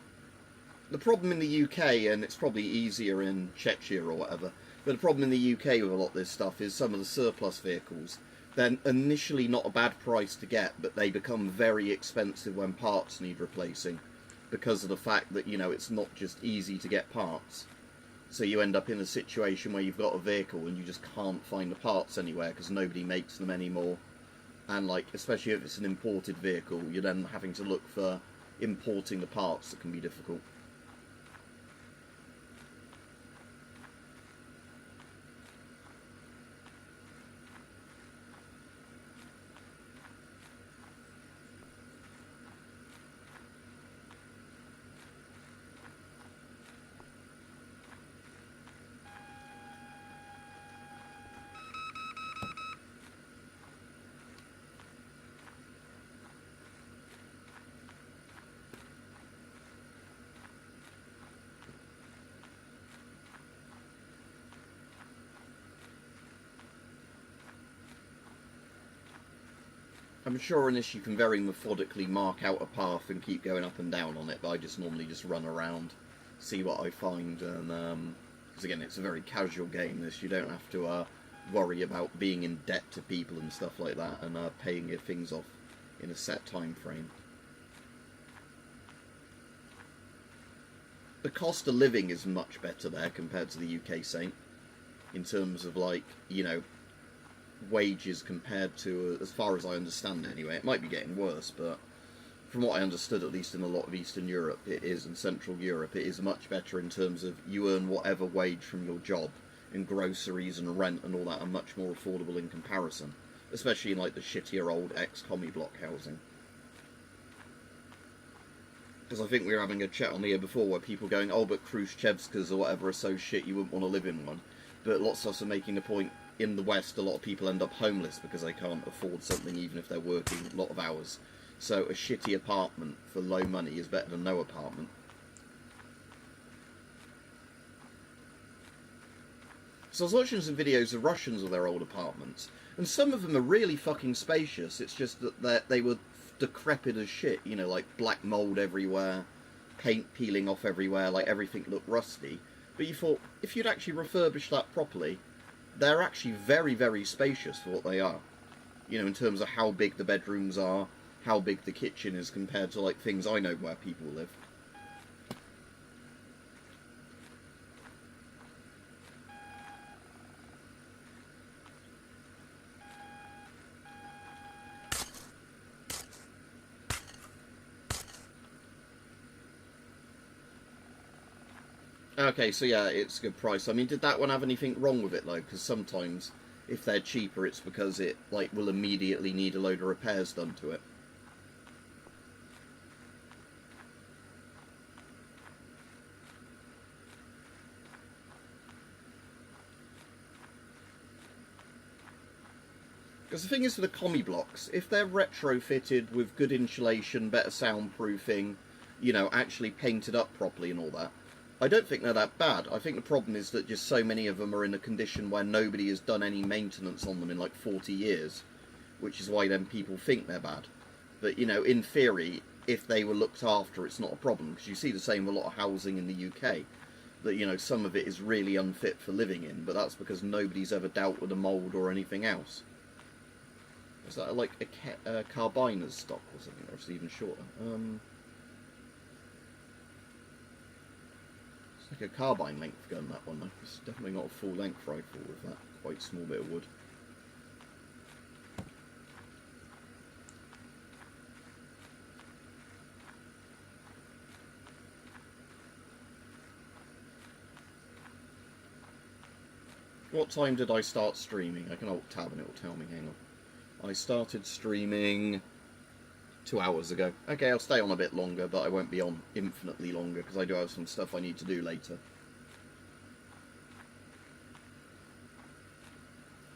the problem in the UK, and it's probably easier in Czechia or whatever, but the problem in the UK with a lot of this stuff is some of the surplus vehicles, they're initially not a bad price to get, but they become very expensive when parts need replacing, because of the fact that, you know, it's not just easy to get parts. So you end up in a situation where you've got a vehicle and you just can't find the parts anywhere because nobody makes them anymore. And like, especially if it's an imported vehicle, you're then having to look for importing the parts that can be difficult. I'm sure in this you can very methodically mark out a path and keep going up and down on it, but I just normally just run around, see what I find, and because again it's a very casual game, this, you don't have to worry about being in debt to people and stuff like that, and paying your things off in a set time frame. The cost of living is much better there compared to the UK, Saint, in terms of, like, you know, wages compared to, as far as I understand it anyway. It might be getting worse, but from what I understood, at least in a lot of Eastern Europe, it is, and Central Europe, it is much better in terms of you earn whatever wage from your job, and groceries and rent and all that are much more affordable in comparison, especially in like the shittier old ex-commie block housing. Because I think we were having a chat on here before where people going, oh, but Khrushchevskas or whatever are so shit you wouldn't want to live in one. But lots of us are making a point, in the West, a lot of people end up homeless because they can't afford something even if they're working a lot of hours. So a shitty apartment for low money is better than no apartment. So I was watching some videos of Russians with their old apartments, and some of them are really fucking spacious. It's just that they were decrepit as shit, you know, like black mould everywhere, paint peeling off everywhere, like everything looked rusty. But you thought, if you'd actually refurbished that properly, they're actually very, very spacious for what they are. You know, in terms of how big the bedrooms are, how big the kitchen is compared to, like, things I know where people live. Okay, so yeah, it's a good price. I mean, did that one have anything wrong with it, though? Because sometimes, if they're cheaper, it's because it, like, will immediately need a load of repairs done to it. Because the thing is, for the commie blocks, if they're retrofitted with good insulation, better soundproofing, you know, actually painted up properly and all that, I don't think they're that bad. I think the problem is that just so many of them are in a condition where nobody has done any maintenance on them in like 40 years, which is why then people think they're bad. But, you know, in theory, if they were looked after, it's not a problem, because you see the same with a lot of housing in the UK. that, you know, some of it is really unfit for living in, but that's because nobody's ever dealt with a mould or anything else. Is that like a carbiner's stock or something, or is it even shorter? It's like a carbine length gun, that one though. It's definitely not a full length rifle with that quite small bit of wood. What time did I start streaming? I can alt tab and it will tell me, hang on. I started streaming 2 hours ago. Okay, I'll stay on a bit longer, but I won't be on infinitely longer because I do have some stuff I need to do later.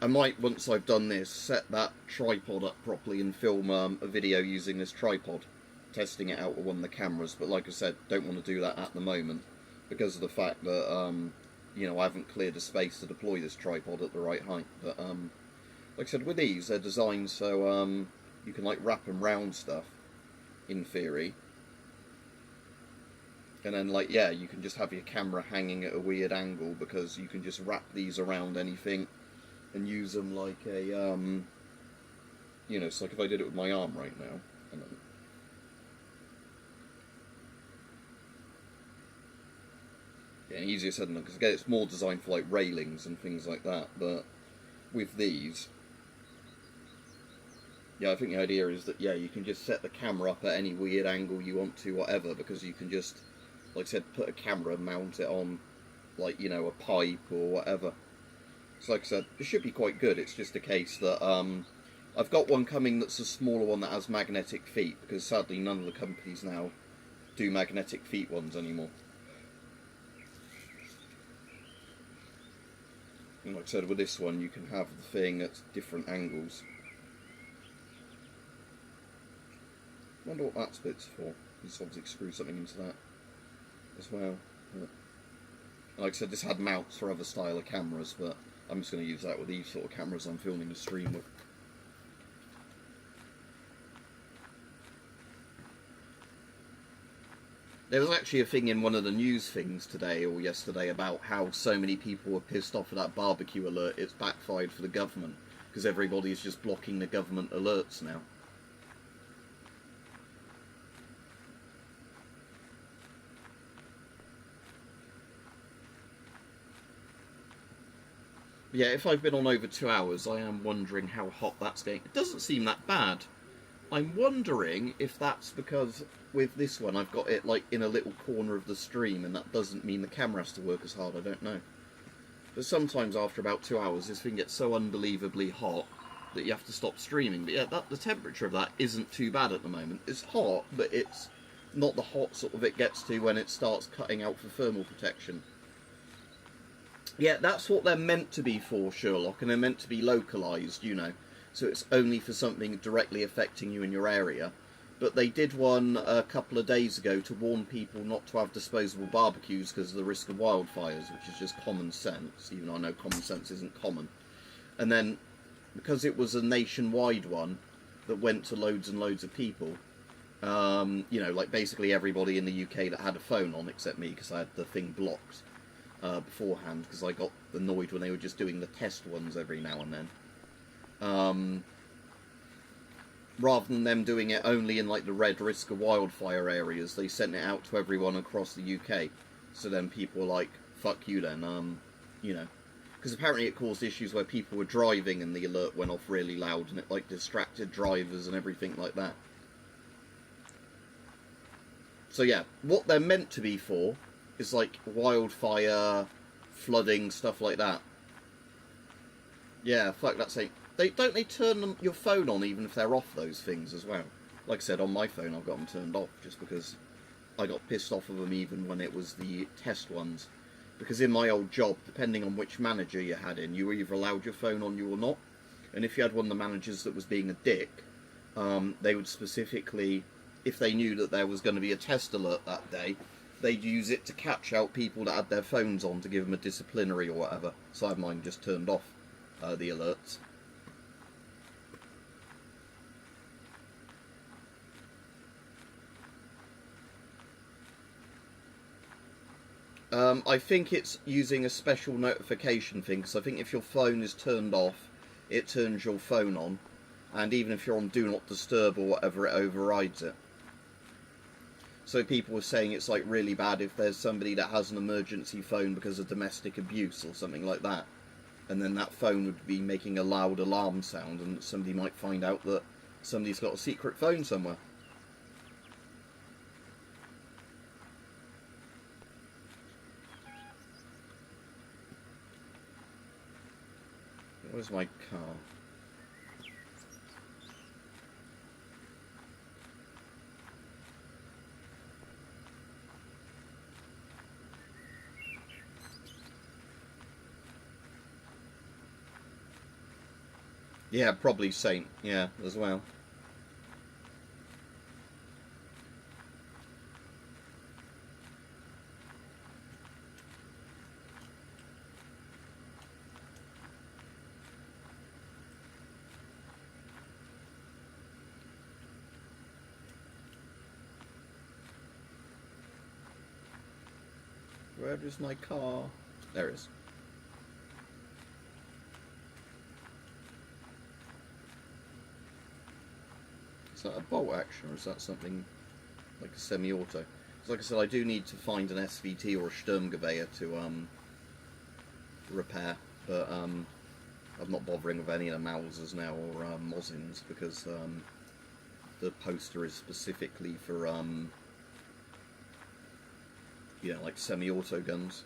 I might, once I've done this, set that tripod up properly and film a video using this tripod, testing it out with one of the cameras, but like I said, don't want to do that at the moment because of the fact that you know, I haven't cleared a space to deploy this tripod at the right height. But like I said, with these, they're designed so you can like wrap them round stuff, in theory. And then, like, yeah, you can just have your camera hanging at a weird angle because you can just wrap these around anything and use them like a, you know, it's like if I did it with my arm right now. And then, yeah, easier said than done, because again, it's more designed for like railings and things like that, but with these, yeah, I think the idea is that, yeah, you can just set the camera up at any weird angle you want to, whatever, because you can just, like I said, put a camera, mount it on, like, you know, a pipe or whatever. So like I said, it should be quite good. It's just a case that, I've got one coming that's a smaller one that has magnetic feet, because sadly none of the companies now do magnetic feet ones anymore. And like I said, with this one, you can have the thing at different angles. I wonder what that bit's for. Just obviously screw something into that as well. But, like I said, this had mounts for other style of cameras, but I'm just going to use that with these sort of cameras I'm filming the stream with. There was actually a thing in one of the news things today or yesterday about how so many people were pissed off at that barbecue alert. It's backfired for the government because everybody's just blocking the government alerts now. Yeah, if I've been on over 2 hours, I am wondering how hot that's getting. It doesn't seem that bad. I'm wondering if that's because with this one I've got it like in a little corner of the stream and that doesn't mean the camera has to work as hard, I don't know. But sometimes after about 2 hours this thing gets so unbelievably hot that you have to stop streaming. But yeah, the temperature of that isn't too bad at the moment. It's hot, but it's not the hot sort of it gets to when it starts cutting out for thermal protection. Yeah, that's what they're meant to be for, Sherlock, and they're meant to be localised, you know. So it's only for something directly affecting you in your area. But they did one a couple of days ago to warn people not to have disposable barbecues because of the risk of wildfires, which is just common sense, even though I know common sense isn't common. And then, because it was a nationwide one that went to loads and loads of people, you know, like basically everybody in the UK that had a phone on except me, because I had the thing blocked beforehand, because I got annoyed when they were just doing the test ones every now and then. Rather than them doing it only in like the red risk of wildfire areas, they sent it out to everyone across the UK. So then people were like, fuck you then, you know. Because apparently it caused issues where people were driving and the alert went off really loud and it like distracted drivers and everything like that. So yeah, what they're meant to be for is like wildfire, flooding, stuff like that. Yeah, fuck that same. Don't they turn your phone on even if they're off those things as well? Like I said, on my phone I've got them turned off just because I got pissed off of them even when it was the test ones. Because in my old job, depending on which manager you had in, you were either allowed your phone on you or not. And if you had one of the managers that was being a dick, they would specifically, if they knew that there was going to be a test alert that day, they'd use it to catch out people that had their phones on to give them a disciplinary or whatever. So I had mine just turned off, the alerts. I think it's using a special notification thing, because I think if your phone is turned off, it turns your phone on, and even if you're on Do Not Disturb or whatever, it overrides it. So people were saying it's like really bad if there's somebody that has an emergency phone because of domestic abuse or something like that, and then that phone would be making a loud alarm sound, and somebody might find out that somebody's got a secret phone somewhere. Where's my car? Yeah, probably Saint, yeah, as well. Where is my car? There it is. Is that a bolt action, or is that something like a semi-auto? Because like I said, I do need to find an SVT or a Sturmgewehr to repair, but I'm not bothering with any of the Mausers now or Mosins, because the poster is specifically for you know, like semi-auto guns.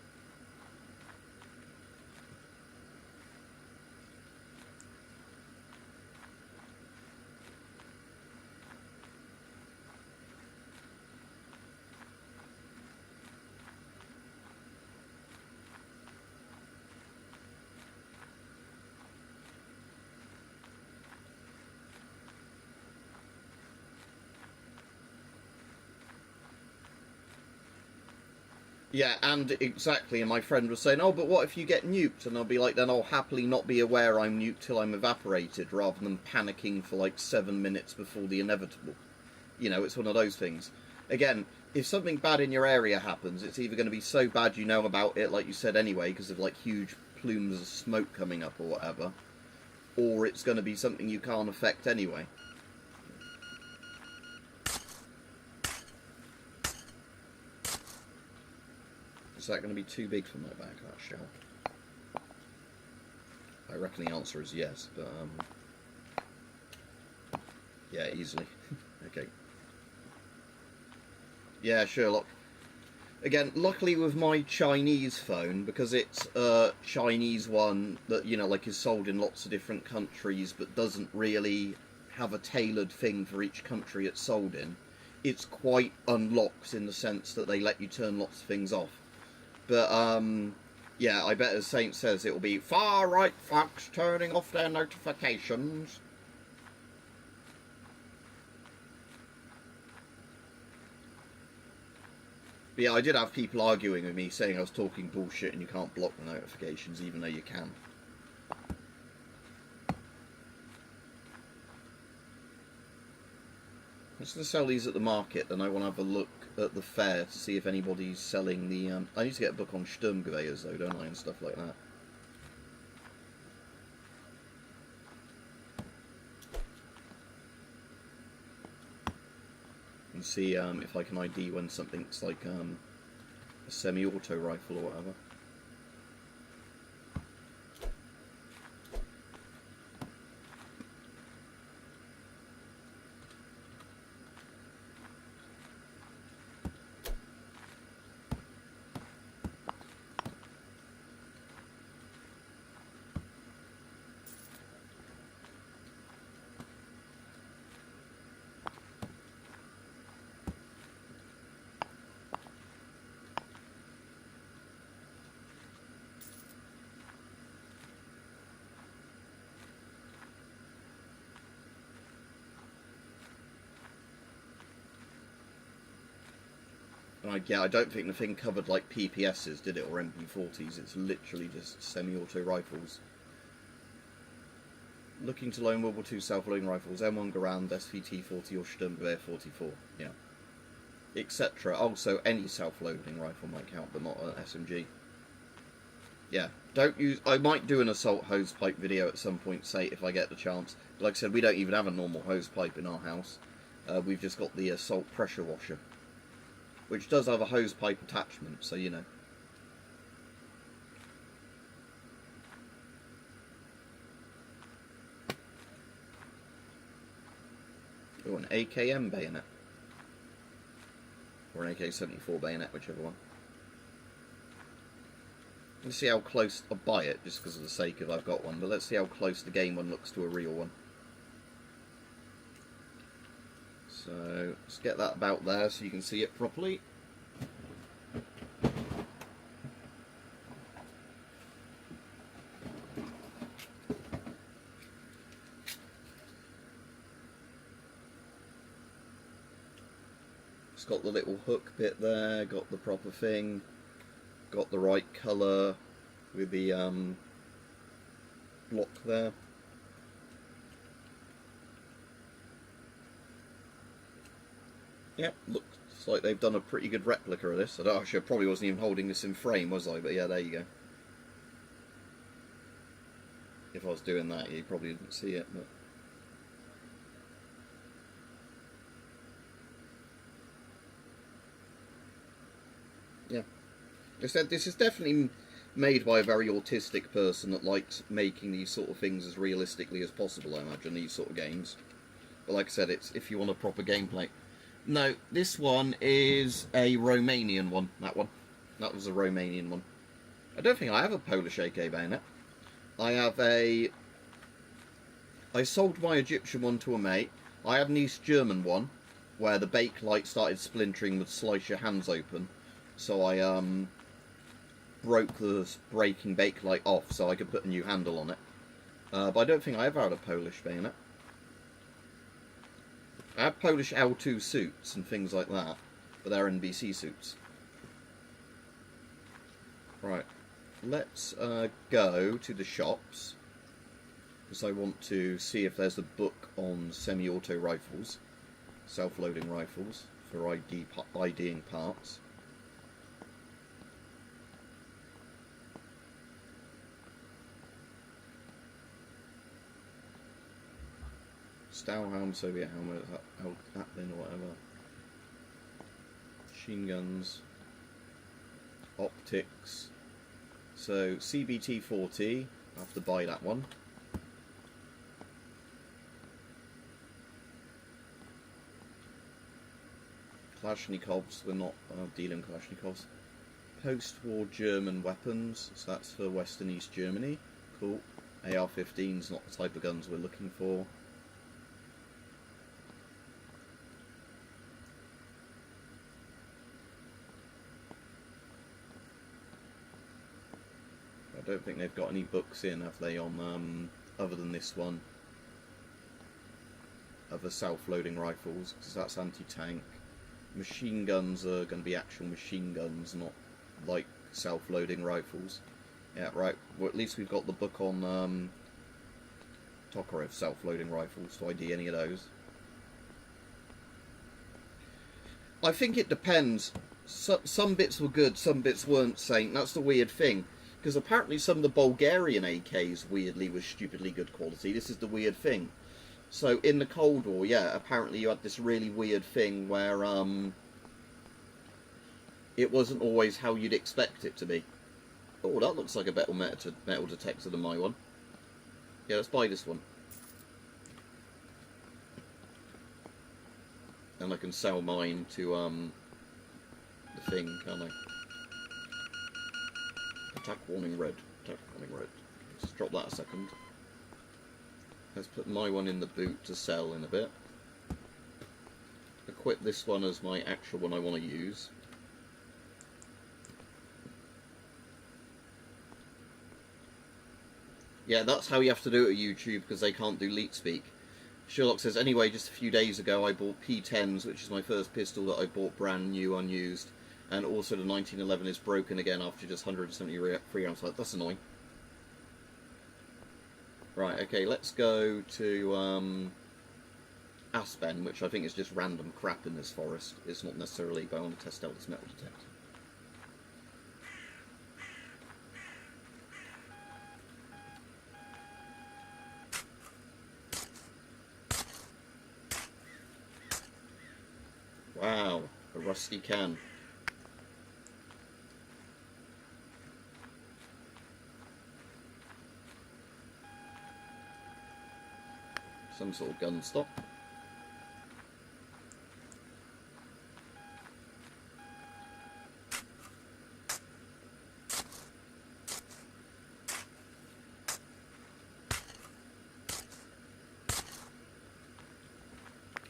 Yeah, and exactly, and my friend was saying, oh, but what if you get nuked? And I'll be like, then I'll happily not be aware I'm nuked till I'm evaporated, rather than panicking for like 7 minutes before the inevitable. You know, it's one of those things. Again, if something bad in your area happens, it's either going to be so bad you know about it, like you said anyway, because of like huge plumes of smoke coming up or whatever, or it's going to be something you can't affect anyway. Is that going to be too big for my bag, that shell? I reckon the answer is yes, but yeah, easily. Okay. Yeah, Sherlock. Again, luckily with my Chinese phone, because it's a Chinese one that, you know, like is sold in lots of different countries, but doesn't really have a tailored thing for each country it's sold in, it's quite unlocked in the sense that they let you turn lots of things off. But, yeah, I bet as Saint says, it will be far-right fucks turning off their notifications. But yeah, I did have people arguing with me, saying I was talking bullshit and you can't block the notifications, even though you can. I'm just going to sell these at the market, then I want to have a look at the fair to see if anybody's selling the... I need to get a book on Sturmgewehrs though, don't I, and stuff like that. And see if I can ID when something's like a semi-auto rifle or whatever. And I don't think the thing covered like PPSs, did it, or MP40s? It's literally just semi-auto rifles. Looking to loan World War II self-loading rifles, M1 Garand, SVT 40 or Sturmgewehr 44. Yeah. etc. Also, any self-loading rifle might count, but not an SMG. Yeah, don't use... I might do an assault hosepipe video at some point, say, if I get the chance. Like I said, we don't even have a normal hosepipe in our house. We've just got the assault pressure washer, which does have a hosepipe attachment, so you know. Oh, an AKM bayonet. Or an AK-74 bayonet, whichever one. Let's see how close... I'll buy it, just because of the sake of I've got one, but let's see how close the game one looks to a real one. So, let's get that about there so you can see it properly. It's got the little hook bit there, got the proper thing, got the right colour with the block there. Yep, looks like they've done a pretty good replica of this. Actually, I probably wasn't even holding this in frame, was I? But yeah, there you go. If I was doing that, you probably didn't see it, but... yeah. I said this is definitely made by a very autistic person that likes making these sort of things as realistically as possible, I imagine, these sort of games. But like I said, it's if you want a proper gameplay. No, this one is a Romanian one, that one. That was a Romanian one. I don't think I have a Polish AK bayonet. I have a... I sold my Egyptian one to a mate. I had an East German one, where the bakelite started splintering, would slice your hands open. So I broke the breaking bakelite off so I could put a new handle on it. But I don't think I ever had a Polish bayonet. I had Polish L2 suits and things like that, but they're NBC suits. Right, let's go to the shops, because I want to see if there's a book on semi-auto rifles, self-loading rifles, for IDing parts. Stahlhelm, Soviet helmet, Hatlin or whatever. Machine guns. Optics. So, CBT-40, I have to buy that one. Kalashnikovs, we're not dealing Kalashnikovs. Post-war German weapons, so that's for Western East Germany. Cool. AR-15's not the type of guns we're looking for. I don't think they've got any books in, have they, on, other than this one, of the self-loading rifles, because that's anti-tank. Machine guns are going to be actual machine guns, not like self-loading rifles. Yeah, right, well, at least we've got the book on Tokarev self-loading rifles to ID any of those. I think it depends. Some bits were good, some bits weren't, Saint. That's the weird thing. Because apparently some of the Bulgarian AKs, weirdly, was stupidly good quality. This is the weird thing. So, in the Cold War, yeah, apparently you had this really weird thing where, it wasn't always how you'd expect it to be. Oh, that looks like a better metal detector than my one. Yeah, let's buy this one. And I can sell mine to, the thing, can't I? Attack warning red. Attack warning red. Just drop that a second. Let's put my one in the boot to sell in a bit. Equip this one as my actual one I want to use. Yeah, that's how you have to do it at YouTube, because they can't do leet speak. Sherlock says, anyway, just a few days ago I bought P10s, which is my first pistol that I bought brand new, unused. And also the 1911 is broken again after just 173 rounds. That's annoying. Right, okay, let's go to Aspen, which I think is just random crap in this forest. It's not necessarily, but I want to test out this metal detector. Wow, a rusty can. Some sort of gun stock.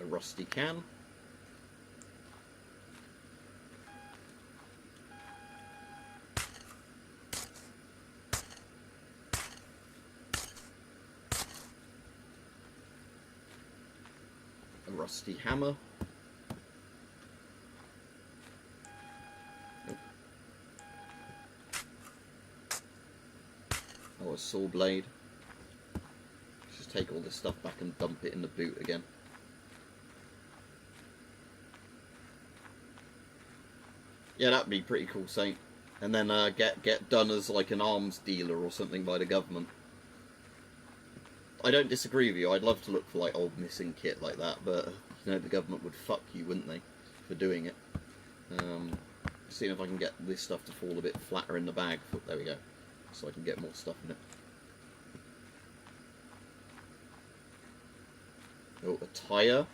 A rusty can. A rusty hammer. Nope. Oh, a saw blade. Let's just take all this stuff back and dump it in the boot again. Yeah, that'd be pretty cool, Saint. And then get done as like an arms dealer or something by the government. I don't disagree with you. I'd love to look for like old missing kit like that, but you know the government would fuck you, wouldn't they, for doing it? Seeing if I can get this stuff to fall a bit flatter in the bag. There we go. So I can get more stuff in it. Oh, a tyre.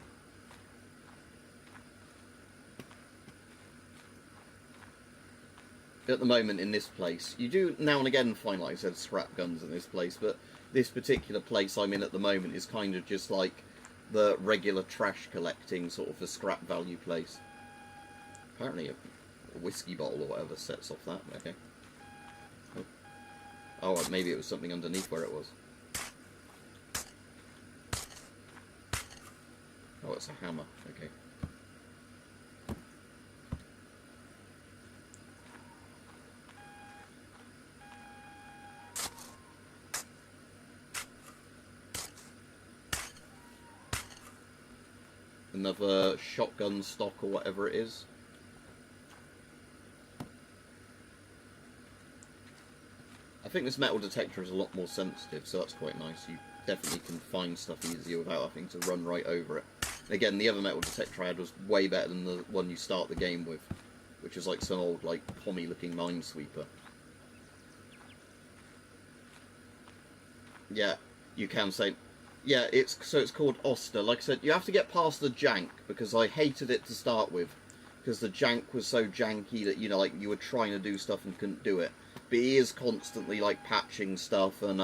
At the moment in this place, you do now and again find, like I said, scrap guns in this place, but this particular place I'm in at the moment is kind of just like the regular trash collecting sort of a scrap value place. Apparently a whiskey bottle or whatever sets off that. Okay. Oh, maybe it was something underneath where it was. Oh, it's a hammer. Okay. Another shotgun stock or whatever it is. I think this metal detector is a lot more sensitive, so that's quite nice. You definitely can find stuff easier without having to run right over it. And again, the other metal detector I had was way better than the one you start the game with, which is like some old, like, pommy-looking minesweeper. Yeah, you can say... Yeah, it's called Oster. Like I said, you have to get past the jank, because I hated it to start with. Because the jank was so janky that, you know, like, you were trying to do stuff and couldn't do it. But he is constantly, like, patching stuff, and,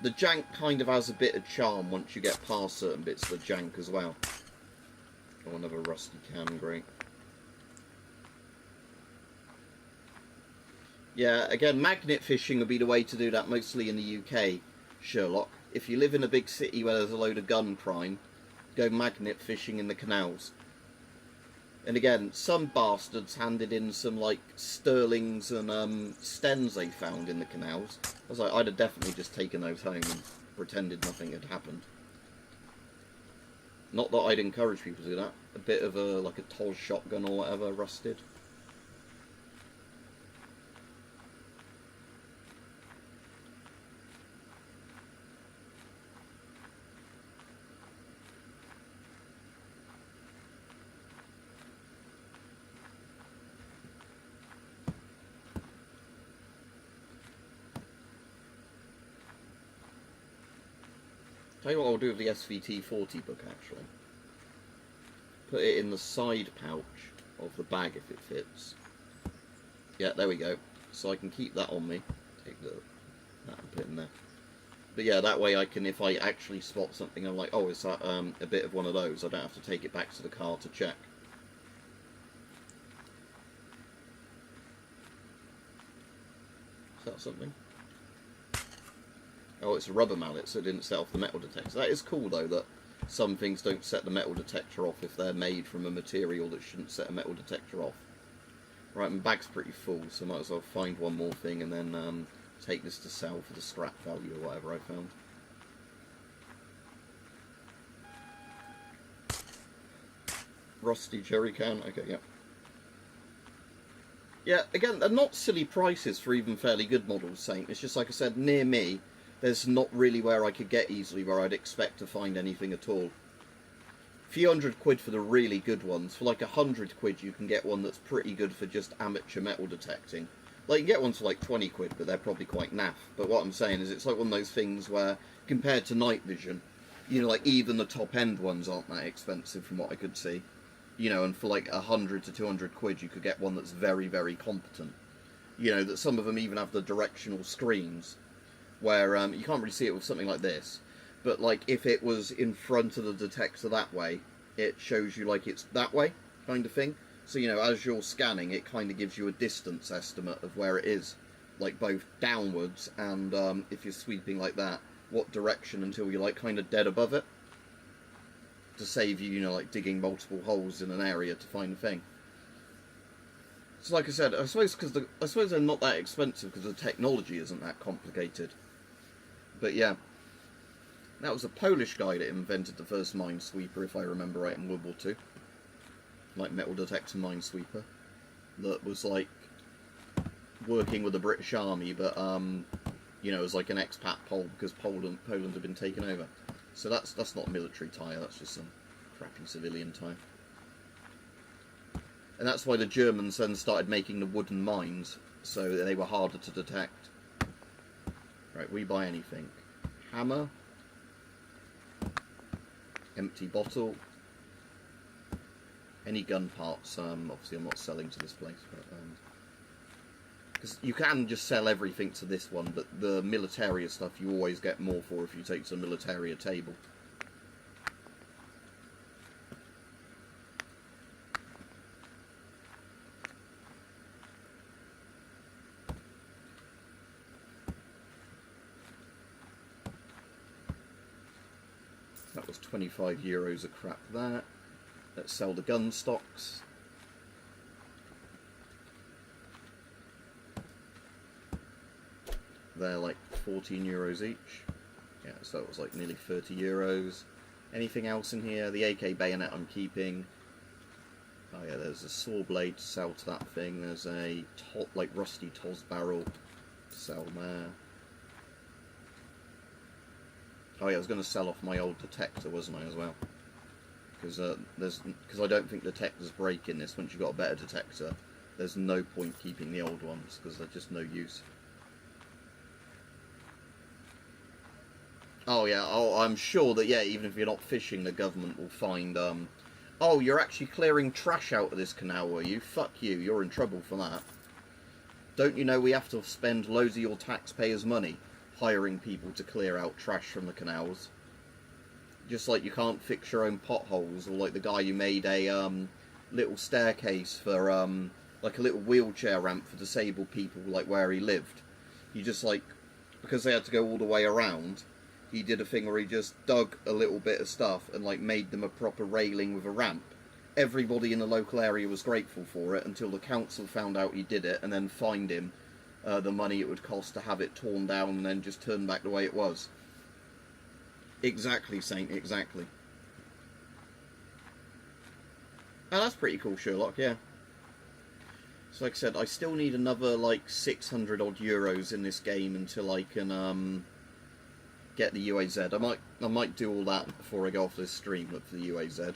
the jank kind of has a bit of charm once you get past certain bits of the jank as well. Oh, another rusty can, great. Yeah, again, magnet fishing would be the way to do that, mostly in the UK, Sherlock. If you live in a big city where there's a load of gun crime, go magnet fishing in the canals. And again, some bastards handed in some, like, sterlings and stens they found in the canals. I was like, I'd have definitely just taken those home and pretended nothing had happened. Not that I'd encourage people to do that. A bit of a, like a Toz shotgun or whatever, rusted. Tell you what I'll do with the SVT-40 book, actually. Put it in the side pouch of the bag if it fits. Yeah, there we go. So I can keep that on me. Take that and put it in there. But yeah, that way I can, if I actually spot something, I'm like, oh, is that a bit of one of those? I don't have to take it back to the car to check. Is that something? Oh, it's a rubber mallet, so it didn't set off the metal detector. That is cool, though, that some things don't set the metal detector off if they're made from a material that shouldn't set a metal detector off. Right, my bag's pretty full, so I might as well find one more thing and then take this to sell for the scrap value or whatever I found. Rusty jerry can. Okay, yeah. Yeah, again, they're not silly prices for even fairly good models, Saint. It's just like I said, near me, there's not really where I could get easily where I'd expect to find anything at all. A few £100 for the really good ones. For like £100 you can get one that's pretty good for just amateur metal detecting. Like, you can get ones for like £20, but they're probably quite naff. But what I'm saying is it's like one of those things where, compared to night vision, you know, like even the top end ones aren't that expensive from what I could see. You know, and for like £100 to £200 you could get one that's very, very competent. You know, that some of them even have the directional screens, where you can't really see it with something like this. But like if it was in front of the detector that way, it shows you like it's that way, kind of thing. So, you know, as you're scanning, it kind of gives you a distance estimate of where it is, like both downwards and if you're sweeping like that, what direction until you're like kind of dead above it, to save you, you know, like digging multiple holes in an area to find a thing. So, like I said, I suppose they're not that expensive because the technology isn't that complicated. But yeah, that was a Polish guy that invented the first minesweeper, if I remember right, in World War II. Like metal detector minesweeper, that was like working with the British Army, but you know, as like an expat Pole because Poland had been taken over. So that's not a military tyre, that's just some crappy civilian tyre. And that's why the Germans then started making the wooden mines, so that they were harder to detect. Right, we buy anything. Hammer. Empty bottle. Any gun parts, obviously I'm not selling to this place, but because you can just sell everything to this one, but the Militaria stuff you always get more for if you take to the Militaria table. That was €25 a crap that. Let's sell the gun stocks. They're like €14 each. Yeah, so it was like nearly €30. Anything else in here? The AK bayonet I'm keeping. Oh yeah, there's a saw blade to sell to that thing. There's a like rusty Tos barrel to sell there. Oh yeah, I was going to sell off my old detector, wasn't I, as well? Because I don't think detectors break in this. Once you've got a better detector, there's no point keeping the old ones because they're just no use. Oh yeah, I'm sure that, yeah, even if you're not fishing, the government will find, oh, you're actually clearing trash out of this canal, were you? Fuck you, you're in trouble for that. Don't you know we have to spend loads of your taxpayers' money hiring people to clear out trash from the canals? Just like you can't fix your own potholes, or like the guy who made a little staircase for like a little wheelchair ramp for disabled people, like where he lived. He just like, because they had to go all the way around, he did a thing where he just dug a little bit of stuff and like made them a proper railing with a ramp. Everybody in the local area was grateful for it until the council found out he did it and then fined him the money it would cost to have it torn down and then just turned back the way it was. Exactly, Saint, exactly. Oh, that's pretty cool, Sherlock, yeah. So like I said, I still need another like 600 odd euros in this game until I can get the UAZ. I might do all that before I go off this stream, look for the UAZ.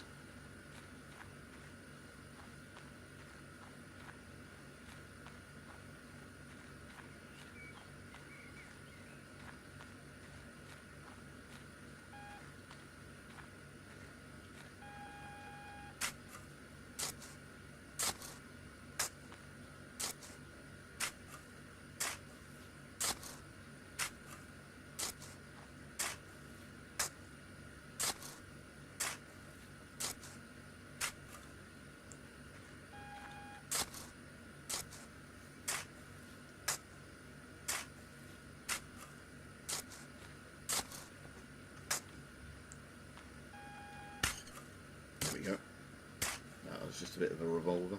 There we go. That was just a bit of a revolver.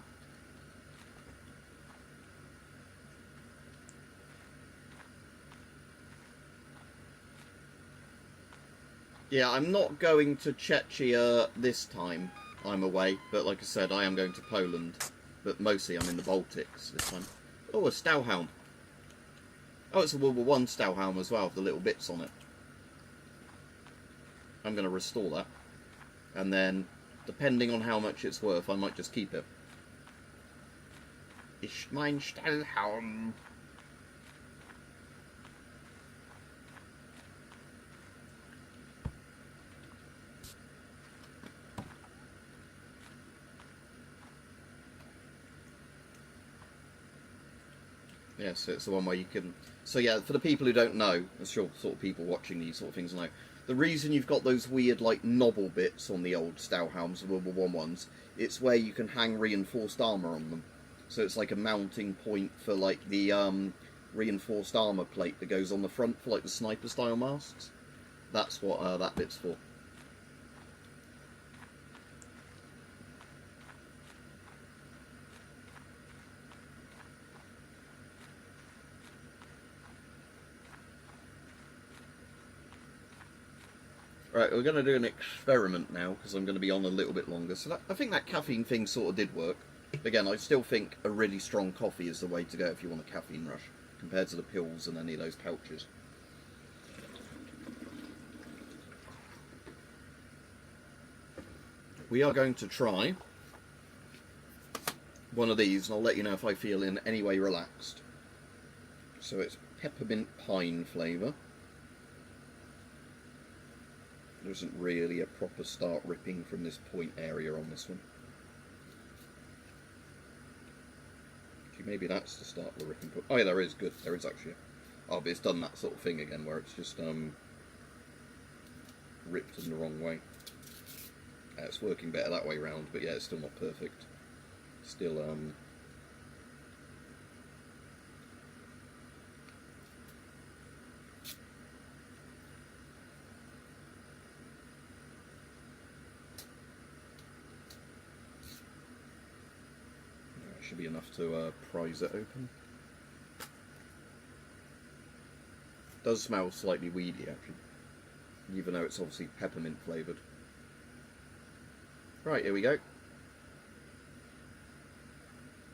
Yeah, I'm not going to Czechia this time. I'm away. But like I said, I am going to Poland. But mostly I'm in the Baltics this time. Oh, a Stowhound. Oh, it's a World War One Stowhound as well, with the little bits on it. I'm going to restore that. And then, depending on how much it's worth, I might just keep it. Ich mein Stallhaum. Yeah, so it's the one where you can... So yeah, for the people who don't know, I'm sure sort of people watching these sort of things know, the reason you've got those weird, like, knobble bits on the old Stowhounds, the World War One ones, it's where you can hang reinforced armour on them. So it's like a mounting point for, like, the reinforced armour plate that goes on the front for, like, the sniper-style masks. That's what that bit's for. Right, we're going to do an experiment now, because I'm going to be on a little bit longer. So I think that caffeine thing sort of did work. Again, I still think a really strong coffee is the way to go if you want a caffeine rush, compared to the pills and any of those pouches. We are going to try one of these, and I'll let you know if I feel in any way relaxed. So it's peppermint pine flavour. There isn't really a proper start ripping from this point area on this one. Actually, maybe that's the start of the ripping point. Oh yeah, there is, good, there is actually. Oh, but it's done that sort of thing again where it's just ripped in the wrong way. It's working better that way round, but yeah, it's still not perfect. Still should be enough to prise it open. Does smell slightly weedy actually, even though it's obviously peppermint flavoured. Right, here we go.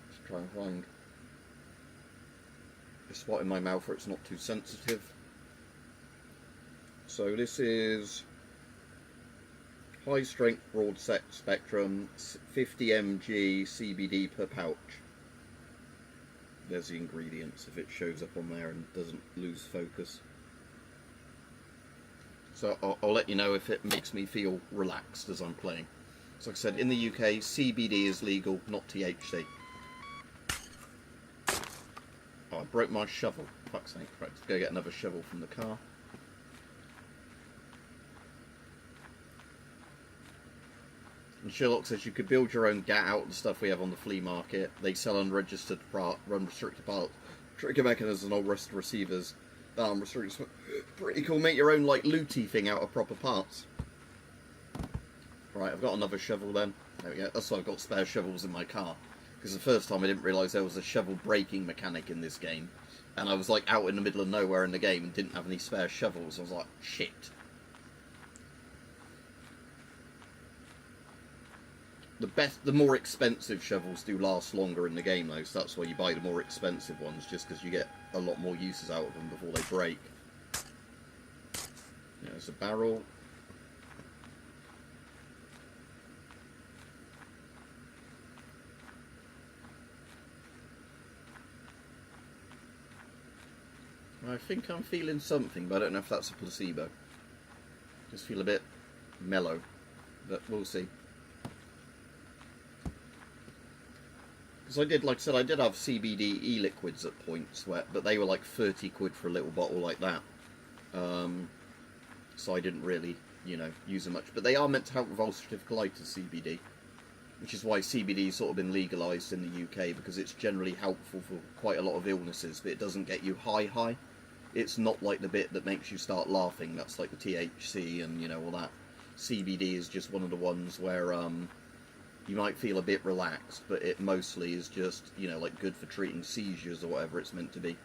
Let's try and find a spot in my mouth where it's not too sensitive. So this is high strength broad spectrum, 50 mg CBD per pouch. There's the ingredients if it shows up on there and doesn't lose focus. So I'll let you know if it makes me feel relaxed as I'm playing. So like I said, in the UK, CBD is legal, not THC. Oh, I broke my shovel. Fuck's sake. Right, let's go get another shovel from the car. And Sherlock says you could build your own gat out of the stuff we have on the flea market. They sell unregistered unrestricted parts, trigger mechanisms and all rest receivers. Restricted. Pretty cool. Make your own like looty thing out of proper parts. Right, I've got another shovel then. There we go. That's why I've got spare shovels in my car. Because the first time I didn't realise there was a shovel breaking mechanic in this game. And I was like out in the middle of nowhere in the game and didn't have any spare shovels. I was like, shit. The more expensive shovels do last longer in the game though, so that's why you buy the more expensive ones, just because you get a lot more uses out of them before they break. There's a barrel. I think I'm feeling something, but I don't know if that's a placebo. Just feel a bit mellow, but we'll see. Because I did, like I said, I did have CBD e-liquids at points, but they were like 30 quid for a little bottle like that. So I didn't really, you know, use them much. But they are meant to help with ulcerative colitis, CBD. Which is why CBD has sort of been legalised in the UK, because it's generally helpful for quite a lot of illnesses, but it doesn't get you high. It's not like the bit that makes you start laughing, that's like the THC and, you know, all that. CBD is just one of the ones where you might feel a bit relaxed, but it mostly is just, you know, like good for treating seizures or whatever it's meant to be.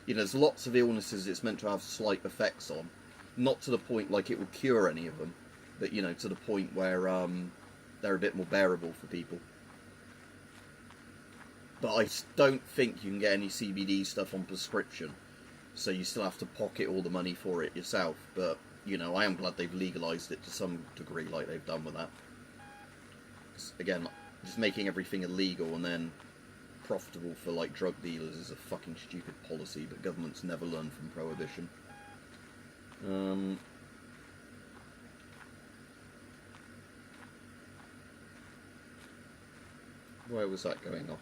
You know, there's lots of illnesses it's meant to have slight effects on. Not to the point like it will cure any of them, but, you know, to the point where they're a bit more bearable for people. But I don't think you can get any CBD stuff on prescription, so you still have to pocket all the money for it yourself. But, you know, I am glad they've legalised it to some degree, like they've done with that. Again, just making everything illegal and then profitable for, like, drug dealers is a fucking stupid policy, but governments never learn from prohibition. Where was that going off?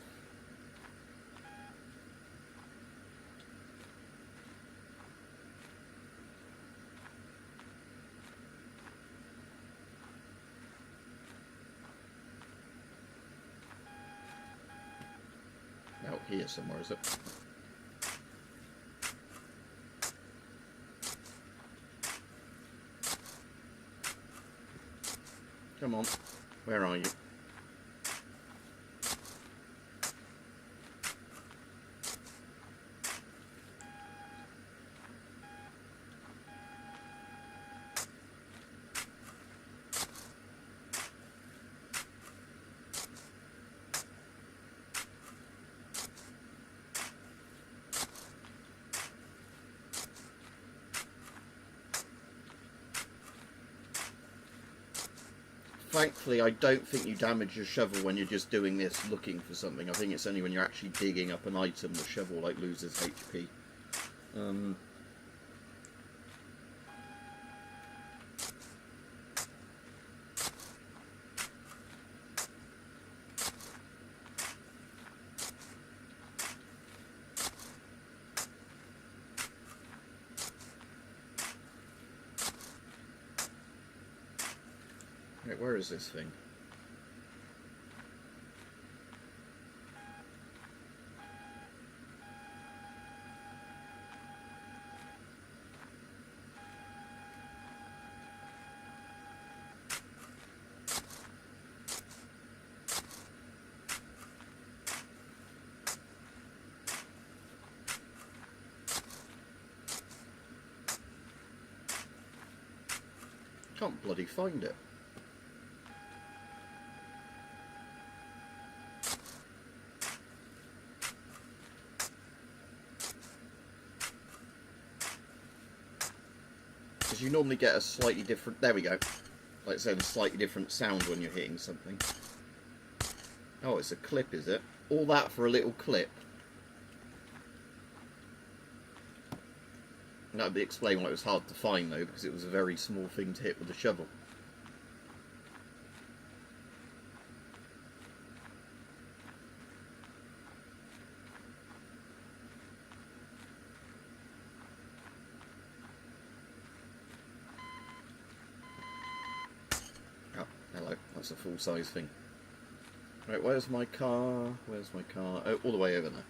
Out here somewhere, is it? Come on, where are you? Thankfully, I don't think you damage your shovel when you're just doing this, looking for something. I think it's only when you're actually digging up an item the shovel like loses HP. Right, where is this thing? Can't bloody find it. Because you normally get a slightly different... There we go. Like I said, a slightly different sound when you're hitting something. Oh, it's a clip, is it? All that for a little clip. That would explain why it was hard to find, though, because it was a very small thing to hit with a shovel. Oh, hello. That's a full-size thing. Right, where's my car? Where's my car? Oh, all the way over there.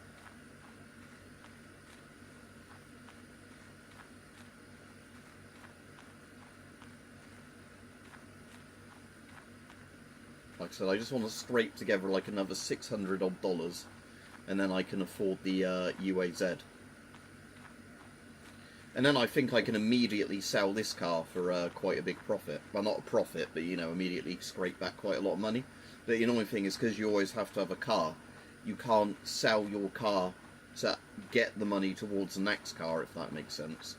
Like I said, I just want to scrape together like another $600 odd, and then I can afford the UAZ. And then I think I can immediately sell this car for quite a big profit. Well, not a profit, but, you know, immediately scrape back quite a lot of money. But the annoying thing is, because you always have to have a car, you can't sell your car to get the money towards the next car, if that makes sense.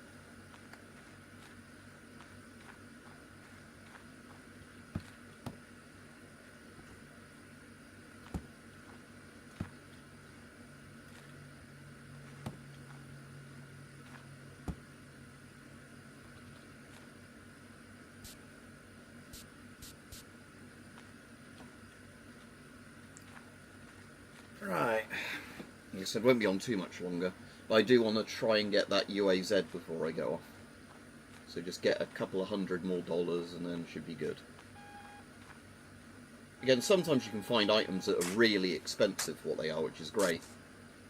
Right. Like I said, won't be on too much longer. But I do want to try and get that UAZ before I go off. So just get a couple of $100 more and then should be good. Again, sometimes you can find items that are really expensive for what they are, which is great.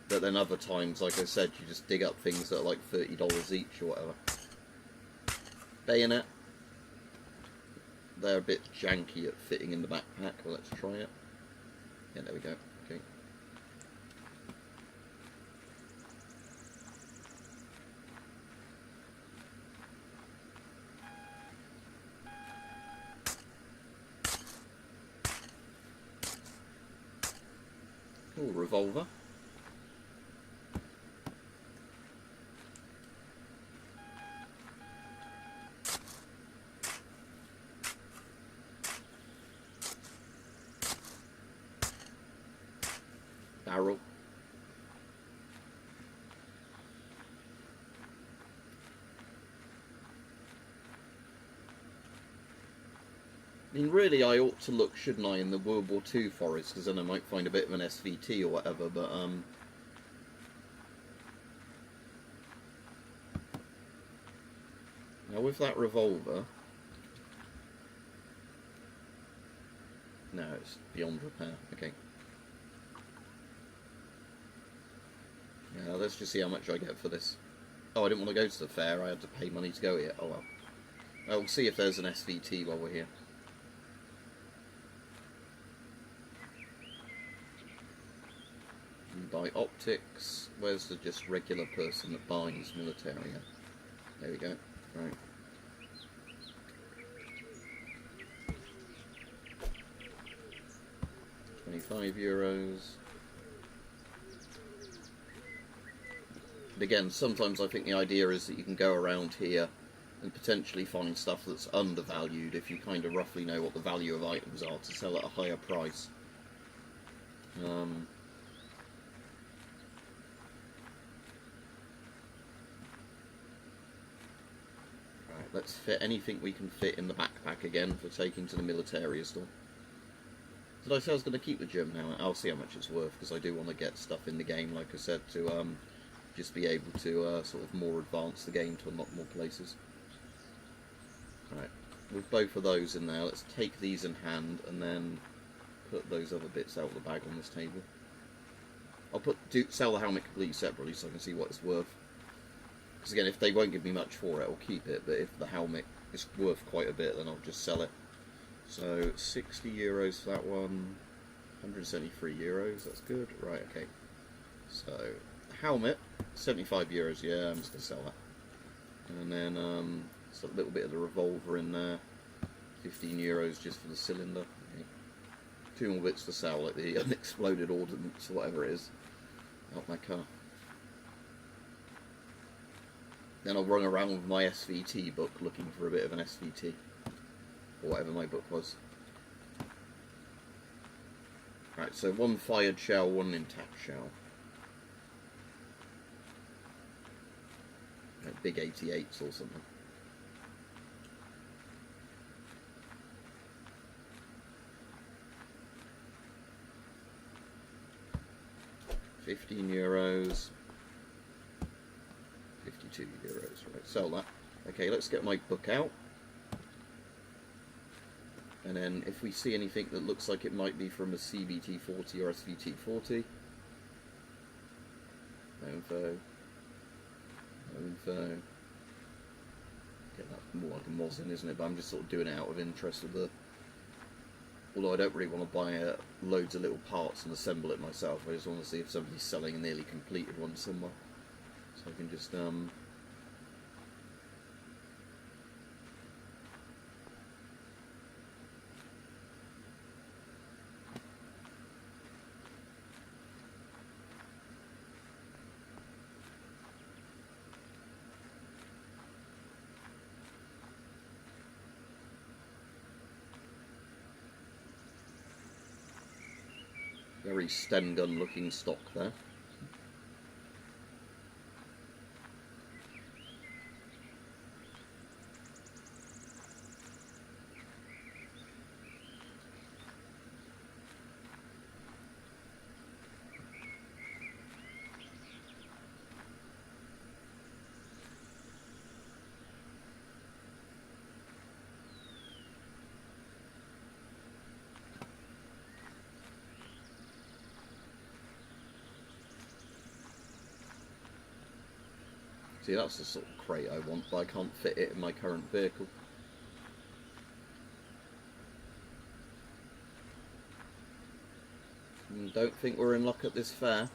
But then other times, like I said, you just dig up things that are like $30 each or whatever. Bayonet. They're a bit janky at fitting in the backpack. Well, let's try it. Yeah, there we go. Okay. Oh, revolver. Barrel. I mean, really, I ought to look, shouldn't I, in the World War II forest, because then I might find a bit of an SVT or whatever, but, now, with that revolver... No, it's beyond repair. Okay. Yeah, let's just see how much I get for this. Oh, I didn't want to go to the fair, I had to pay money to go here. Oh well. We'll see if there's an SVT while we're here. You buy optics. Where's the just regular person that buys military? There we go. Right. €25. But again, sometimes I think the idea is that you can go around here and potentially find stuff that's undervalued if you kind of roughly know what the value of items are to sell at a higher price. Right, let's fit anything we can fit in the backpack again for taking to the military store. Did I say I was going to keep the German helmet? I'll see how much it's worth, because I do want to get stuff in the game, like I said, to just be able to sort of more advance the game to unlock more places. Right, with both of those in there, let's take these in hand and then put those other bits out of the bag on this table. I'll sell the helmet completely separately so I can see what it's worth. Because again, if they won't give me much for it, I'll keep it, but if the helmet is worth quite a bit, then I'll just sell it. So, €60 for that one, €173, that's good. Right, okay. So, helmet, €75, yeah, I'm just going to sell that. And then, just a little bit of the revolver in there, €15 just for the cylinder. Okay. 2 more bits to sell, like the unexploded ordnance, whatever it is, out my car. Then I'll run around with my SVT book looking for a bit of an SVT. Or whatever my book was. Right, so 1 fired shell, 1 intact shell. Like big 88s or something. €15. €52. Right, sell that. Okay, let's get my book out. And then if we see anything that looks like it might be from a CBT-40 or SVT-40, no info, no info. Get that more like a Mosin, isn't it? But I'm just sort of doing it out of interest of the... Although I don't really want to buy loads of little parts and assemble it myself. I just want to see if somebody's selling a nearly completed one somewhere. So I can just... very Sten gun looking stock there. See, that's the sort of crate I want, but I can't fit it in my current vehicle. Don't think we're in luck at this fair.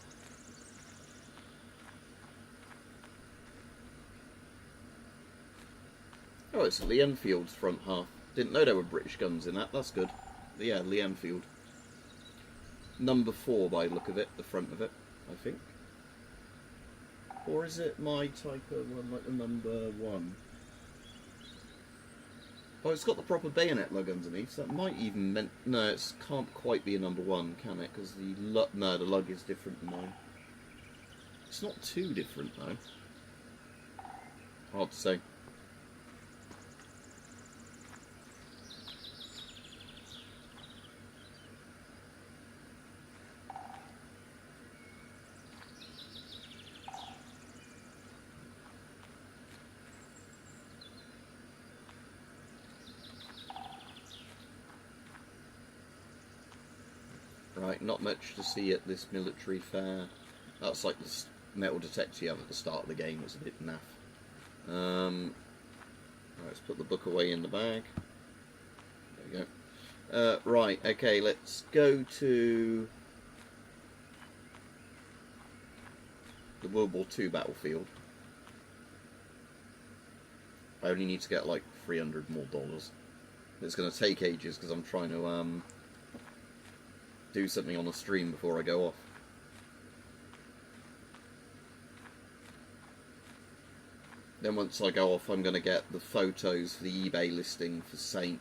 Oh, it's Lee Enfield's front half. Didn't know there were British guns in that. That's good. Yeah, Lee Enfield. number 4 by the look of it, the front of it, I think. Or is it my type of one, like the number 1? Oh, it's got the proper bayonet lug underneath, so that might even meant... No, it can't quite be a number 1, can it? Because the lug... No, the lug is different than mine. It's not too different, though. Hard to say. Right, not much to see at this military fair. That's like the metal detector you have at the start of the game. It's a bit naff. Right, let's put the book away in the bag. There we go. Right, okay, let's go to the World War II battlefield. I only need to get like $300 more. It's going to take ages because I'm trying to do something on the stream before I go off. Then once I go off, I'm going to get the photos for the eBay listing for Saint.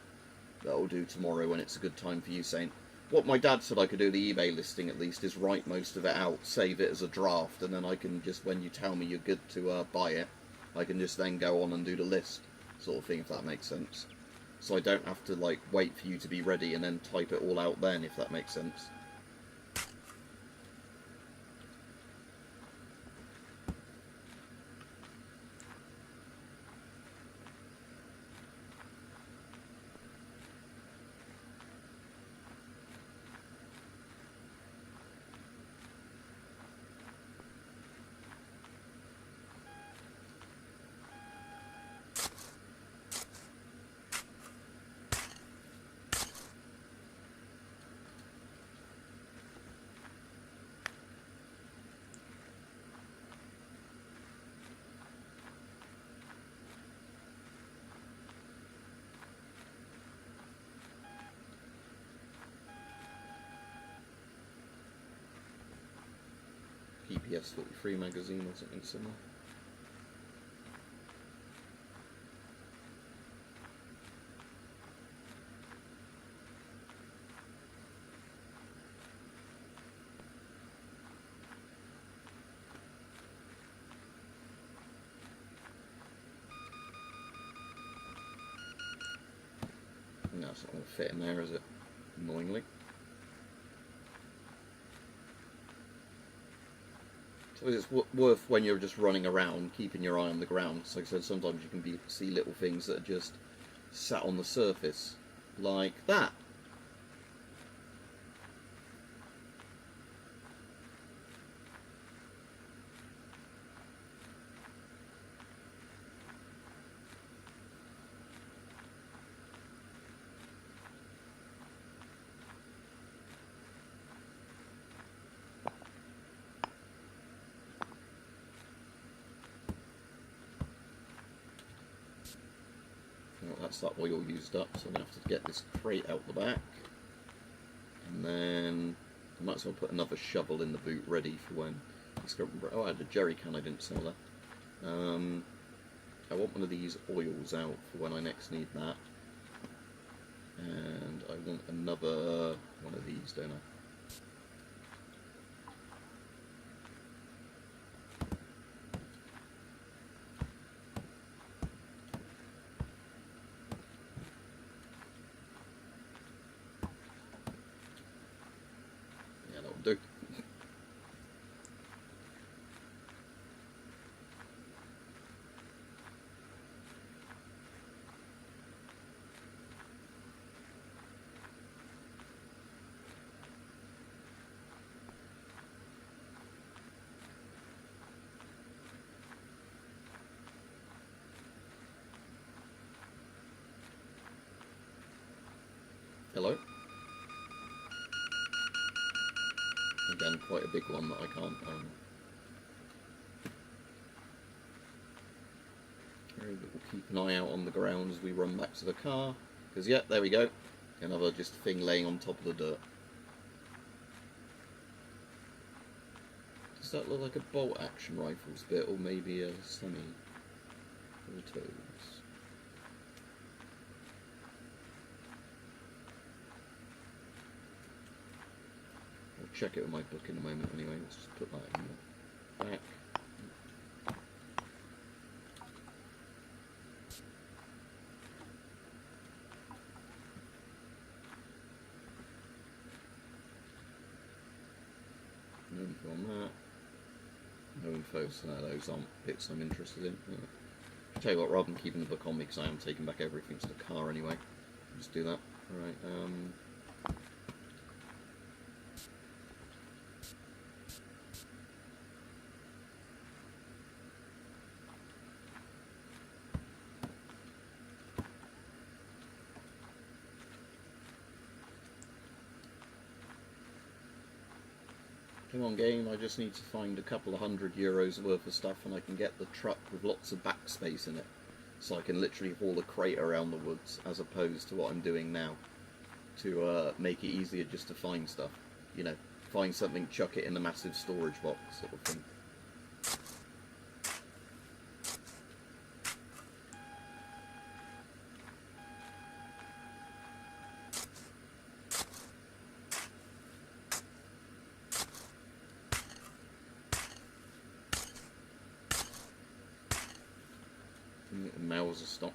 That I'll do tomorrow when it's a good time for you, Saint. What my dad said I could do the eBay listing at least is write most of it out, save it as a draft, and then I can just, when you tell me you're good to buy it, I can just then go on and do the list, sort of thing, if that makes sense. So I don't have to like wait for you to be ready and then type it all out then, if that makes sense. PPS 43 magazine or something similar. No, it's not going to fit in there, is it? Annoyingly. So it's worth, when you're just running around, keeping your eye on the ground. So like I said, sometimes you can see little things that are just sat on the surface, like that. That's that oil used up, so I'm going to have to get this crate out the back. And then I might as well put another shovel in the boot ready for when it's got... Oh, I had a jerry can, I didn't sell that. I want one of these oils out for when I next need that. And I want another one of these, don't I? Do. Hello? Again, quite a big one that I can't We'll keep an eye out on the ground as we run back to the car. Because, yeah, there we go. Another just thing laying on top of the dirt. Does that look like a bolt action rifle's bit, or maybe a semi-autos? I'll check it with my book in a moment anyway. Let's just put that in the back. No info on that. No info, so those aren't bits I'm interested in. I'll tell you what, rather than keeping the book on me, because I am taking back everything to the car anyway, just do that. Alright, come on game, I just need to find a couple of €100 worth of stuff and I can get the truck with lots of backspace in it. So I can literally haul a crate around the woods, as opposed to what I'm doing now. To make it easier just to find stuff. You know, find something, chuck it in a massive storage box sort of thing. Males are stock.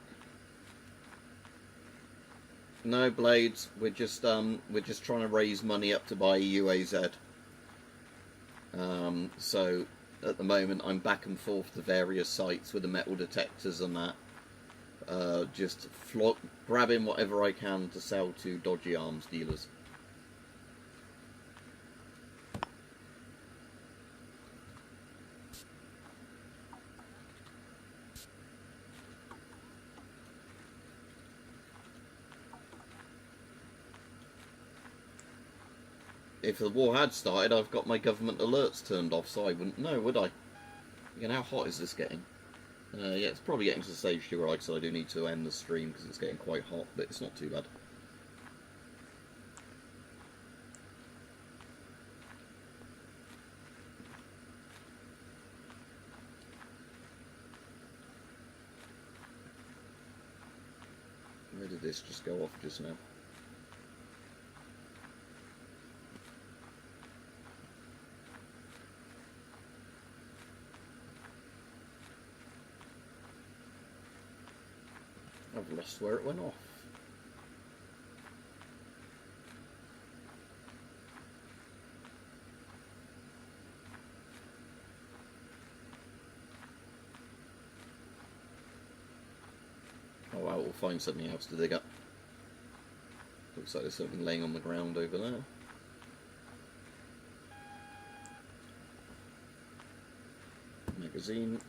No blades. We're just trying to raise money up to buy UAZ. So at the moment I'm back and forth to various sites with the metal detectors and that. Just grabbing whatever I can to sell to dodgy arms dealers. If the war had started, I've got my government alerts turned off, so I wouldn't know, would I? Again, how hot is this getting? Yeah, it's probably getting to the stage too, right, so I do need to end the stream because it's getting quite hot, but it's not too bad. Where did this just go off just now? I've lost where it went off. Oh wow, we'll find something else to dig up. Looks like there's something laying on the ground over there. Magazine.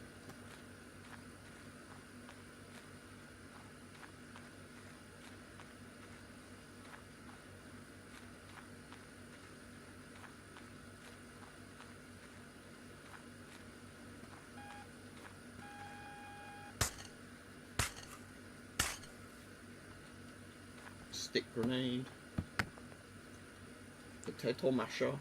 Stick grenade, potato masher,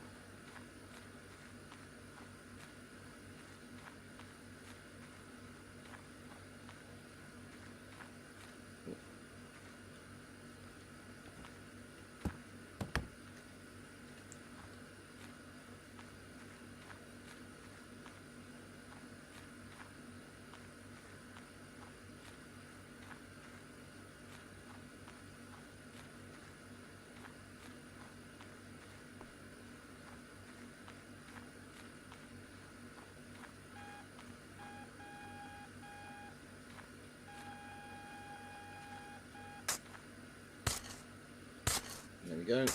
there we go.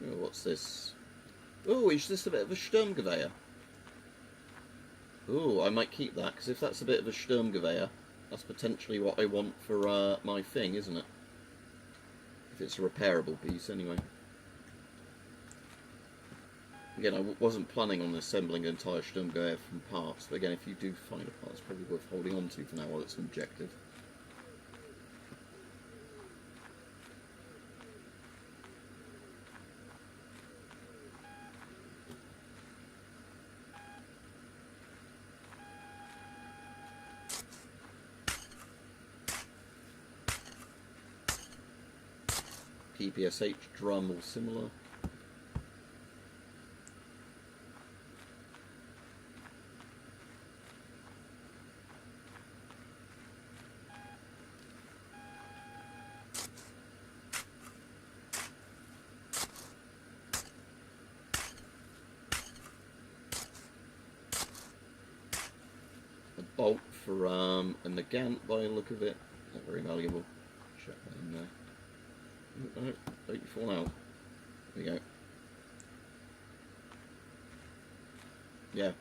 Oh, what's this? Oh, is this a bit of a Sturmgewehr? Oh, I might keep that, because if that's a bit of a Sturmgewehr, that's potentially what I want for my thing, isn't it? If it's a repairable piece, anyway. Again, I wasn't planning on assembling an entire Sturmgewehr from parts, but again, if you do find a part, it's probably worth holding on to for now while it's an objective. PPSH, drum, or similar. Bolt for a Nagant by the look of it. Not very valuable. Check that in there. No, don't you fall out. There we go. Yeah.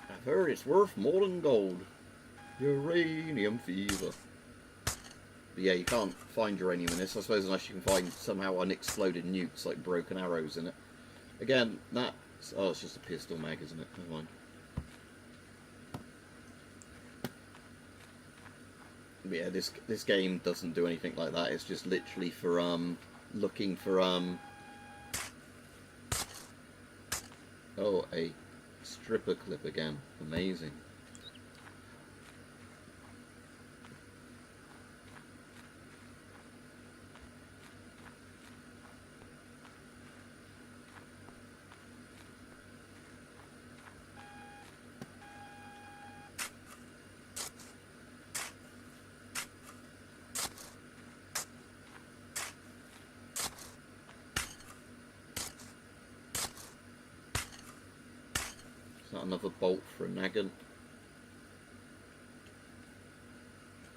I've heard it's worth more than gold. Uranium fever. But yeah, you can't find uranium in this, I suppose, unless you can find somehow unexploded nukes like broken arrows in it. Again, that's... oh, it's just a pistol mag, isn't it? Never mind. But yeah, this game doesn't do anything like that. It's just literally for looking for oh, a stripper clip again. Amazing. Another bolt for a Nagant,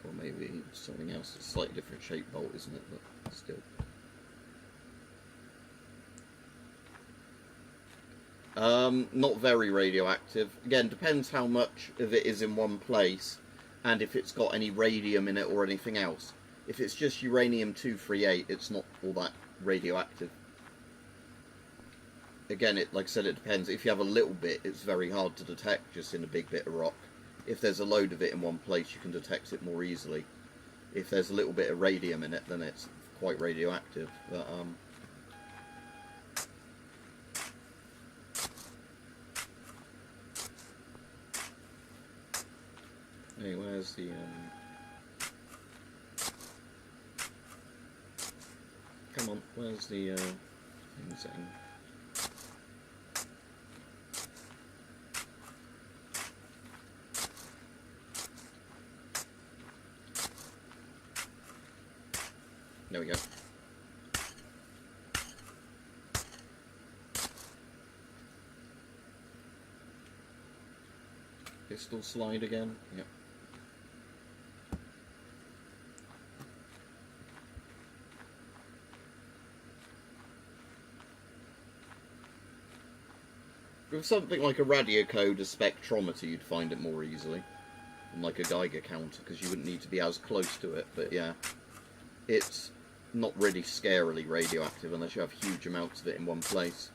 or maybe something else. It's a slightly different shaped bolt, isn't it? But still. Not very radioactive. Again, depends how much of it is in one place, and if it's got any radium in it or anything else. If it's just uranium-238, it's not all that radioactive. Again, like I said, it depends. If you have a little bit, it's very hard to detect just in a big bit of rock. If there's a load of it in one place, you can detect it more easily. If there's a little bit of radium in it, then it's quite radioactive. But, hey, where's the... come on, where's the thing setting? There we go. Pistol slide again. Yep. With something like a radio code, a spectrometer, you'd find it more easily. And like a Geiger counter, because you wouldn't need to be as close to it, but yeah. It's not really scarily radioactive unless you have huge amounts of it in one place.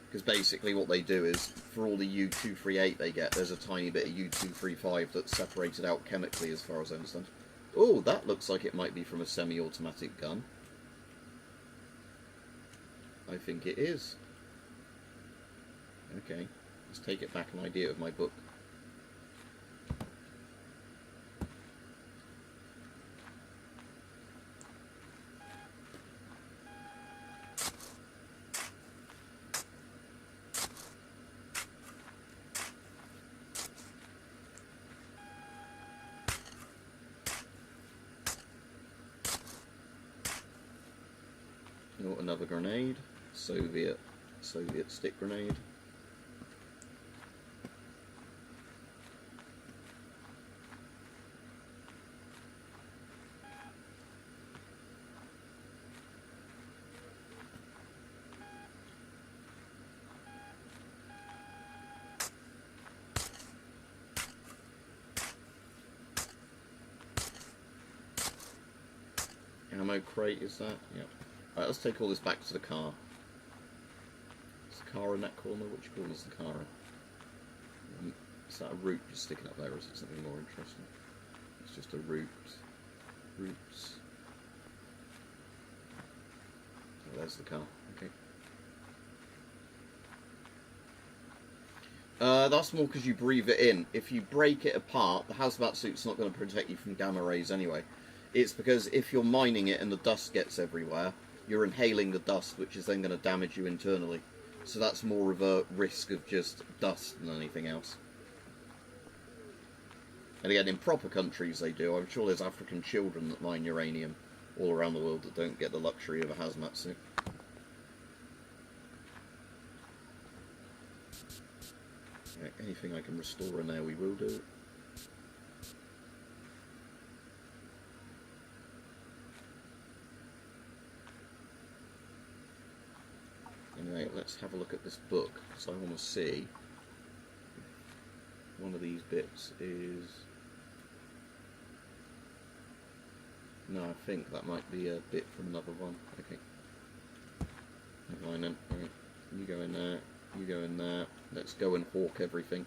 Because basically what they do is, for all the U-238 they get, there's a tiny bit of U-235 that's separated out chemically, as far as I understand. Oh, that looks like it might be from a semi-automatic gun. I think it is. Okay, let's take it back an idea of my book. Oh, another grenade. Soviet stick grenade. Ammo crate, is that? Yep. Right, let's take all this back to the car. Is the car in that corner? Which corner is the car in? Is that a root just sticking up there, or is it something more interesting? It's just a root. Roots. Oh, there's the car. Okay. That's more because you breathe it in. If you break it apart, the hazmat suit's not going to protect you from gamma rays anyway. It's because if you're mining it and the dust gets everywhere, you're inhaling the dust, which is then going to damage you internally. So that's more of a risk of just dust than anything else. And again, in proper countries they do. I'm sure there's African children that mine uranium all around the world that don't get the luxury of a hazmat suit. Right, anything I can restore in there we will do. Anyway, let's have a look at this book, because I want to see if one of these bits is... No, I think that might be a bit from another one. Okay. Never mind then. Right. You go in there, you go in there. Let's go and hawk everything.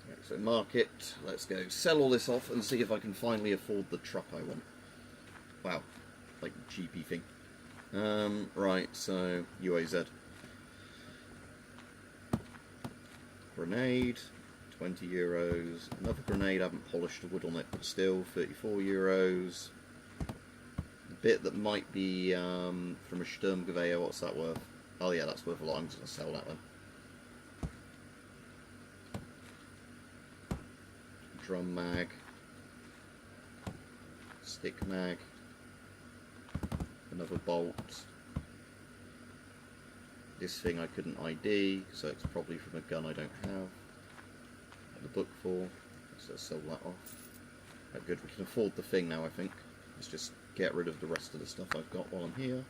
Right, so market, let's go sell all this off and see if I can finally afford the truck I want. Wow, like cheapy thing. Right, so UAZ. Grenade, 20 euros. Another grenade, I haven't polished the wood on it, but still, 34 euros. A bit that might be from a Sturmgewehr, what's that worth? Oh yeah, that's worth a lot, I'm just going to sell that then. Drum mag. Stick mag. Another bolt. This thing I couldn't ID, so it's probably from a gun I don't have. The book for. Let's sell that off. Right, good, we can afford the thing now, I think. Let's just get rid of the rest of the stuff I've got while I'm here.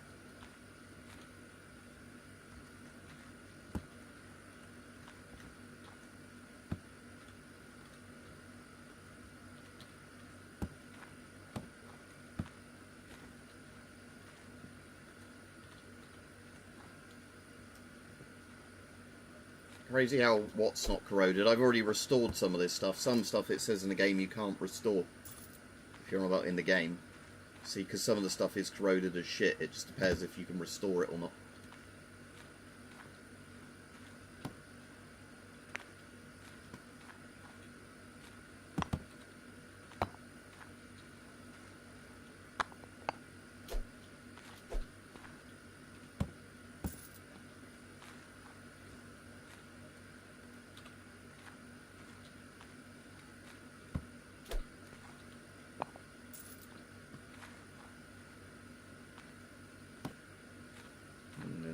Crazy how what's not corroded. I've already restored some of this stuff. Some stuff it says in the game you can't restore if you're not in the game. See, because some of the stuff is corroded as shit. It just depends if you can restore it or not.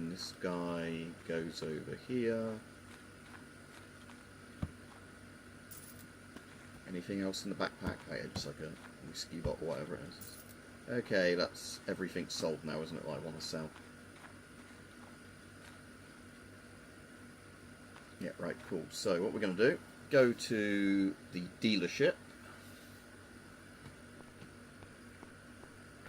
This guy goes over here. Anything else in the backpack? Oh, yeah, just like a whiskey bottle, whatever it is. Okay, that's everything sold now, isn't it? That I want to sell. Yeah, right, cool. So what we're going to do, go to the dealership.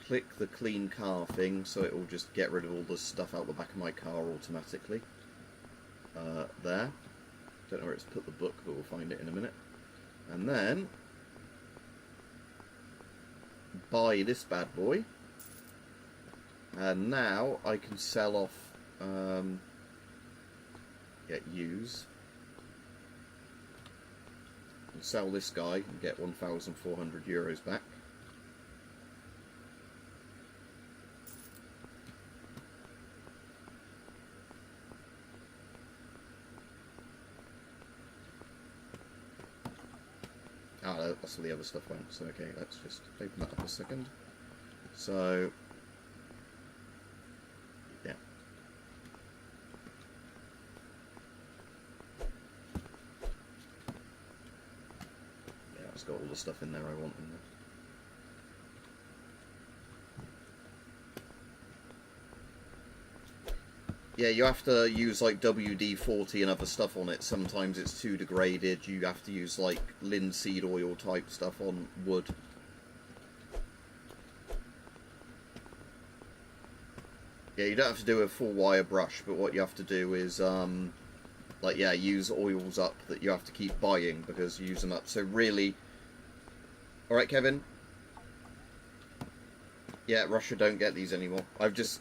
Click the clean car thing, so it will just get rid of all the stuff out the back of my car automatically. There. Don't know where it's put the book, but we'll find it in a minute. And then buy this bad boy. And now I can sell off. Use. And sell this guy and get 1,400 euros back. Ah, that's where the other stuff went. So okay, let's just open that up a second. So yeah. Yeah, it's got all the stuff in there I want in there. Yeah, you have to use like WD-40 and other stuff on it. Sometimes it's too degraded. You have to use like linseed oil type stuff on wood. Yeah, you don't have to do a full wire brush, but what you have to do is use oils up that you have to keep buying because you use them up. So really, all right, Kevin. Yeah, Russia don't get these anymore. I've just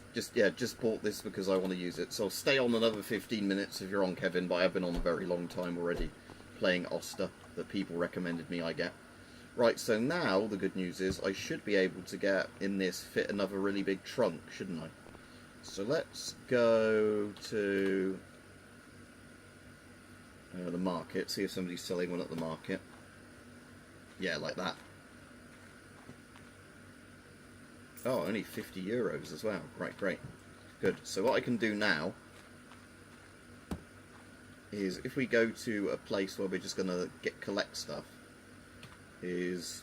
bought this because I want to use it. So I'll stay on another 15 minutes if you're on, Kevin, but I've been on a very long time already playing Oster that people recommended me I get. Right, so now the good news is I should be able to get in this, fit another really big trunk, shouldn't I? So let's go to the market, see if somebody's selling one at the market. Yeah, like that. Oh, only 50 euros as well. Right, great. Good. So what I can do now is, if we go to a place where we're just going to collect stuff, is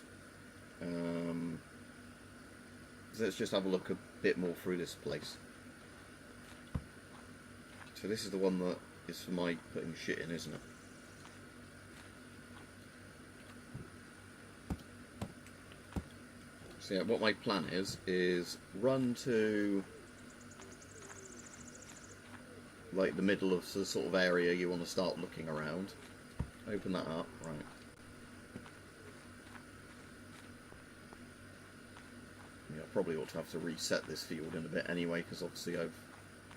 let's just have a look a bit more through this place. So this is the one that is for my putting shit in, isn't it? So yeah, what my plan is run to like the middle of the sort of area you want to start looking around. Open that up, right. Yeah, I probably ought to have to reset this field in a bit anyway, because obviously I've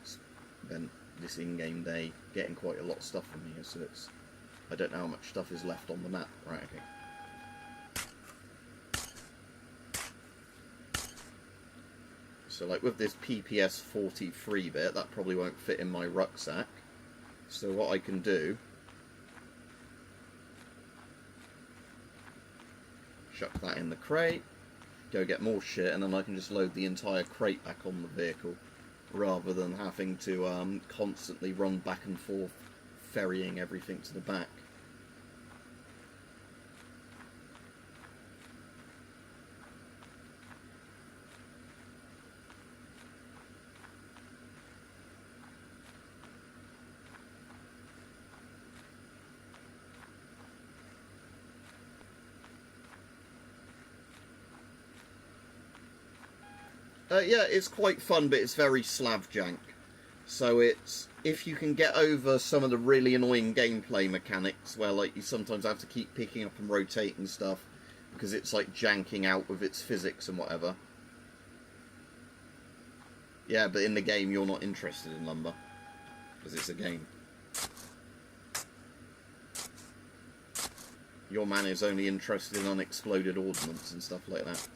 spent this in-game day getting quite a lot of stuff from here, so it's, I don't know how much stuff is left on the map. Right, okay. So like with this PPS 43 bit, that probably won't fit in my rucksack. So what I can do, chuck that in the crate, go get more shit, and then I can just load the entire crate back on the vehicle, rather than having to constantly run back and forth, ferrying everything to the back. Yeah, it's quite fun, but it's very Slavjank. So it's, if you can get over some of the really annoying gameplay mechanics, where like you sometimes have to keep picking up and rotating stuff, because it's like janking out with its physics and whatever. Yeah, but in the game you're not interested in lumber, because it's a game. Your man is only interested in unexploded ordnance and stuff like that.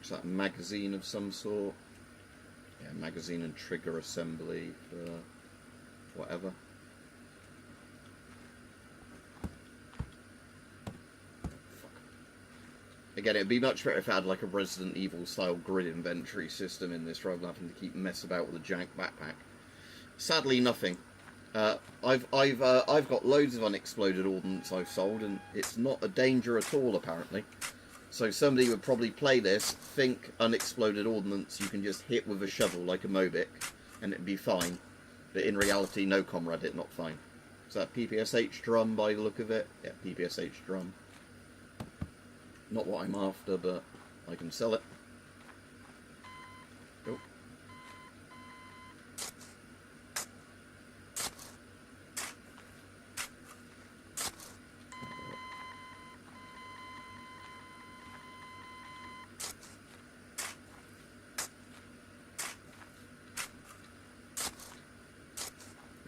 Is that a magazine of some sort? Yeah, magazine and trigger assembly for whatever. Again, it'd be much better if it had like a Resident Evil style grid inventory system in this, rather than having to keep mess about with a jank backpack. Sadly, nothing. I've got loads of unexploded ordnance I've sold, and it's not a danger at all apparently. So somebody would probably play this, think unexploded ordnance you can just hit with a shovel like a Mobic, and it'd be fine. But in reality, no, comrade, it's not fine. Is that PPSH drum by the look of it? Yeah, PPSH drum. Not what I'm after, but I can sell it. Oh.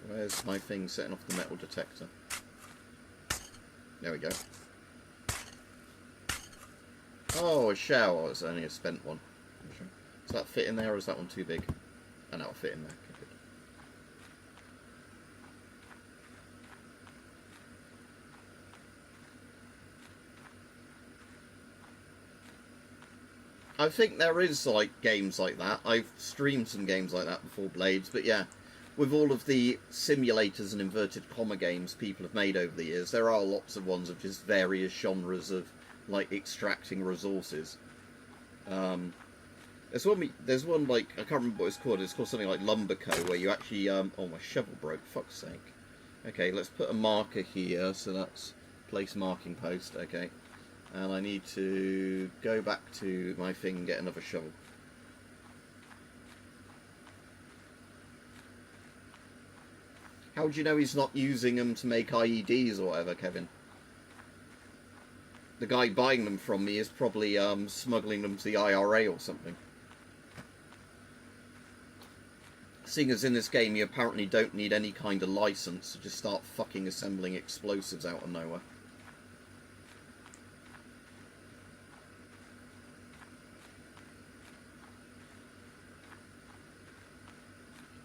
Where's my thing setting off the metal detector? There we go. Oh, a shower. It's only a spent one. Does that fit in there, or is that one too big? Oh, no, it'll fit in there. Okay, good. I think there is like games like that. I've streamed some games like that before, Blades, but yeah, with all of the simulators and inverted comma games people have made over the years, there are lots of ones of just various genres of like extracting resources. There's one like, I can't remember what it's called. It's called something like Lumberco, where you actually oh, my shovel broke, fuck's sake. Okay, let's put a marker here, so that's place marking post. Okay, and I need to go back to my thing and get another shovel. How do you know he's not using them to make IEDs or whatever, Kevin? The guy buying them from me is probably smuggling them to the IRA or something. Seeing as in this game you apparently don't need any kind of license to just start fucking assembling explosives out of nowhere.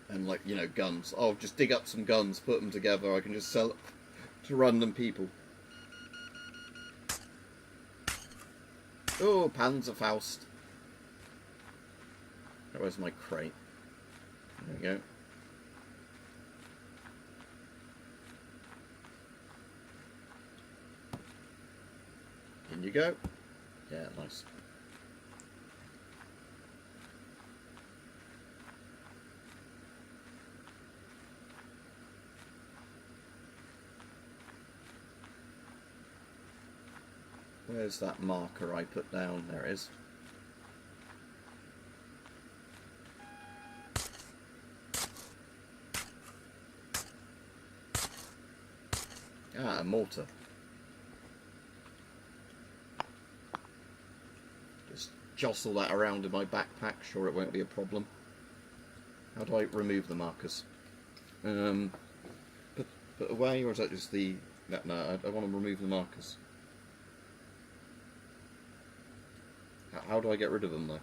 And like, you know, guns. Oh, just dig up some guns, put them together, I can just sell it to random people. Oh, Panzerfaust. Where's my crate? There we go. In you go. Yeah, nice. Where's that marker I put down? There it is. Ah, a mortar. Just jostle that around in my backpack, sure it won't be a problem. How do I remove the markers? Put away, or is that just the... No, I want to remove the markers. How do I get rid of them, though?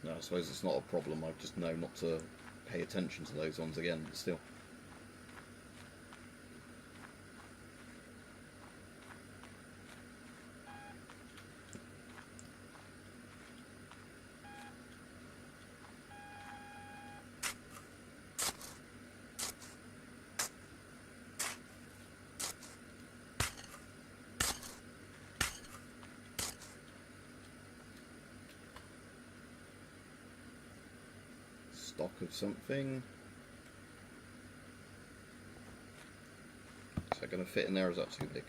No, I suppose it's not a problem, I just know not to pay attention to those ones again, but still. Stock of something. Is that going to fit in there, or is that too big?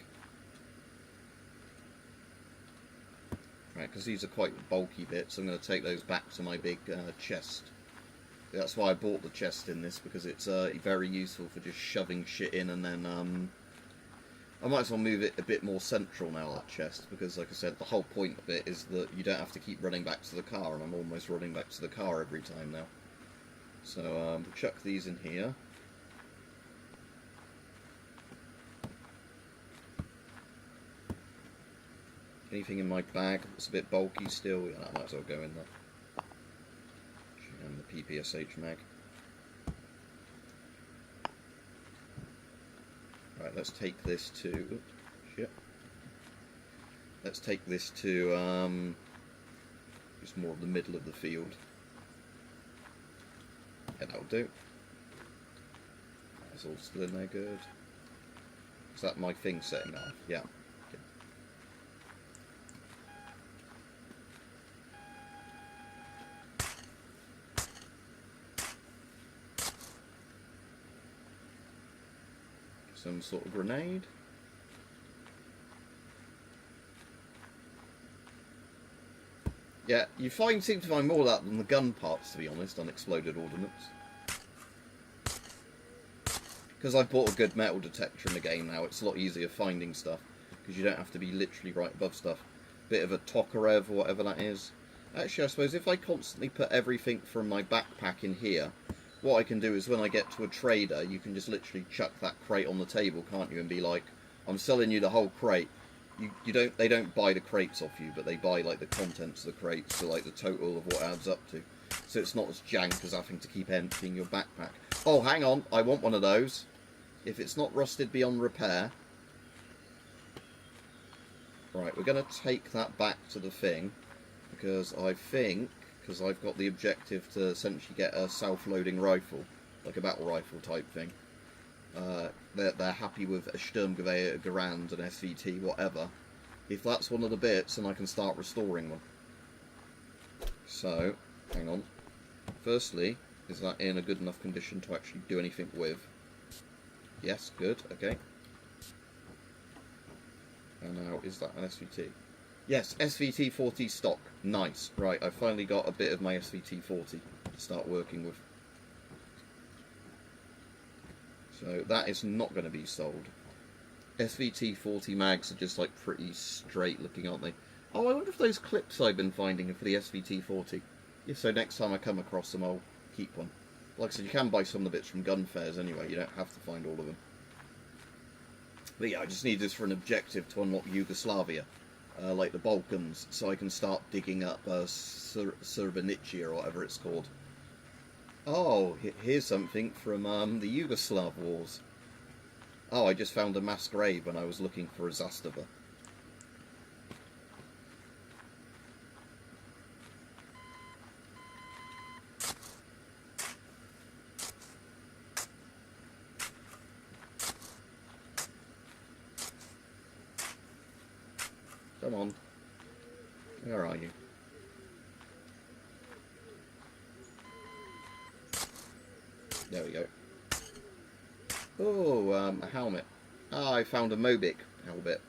Right, because these are quite bulky bits, I'm going to take those back to my big chest. That's why I bought the chest in this, because it's very useful for just shoving shit in, and then I might as well move it a bit more central now, that chest, because like I said, the whole point of it is that you don't have to keep running back to the car, and I'm almost running back to the car every time now. So we'll chuck these in here. Anything in my bag that's a bit bulky still? Yeah, that might as well go in there. And the PPSH mag. Right, let's take this to... Oops, shit. Let's take this to just more of the middle of the field. Yeah, that'll do. That's all still in there good. Is that my thing setting off? Yeah. Okay. Some sort of grenade. Yeah, you seem to find more of that than the gun parts, to be honest, unexploded ordnance. Because I've bought a good metal detector in the game now, it's a lot easier finding stuff, because you don't have to be literally right above stuff. Bit of a Tokarev or whatever that is. Actually, I suppose if I constantly put everything from my backpack in here, what I can do is when I get to a trader, you can just literally chuck that crate on the table, can't you, and be like, I'm selling you the whole crate. They don't buy the crates off you, but they buy like the contents of the crates, so like the total of what it adds up to. So it's not as jank as having to keep emptying your backpack. Oh, hang on, I want one of those. If it's not rusted beyond repair. Right, we're going to take that back to the thing, because I think, because I've got the objective to essentially get a self-loading rifle, like a battle rifle type thing. They're happy with a Sturmgewehr, a Garand, an SVT, whatever. If that's one of the bits, then I can start restoring one. So, hang on. Firstly, is that in a good enough condition to actually do anything with? Yes, good, okay. And now, is that an SVT? Yes, SVT-40 stock. Nice. Right, I've finally got a bit of my SVT-40 to start working with. So that is not going to be sold. SVT-40 mags are just like pretty straight looking, aren't they? Oh, I wonder if those clips I've been finding are for the SVT-40. Yeah, so next time I come across them, I'll keep one. Like I said, you can buy some of the bits from gun fairs anyway. You don't have to find all of them. But yeah, I just need this for an objective to unlock Yugoslavia, like the Balkans, so I can start digging up Srebrenica or whatever it's called. Oh, here's something from the Yugoslav wars. Oh, I just found a mass grave when I was looking for a Zastava. Come on. Where are you? There we go. Oh, a helmet. Ah, I found a Mobic helmet.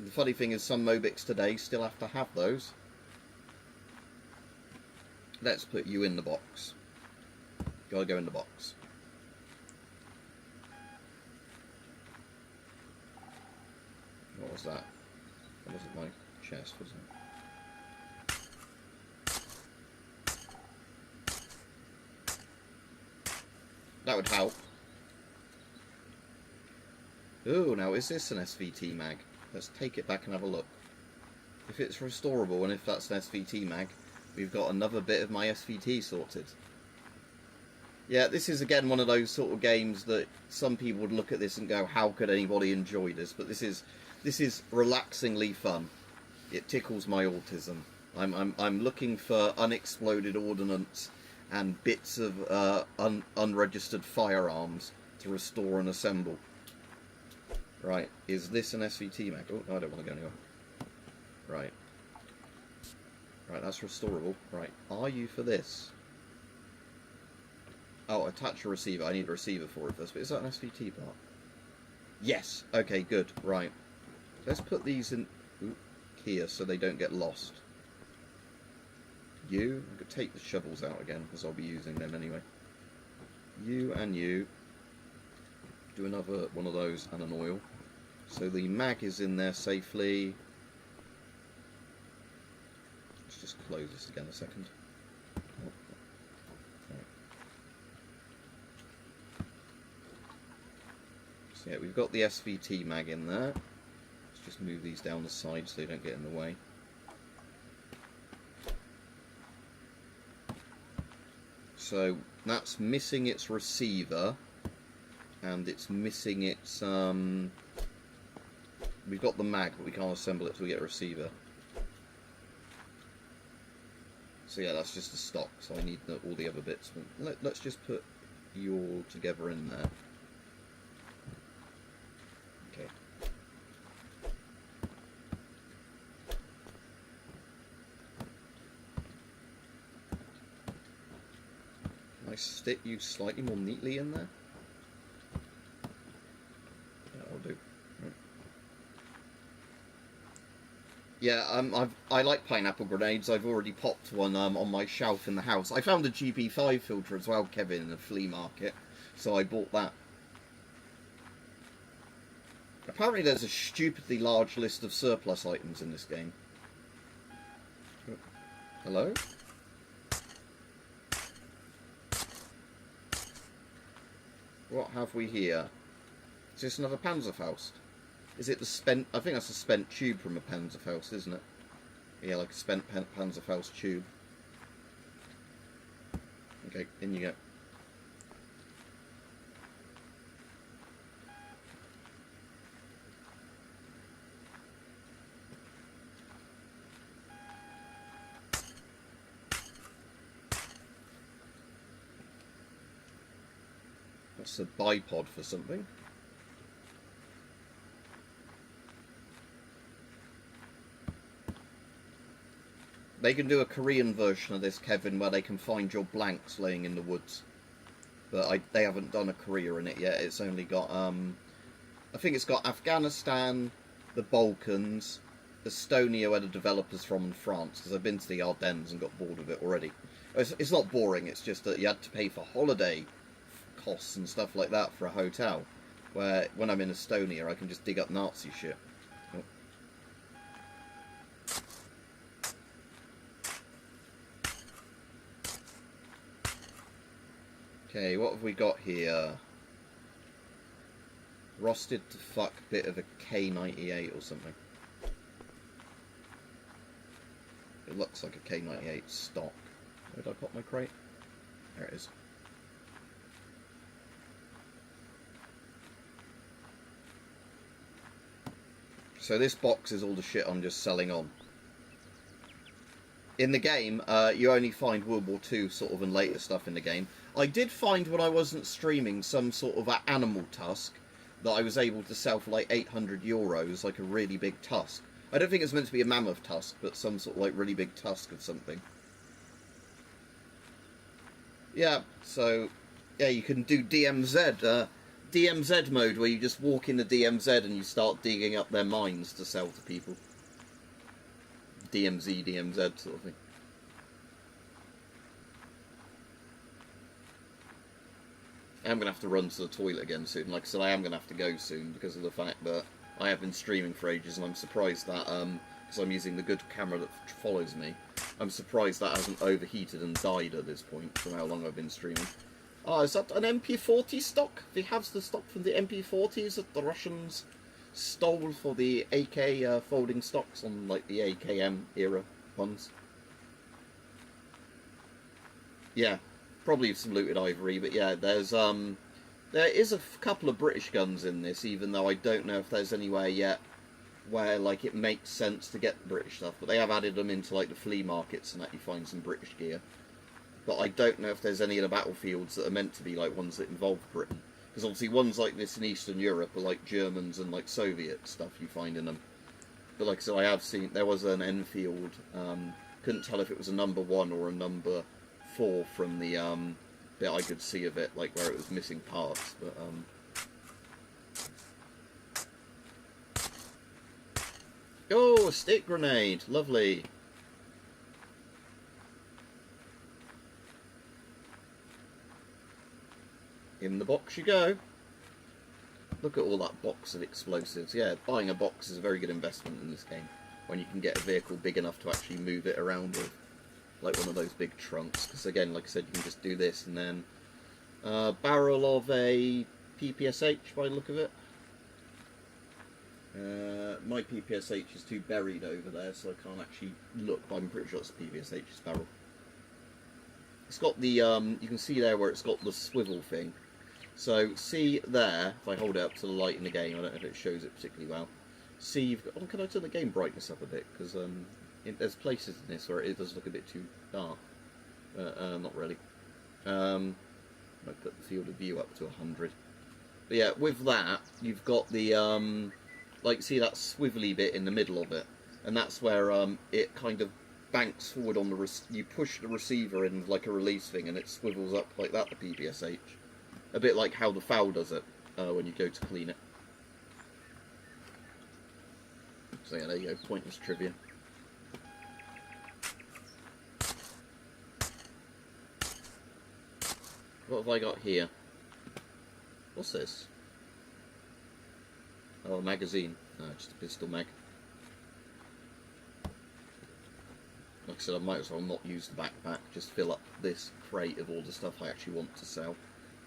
The funny thing is some Mobics today still have to have those. Let's put you in the box. Gotta go in the box. What was that? That wasn't my chest, was it? That would help. Ooh, now is this an SVT mag? Let's take it back and have a look. If it's restorable and if that's an SVT mag, we've got another bit of my SVT sorted. Yeah, this is again one of those sort of games that some people would look at this and go, how could anybody enjoy this? But this is relaxingly fun. It tickles my autism. I'm looking for unexploded ordnance and bits of unregistered firearms to restore and assemble. Right, is this an SVT mag? Oh, no, I don't want to go anywhere. Right. Right, that's restorable. Right, are you for this? Oh, attach a receiver. I need a receiver for it first. But is that an SVT part? Yes. Okay, good. Right. Let's put these in here so they don't get lost. You, I could take the shovels out again because I'll be using them anyway. You and you. Do another one of those and an oil. So the mag is in there safely. Let's just close this again a second. Oh. Right. So yeah, we've got the SVT mag in there. Let's just move these down the side so they don't get in the way. So that's missing its receiver. And it's missing its, we've got the mag, but we can't assemble it till we get a receiver. So yeah, that's just the stock, so I need all the other bits. Let's just put you all together in there. Okay. Can I stick you slightly more neatly in there? Do. Yeah, I like pineapple grenades. I've already popped one on my shelf in the house. I found a GP5 filter as well, Kevin, in a flea market, so I bought that. Apparently there's a stupidly large list of surplus items in this game. Hello? What have we here? Is this another Panzerfaust? Is it the spent... I think that's a spent tube from a Panzerfaust, isn't it? Yeah, like a spent Panzerfaust tube. Okay, in you go. That's a bipod for something. They can do a Korean version of this, Kevin, where they can find your blanks laying in the woods. But they haven't done a Korea in it yet. It's only got, I think it's got Afghanistan, the Balkans, Estonia, where the developer's from, and France, because I've been to the Ardennes and got bored of it already. It's not boring, it's just that you had to pay for holiday costs and stuff like that for a hotel. Where when I'm in Estonia, I can just dig up Nazi shit. Oh. Okay, what have we got here? Rusted to fuck bit of a K98 or something. It looks like a K98 stock. Where did I put my crate? There it is. So this box is all the shit I'm just selling on. In the game, you only find World War II sort of and later stuff in the game. I did find when I wasn't streaming some sort of animal tusk that I was able to sell for like 800 euros, like a really big tusk. I don't think it's meant to be a mammoth tusk, but some sort of like really big tusk of something. Yeah, so yeah, you can do DMZ, DMZ mode where you just walk in the DMZ and you start digging up their mines to sell to people. DMZ, DMZ sort of thing. I'm going to have to run to the toilet again soon. Like I said, I am going to have to go soon because of the fact that I have been streaming for ages, and I'm surprised that, because I'm using the good camera that follows me, I'm surprised that hasn't overheated and died at this point from how long I've been streaming. Oh, is that an MP40 stock? They have the stock from the MP40s that the Russians stole for the AK folding stocks on like the AKM era ones. Yeah, probably some looted ivory, but yeah, there is a couple of British guns in this, even though I don't know if there's anywhere yet where like it makes sense to get British stuff, but they have added them into like the flea markets and that you find some British gear. But I don't know if there's any of the battlefields that are meant to be like ones that involve Britain. Because obviously ones like this in Eastern Europe are like Germans and like Soviet stuff you find in them. But like I said, I have seen, there was an Enfield, couldn't tell if it was a number 1 or a number 4 from the bit I could see of it, like where it was missing parts, but oh, a stick grenade, lovely. In the box you go. Look at all that box of explosives. Yeah, buying a box is a very good investment in this game, when you can get a vehicle big enough to actually move it around with, like one of those big trunks. Because again, like I said, you can just do this and then barrel of a PPSH by the look of it. My PPSH is too buried over there, so I can't actually look, but I'm pretty sure it's PPSH's barrel. It's got the, you can see there where it's got the swivel thing. So, see there, if I hold it up to the light in the game, I don't know if it shows it particularly well. See, you've got, oh, can I turn the game brightness up a bit? Because there's places in this where it does look a bit too dark. Not really. I put the field of view up to 100. But yeah, with that, you've got the, like, see that swivelly bit in the middle of it? And that's where it kind of banks forward on the, you push the receiver in like a release thing and it swivels up like that, the PPSH. A bit like how the FAL does it when you go to clean it. So yeah, there you go, pointless trivia. What have I got here? What's this? Oh, a magazine. No, just a pistol mag. Like I said, I might as well not use the backpack, just fill up this crate of all the stuff I actually want to sell.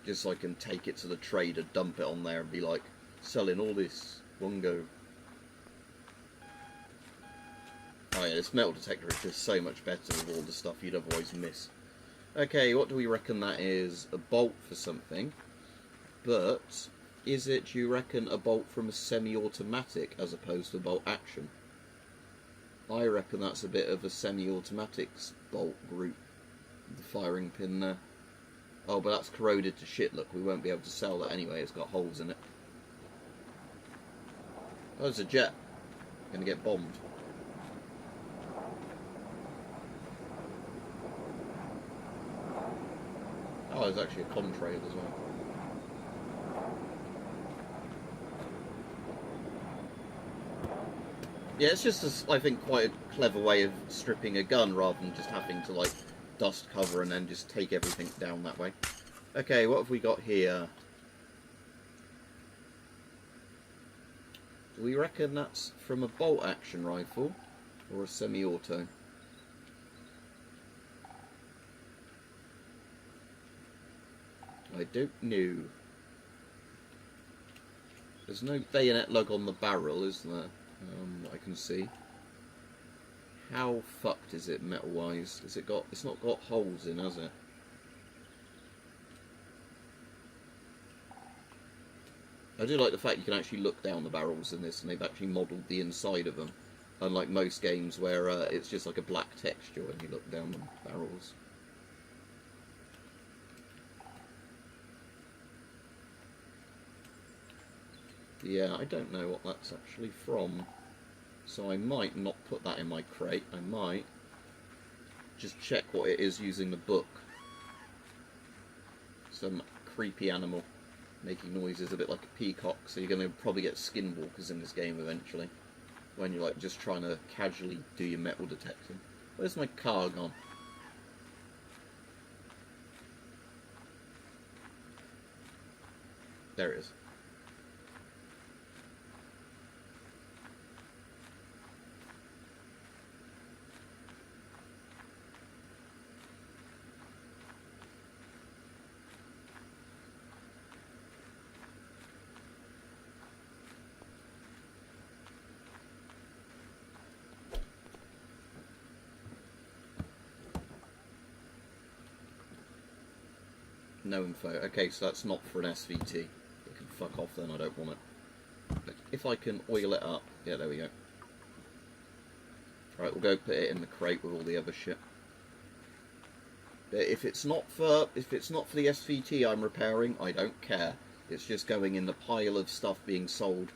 Just so I can take it to the trader, dump it on there and be like, selling all this, one go. Oh yeah, this metal detector is just so much better with all the stuff you'd otherwise miss. Okay, what do we reckon that is? A bolt for something. But, is it, do you reckon, a bolt from a semi-automatic as opposed to a bolt action? I reckon that's a bit of a semi-automatic bolt group. The firing pin there. Oh, but that's corroded to shit, look. We won't be able to sell that anyway. It's got holes in it. Oh, there's a jet. Gonna get bombed. Oh, there's actually a contrail as well. Yeah, it's just, I think, quite a clever way of stripping a gun rather than just having to, like, dust cover and then just take everything down that way. Okay, what have we got here? Do we reckon that's from a bolt action rifle or a semi-auto? I don't know. There's no bayonet lug on the barrel, is there? I can see. How fucked is it metal-wise? Is it got? It's not got holes in, has it? I do like the fact you can actually look down the barrels in this, and they've actually modelled the inside of them, unlike most games where it's just like a black texture when you look down the barrels. Yeah, I don't know what that's actually from, so I might not put that in my crate. I might just check what it is using the book. Some creepy animal making noises a bit like a peacock, so you're going to probably get skinwalkers in this game eventually, when you're like just trying to casually do your metal detecting. Where's my car gone? There it is. No info. Okay, so that's not for an SVT. It can fuck off then, I don't want it. But if I can oil it up... Yeah, there we go. Right, we'll go put it in the crate with all the other shit. But if it's not for the SVT I'm repairing, I don't care. It's just going in the pile of stuff being sold.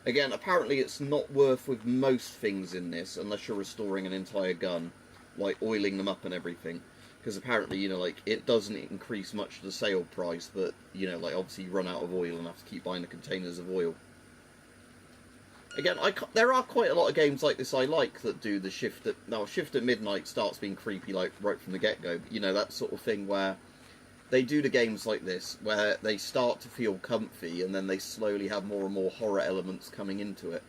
Again, apparently it's not worth with most things in this, unless you're restoring an entire gun, like oiling them up and everything. Because apparently, you know, like, it doesn't increase much the sale price, but, you know, like, obviously you run out of oil and have to keep buying the containers of oil. Again, there are quite a lot of games like this I like that do the shift at... Now, shift at midnight starts being creepy, like, right from the get-go. But, you know, that sort of thing where they do the games like this, where they start to feel comfy, and then they slowly have more and more horror elements coming into it.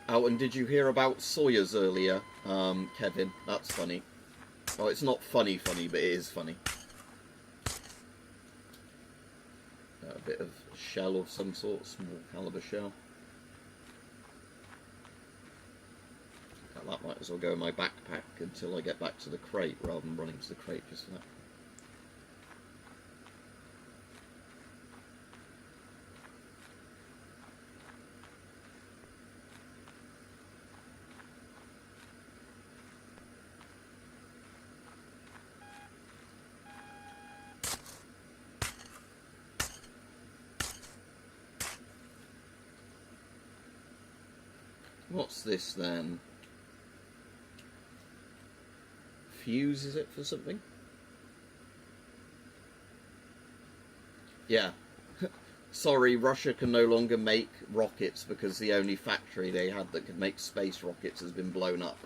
Oh, and did you hear about Sawyers earlier, Kevin? That's funny. Oh, it's not funny, but it is funny. A bit of shell of some sort, small caliber shell. That might as well go in my backpack until I get back to the crate, rather than running to the crate just for that. What's this then? Fuse, is it for something? Yeah. Sorry, Russia can no longer make rockets because the only factory they had that could make space rockets has been blown up.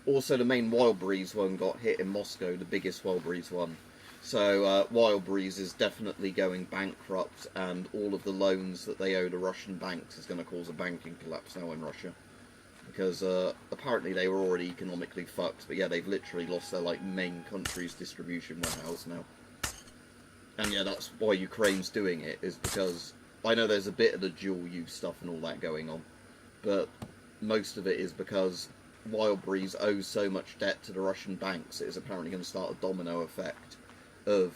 Also, the main Wild Breeze one got hit in Moscow, the biggest Wild Breeze one. So Wild Breeze is definitely going bankrupt, and all of the loans that they owe to Russian banks is going to cause a banking collapse now in Russia. Because apparently they were already economically fucked, but yeah, they've literally lost their like main country's distribution warehouse now. And yeah, that's why Ukraine's doing it, is because I know there's a bit of the dual use stuff and all that going on, but most of it is because Wild Breeze owes so much debt to the Russian banks, it is apparently going to start a domino effect of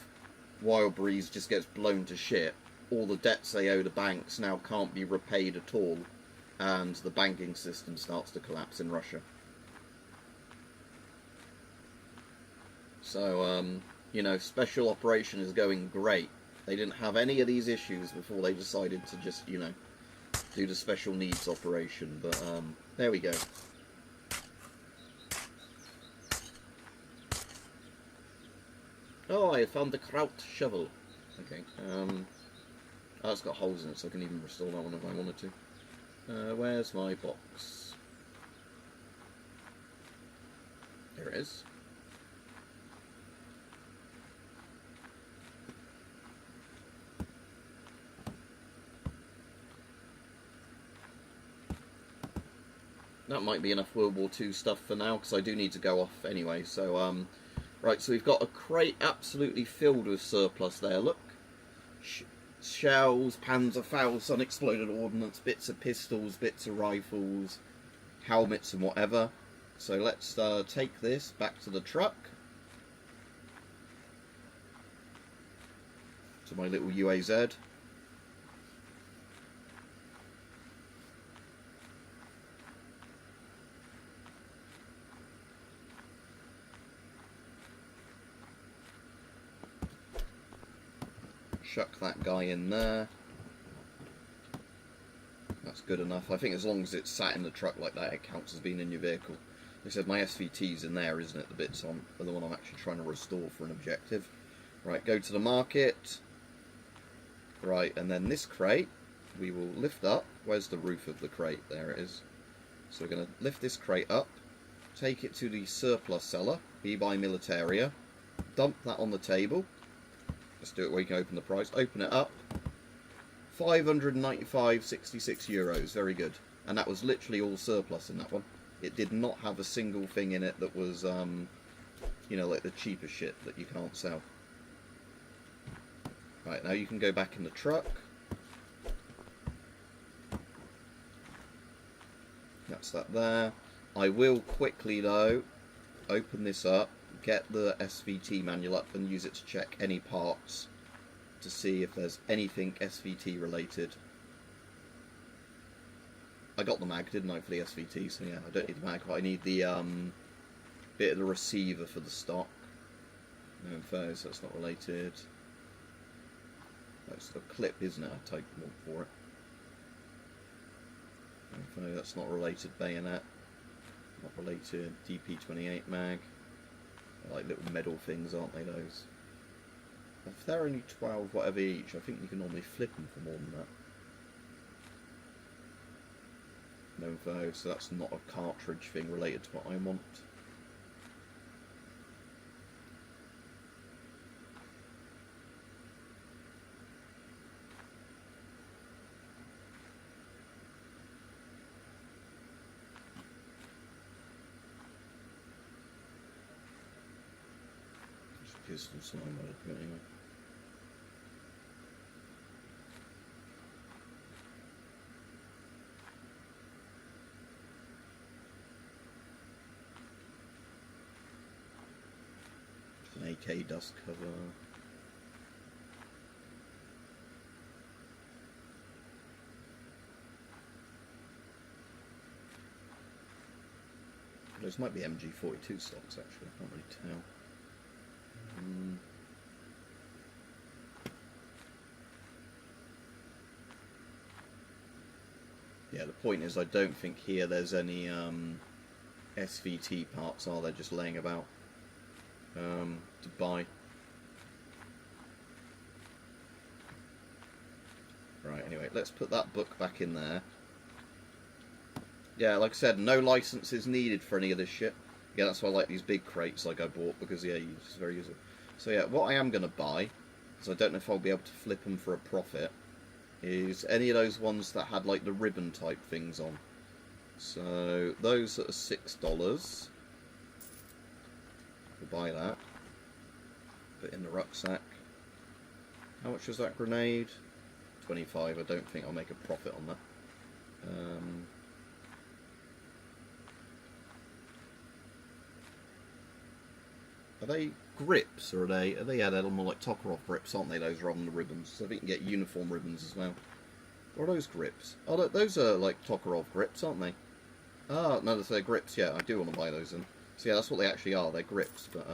Wild Breeze just gets blown to shit, all the debts they owe to banks now can't be repaid at all, and the banking system starts to collapse in Russia. So, you know, Special Operation is going great. They didn't have any of these issues before they decided to just, you know, do the Special Needs Operation, but, there we go. Oh, I found the Kraut shovel. Okay, Oh, it's got holes in it, so I can even restore that one if I wanted to. Where's my box? There it is. That might be enough World War II stuff for now, because I do need to go off anyway. So, right, so we've got a crate absolutely filled with surplus there, look. Shells, Panzerfaust, unexploded ordnance, bits of pistols, bits of rifles, helmets and whatever. So let's take this back to the truck. To my little UAZ. Chuck that guy in there. That's good enough. I think as long as it's sat in the truck like that, it counts as being in your vehicle. They said my SVT's in there, isn't it? The bits on the one I'm actually trying to restore for an objective. Right, go to the market. Right, and then this crate we will lift up. Where's the roof of the crate? There it is. So we're going to lift this crate up, take it to the surplus cellar, B by Militaria, dump that on the table. Let's do it where you can open the price. Open it up. 595.66 euros. Very good. And that was literally all surplus in that one. It did not have a single thing in it that was, you know, like the cheaper shit that you can't sell. Right, now you can go back in the truck. That's that there. I will quickly, though, open this up, get the SVT manual up and use it to check any parts to see if there's anything SVT related. I got the mag, didn't I, for the SVT, so yeah, I don't need the mag, but I need the bit of the receiver for the stock. No info, so that's not related. That's the clip, isn't it? I'll take one for it. Info, that's not related. Bayonet, not related. DP28 mag. They're like little metal things, aren't they, those? If they're only 12 whatever each, I think you can normally flip them for more than that. No info, so that's not a cartridge thing related to what I want. Pistol slime, anyway. An AK dust cover. Those might be MG42 stocks actually, I can't really tell. Yeah, the point is I don't think here there's any SVT parts, are there, just laying about to buy. Right, anyway, let's put that book back in there. Yeah, like I said, no licenses needed for any of this shit. Yeah, that's why I like these big crates like I bought, because yeah, it's very useful. So yeah, what I am going to buy, because I don't know if I'll be able to flip them for a profit, is any of those ones that had like the ribbon type things on. So those that are $6, we'll buy that. Put in the rucksack. How much was that grenade? 25. I don't think I'll make a profit on that. Are they grips, or are they yeah, they're more like Tokarov grips, aren't they, those, rather than the ribbons? So I think you can get uniform ribbons as well. Or are those grips? Oh, those are like Tokarov grips, aren't they? Ah, no, they're grips, yeah, I do want to buy those then. So yeah, that's what they actually are, they're grips, but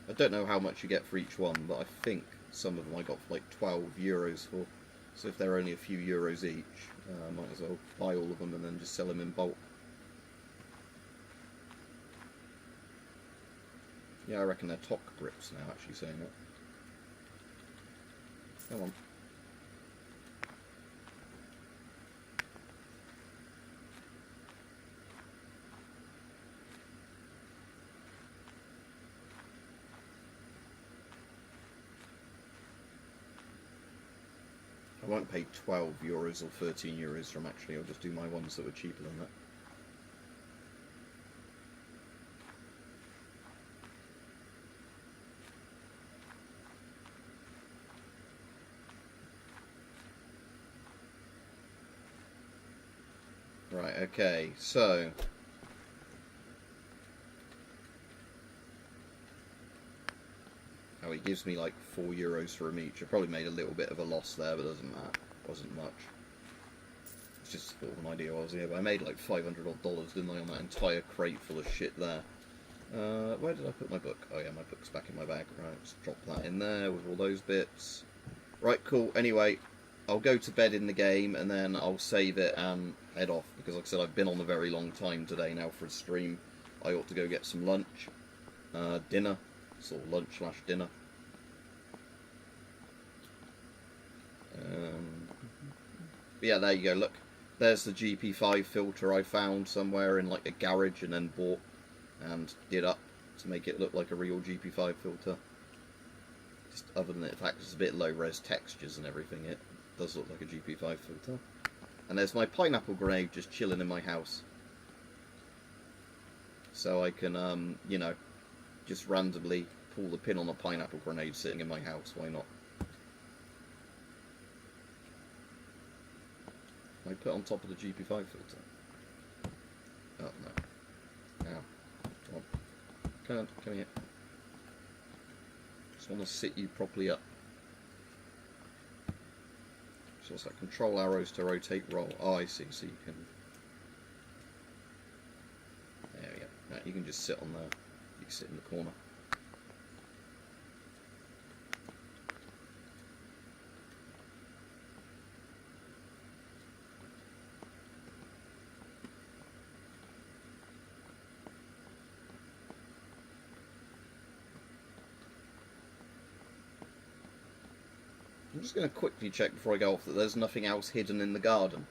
I don't know how much you get for each one, but I think some of them I got for like 12 euros for. So if they're only a few euros each, I might as well buy all of them and then just sell them in bulk. Yeah, I reckon they're TOC grips now, actually saying that. Come on. I won't pay 12 euros or 13 euros from actually, I'll just do my ones that were cheaper than that. Right, okay, so oh, he gives me like 4 euros for them each. I probably made a little bit of a loss there, but it doesn't matter. It wasn't much. It's just sort of an idea I was here, but I made like $500 odd, didn't I, on that entire crate full of shit there. Where did I put my book? Oh yeah, my book's back in my bag. Right, let's drop that in there with all those bits. Right, cool. Anyway, I'll go to bed in the game and then I'll save it and head off, because like I said, I've been on a very long time today now for a stream. I ought to go get some lunch, dinner, sort of lunch slash dinner. But yeah, there you go, look. There's the GP5 filter I found somewhere in like a garage and then bought and did up to make it look like a real GP5 filter. Just other than the fact it's a bit low res textures and everything, it does look like a GP5 filter. And there's my pineapple grenade just chilling in my house. So I can, you know, just randomly pull the pin on a pineapple grenade sitting in my house, why not? I put on top of the GP5 filter. Oh no. Ow. Come on. Come here. Just want to sit you properly up. So what's that? Control arrows to rotate roll. Oh, I see. So you can. There we go. Now you can just sit on there. You can sit in the corner. I'm just going to quickly check before I go off that there's nothing else hidden in the garden.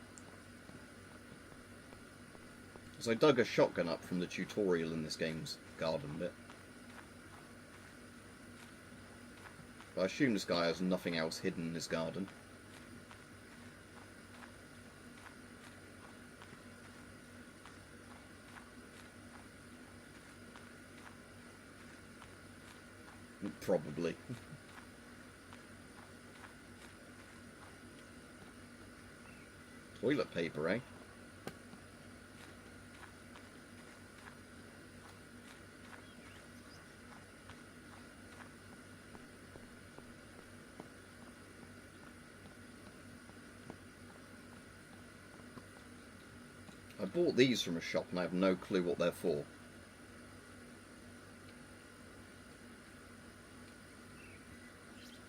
Because I dug a shotgun up from the tutorial in this game's garden bit. But I assume this guy has nothing else hidden in his garden. Probably. Toilet paper, eh? I bought these from a shop and I have no clue what they're for.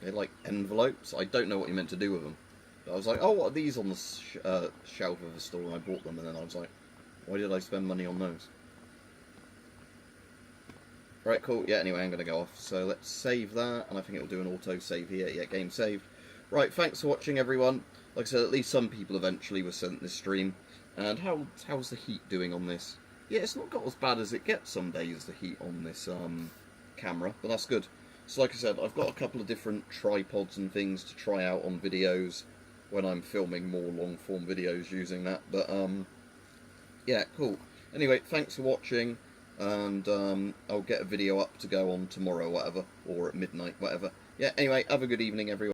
They're like envelopes. I don't know what you meant to do with them. But I was like, oh, what are these on the shelf of the store? And I bought them, and then I was like, why did I spend money on those? Right, cool. Yeah, anyway, I'm going to go off. So let's save that, and I think it'll do an auto save here. Yeah, game saved. Right, thanks for watching, everyone. Like I said, at least some people eventually were sent this stream. And how's the heat doing on this? Yeah, it's not got as bad as it gets some days, the heat on this camera, but that's good. So like I said, I've got a couple of different tripods and things to try out on videos when I'm filming more long-form videos using that. But, yeah, cool. Anyway, thanks for watching, and I'll get a video up to go on tomorrow, whatever, or at midnight, whatever. Yeah, anyway, have a good evening, everyone.